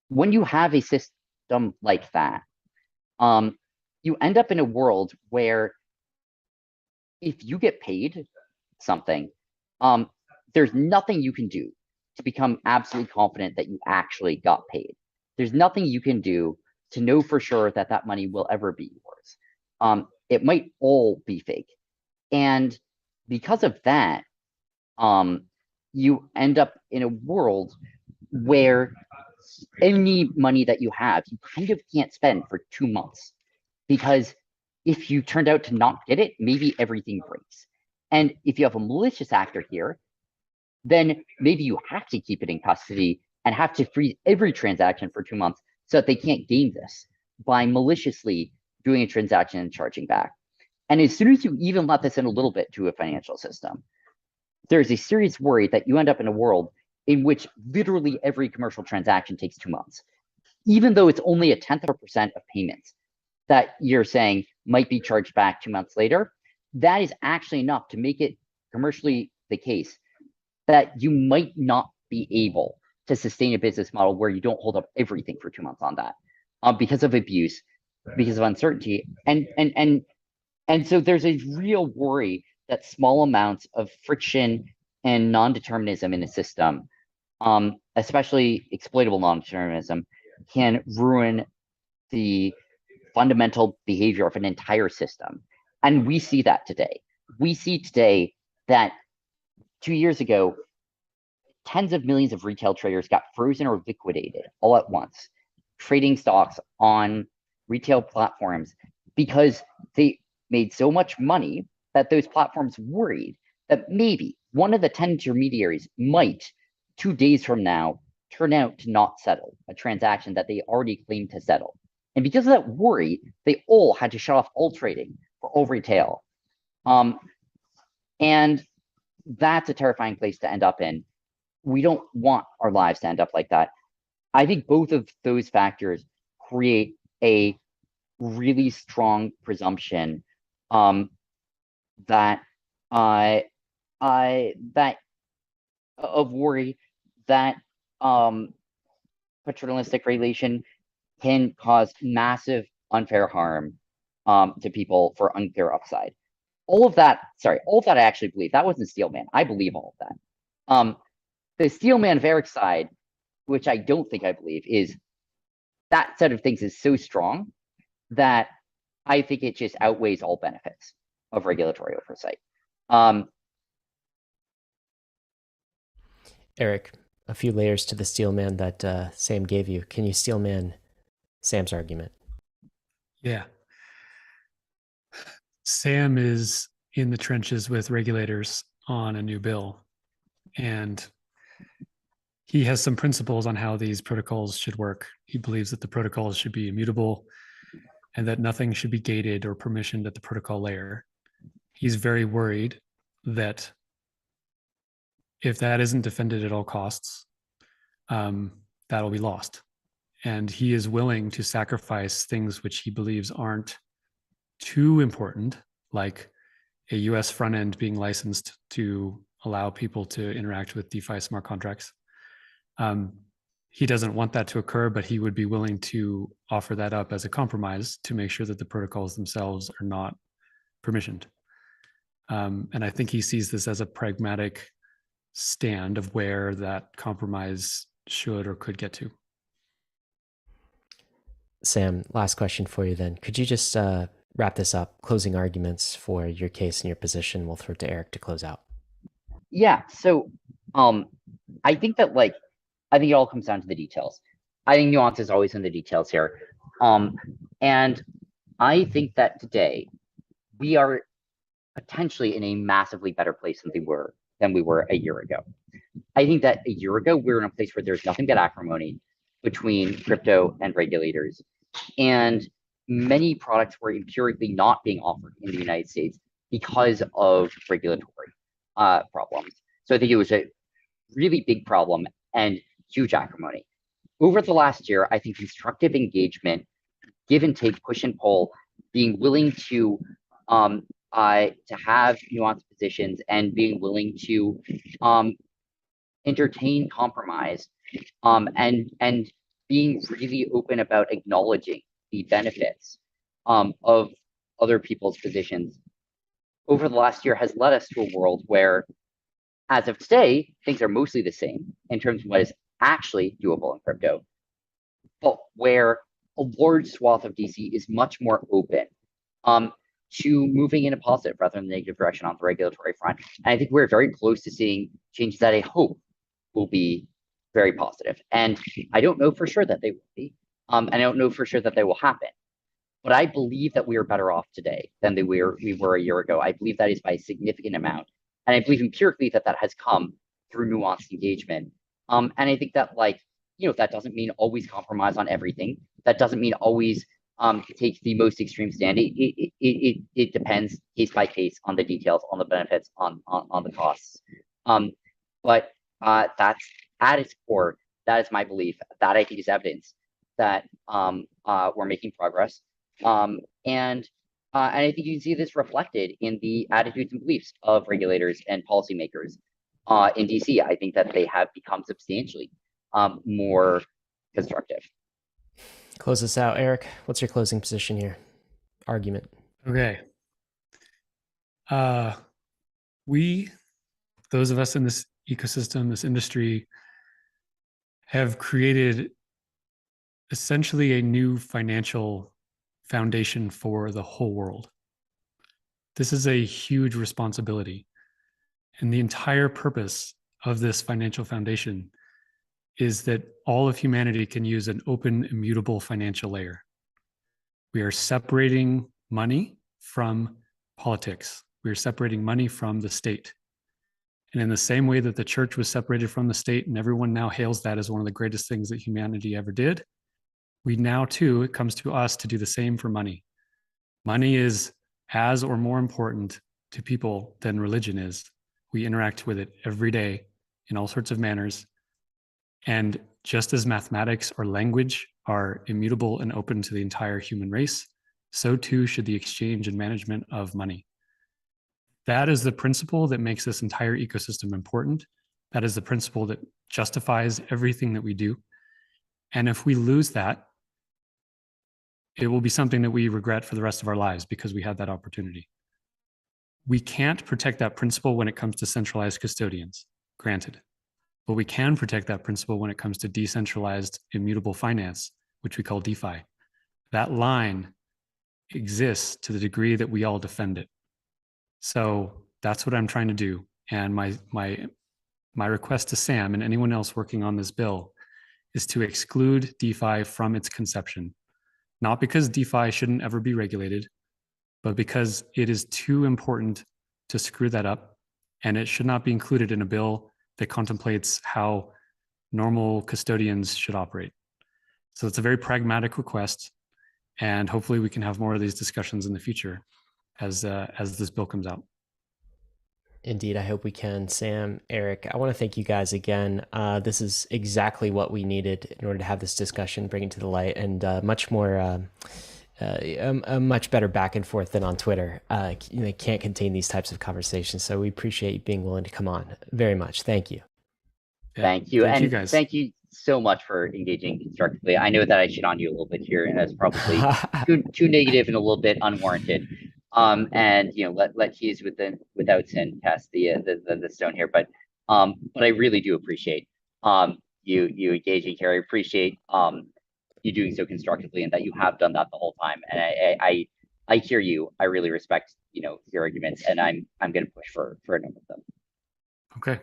Speaker 3: When you have a system like that, you end up in a world where if you get paid something, there's nothing you can do to become absolutely confident that you actually got paid. There's nothing you can do to know for sure that that money will ever be yours. It might all be fake. And because of that, you end up in a world where any money that you have, you kind of can't spend for 2 months, because if you turned out to not get it, maybe everything breaks. And if you have a malicious actor here, then maybe you have to keep it in custody and have to freeze every transaction for 2 months so that they can't game this by maliciously doing a transaction and charging back. And as soon as you even let this in a little bit to a financial system, there's a serious worry that you end up in a world in which literally every commercial transaction takes 2 months, even though it's only 0.1% of payments that you're saying might be charged back 2 months later. That is actually enough to make it commercially the case that you might not be able to sustain a business model where you don't hold up everything for 2 months on that, because of abuse, because of uncertainty. And so there's a real worry that small amounts of friction and non-determinism in a system, especially exploitable non-determinism, can ruin the fundamental behavior of an entire system. And we see that today. We see today that 2 years ago, tens of millions of retail traders got frozen or liquidated all at once, trading stocks on retail platforms because they made so much money that those platforms worried that maybe one of the 10 intermediaries might 2 days from now turn out to not settle a transaction that they already claimed to settle. And because of that worry, they all had to shut off all trading for all retail. And that's a terrifying place to end up in. We don't want our lives to end up like that. I think both of those factors create a really strong presumption that of worry that paternalistic regulation can cause massive unfair harm to people for unfair upside. All of that I actually believe. That wasn't Stealman. I believe all of that. The Stealman of Erik's side, which I don't think I believe, is that set of things is so strong that I think it just outweighs all benefits of regulatory oversight.
Speaker 1: Erik, a few layers to the Stealman that Sam gave you. Can you Stealman Sam's argument?
Speaker 4: Yeah. Sam is in the trenches with regulators on a new bill, and he has some principles on how these protocols should work. He believes that the protocols should be immutable and that nothing should be gated or permissioned at the protocol layer. He's very worried that if that isn't defended at all costs, that'll be lost. And he is willing to sacrifice things which he believes aren't too important, like a US front end being licensed to allow people to interact with DeFi smart contracts. He doesn't want that to occur, but he would be willing to offer that up as a compromise to make sure that the protocols themselves are not permissioned. And I think he sees this as a pragmatic stand of where that compromise should or could get to.
Speaker 1: Sam, last question for you then. Could you just wrap this up, closing arguments for your case and your position? We'll throw it to Erik to close out.
Speaker 3: Yeah, so I think that I think it all comes down to the details. I think nuance is always in the details here. And I think that today we are potentially in a massively better place than we were a year ago. I think that a year ago, we were in a place where there's nothing but acrimony between crypto and regulators. And many products were empirically not being offered in the United States because of regulatory problems. So I think it was a really big problem and huge acrimony. Over the last year, I think constructive engagement, give and take, push and pull, being willing to have nuanced positions and being willing to entertain compromise and being really open about acknowledging the benefits of other people's positions over the last year has led us to a world where, as of today, things are mostly the same in terms of what is actually doable in crypto, but where a large swath of DC is much more open to moving in a positive rather than negative direction on the regulatory front. And I think we're very close to seeing changes that I hope will be very positive. And I don't know for sure that they will be, and I don't know for sure that they will happen. But I believe that we are better off today than we were a year ago. I believe that is by a significant amount. And I believe empirically that has come through nuanced engagement. And I think that that doesn't mean always compromise on everything. That doesn't mean always take the most extreme stand. It depends case by case on the details, on the benefits, on the costs. But that's at its core. That is my belief. That I think is evidence that we're making progress. And I think you can see this reflected in the attitudes and beliefs of regulators and policymakers in DC. I think that they have become substantially more constructive.
Speaker 1: Close this out, Erik. What's your closing position here? Argument.
Speaker 4: Okay. Those of us in this ecosystem, this industry, have created essentially a new financial foundation for the whole world. This is a huge responsibility. And the entire purpose of this financial foundation is that all of humanity can use an open, immutable financial layer. We are separating money from politics. We are separating money from the state. And in the same way that the church was separated from the state, and everyone now hails that as one of the greatest things that humanity ever did, we now too, it comes to us to do the same for money. Money is as or more important to people than religion is. We interact with it every day in all sorts of manners. And just as mathematics or language are immutable and open to the entire human race, so too should the exchange and management of money. That is the principle that makes this entire ecosystem important. That is the principle that justifies everything that we do. And if we lose that, it will be something that we regret for the rest of our lives because we had that opportunity. We can't protect that principle when it comes to centralized custodians, granted. But we can protect that principle when it comes to decentralized immutable finance, which we call DeFi. That line exists to the degree that we all defend it. So that's what I'm trying to do. And my request to Sam and anyone else working on this bill is to exclude DeFi from its conception. Not because DeFi shouldn't ever be regulated, but because it is too important to screw that up, and it should not be included in a bill that contemplates how normal custodians should operate. So it's a very pragmatic request, and hopefully we can have more of these discussions in the future as this bill comes out.
Speaker 1: Indeed, I hope we can. Sam, Erik, I want to thank you guys again. This is exactly what we needed in order to have this discussion, bring it to the light, and much more, a much better back and forth than on Twitter. They can't contain these types of conversations, so we appreciate you being willing to come on very much. Thank you.
Speaker 3: Thank you.
Speaker 4: Thank
Speaker 3: and
Speaker 4: you guys.
Speaker 3: Thank you so much for engaging constructively. I know that I shit on you a little bit here, and that's probably too negative and a little bit unwarranted. And let Hughes without sin cast the stone here. But I really do appreciate you engaging here. I appreciate you doing so constructively, and that you have done that the whole time. And I hear you. I really respect your arguments, and I'm going to push for a number of them.
Speaker 4: Okay,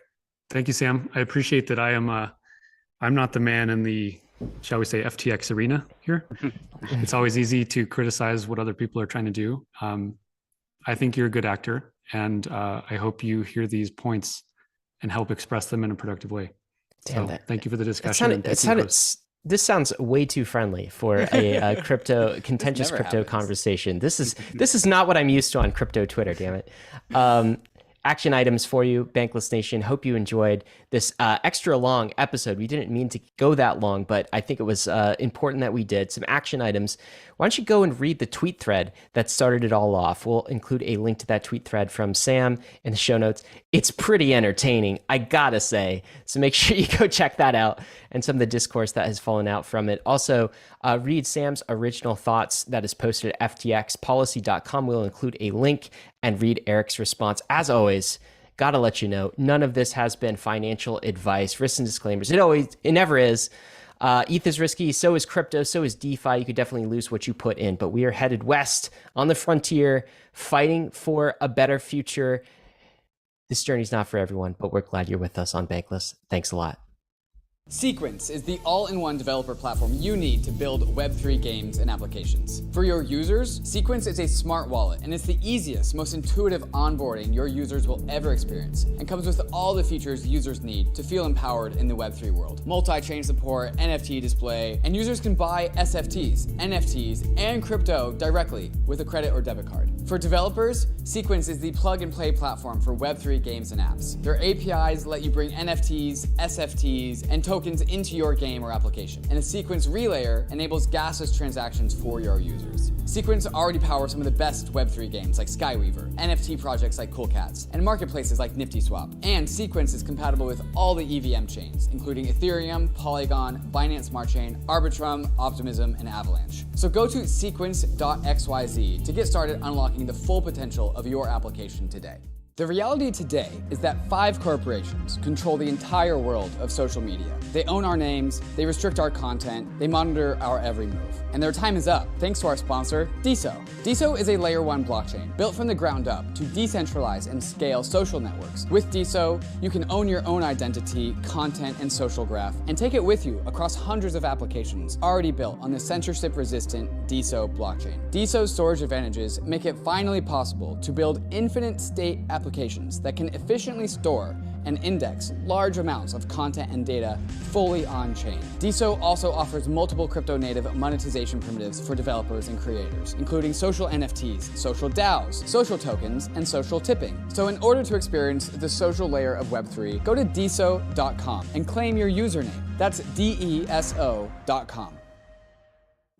Speaker 4: thank you, Sam. I appreciate that. I'm not the man in the, shall we say, FTX arena here. It's always easy to criticize what other people are trying to do. I think you're a good actor, and I hope you hear these points and help express them in a productive way.
Speaker 1: Damn,
Speaker 4: so thank you for the discussion.
Speaker 1: This sounds way too friendly for a contentious crypto conversation. This is not what I'm used to on crypto Twitter, damn it. Action items for you, Bankless Nation. Hope you enjoyed this extra long episode. We didn't mean to go that long, but I think it was important that we did. Some action items. Why don't you go and read the tweet thread that started it all off? We'll include a link to that tweet thread from Sam in the show notes. It's pretty entertaining, I gotta say. So make sure you go check that out and some of the discourse that has fallen out from it. Also, read Sam's original thoughts that is posted at ftxpolicy.com. We'll include a link and read Erik's response. As always, gotta let you know, none of this has been financial advice, risks and disclaimers. It never is. ETH is risky, so is crypto, so is DeFi. You could definitely lose what you put in, but we are headed west on the frontier, fighting for a better future. This journey's not for everyone, but we're glad you're with us on Bankless. Thanks a lot.
Speaker 2: Sequence is the all-in-one developer platform you need to build Web3 games and applications. For your users, Sequence is a smart wallet, and it's the easiest, most intuitive onboarding your users will ever experience, and comes with all the features users need to feel empowered in the Web3 world. Multi-chain support, NFT display, and users can buy SFTs, NFTs, and crypto directly with a credit or debit card. For developers, Sequence is the plug-and-play platform for Web3 games and apps. Their APIs let you bring NFTs, SFTs, and tokens into your game or application. And a Sequence relayer enables gasless transactions for your users. Sequence already powers some of the best Web3 games like Skyweaver, NFT projects like Cool Cats, and marketplaces like NiftySwap. And Sequence is compatible with all the EVM chains, including Ethereum, Polygon, Binance Smart Chain, Arbitrum, Optimism, and Avalanche. So go to sequence.xyz to get started unlocking the full potential of your application today. The reality today is that 5 corporations control the entire world of social media. They own our names, they restrict our content, they monitor our every move. And their time is up, thanks to our sponsor, DESO. DESO is a layer 1 blockchain built from the ground up to decentralize and scale social networks. With DESO, you can own your own identity, content, and social graph, and take it with you across hundreds of applications already built on the censorship-resistant DESO blockchain. DESO's storage advantages make it finally possible to build infinite state applications that can efficiently store and index large amounts of content and data fully on-chain. DESO also offers multiple crypto-native monetization primitives for developers and creators, including social NFTs, social DAOs, social tokens, and social tipping. So in order to experience the social layer of Web3, go to DESO.com and claim your username. That's DESO.com.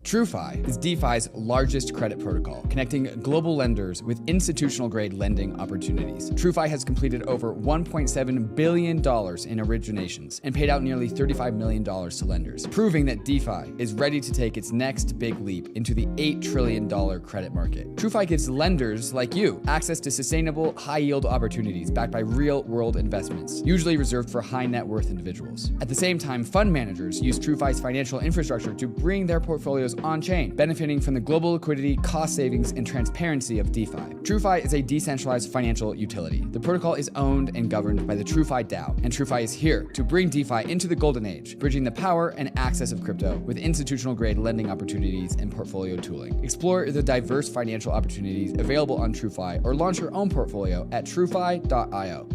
Speaker 2: TRUEFI is DeFi's largest credit protocol, connecting global lenders with institutional-grade lending opportunities. TRUEFI has completed over $1.7 billion in originations and paid out nearly $35 million to lenders, proving that DeFi is ready to take its next big leap into the $8 trillion credit market. TRUEFI gives lenders like you access to sustainable, high-yield opportunities backed by real-world investments, usually reserved for high-net-worth individuals. At the same time, fund managers use TRUEFI's financial infrastructure to bring their portfolios on-chain, benefiting from the global liquidity, cost savings, and transparency of DeFi. TRUEFI is a decentralized financial utility. The protocol is owned and governed by the TRUEFI DAO, and TRUEFI is here to bring DeFi into the golden age, bridging the power and access of crypto with institutional-grade lending opportunities and portfolio tooling. Explore the diverse financial opportunities available on TRUEFI or launch your own portfolio at TRUEFI.io.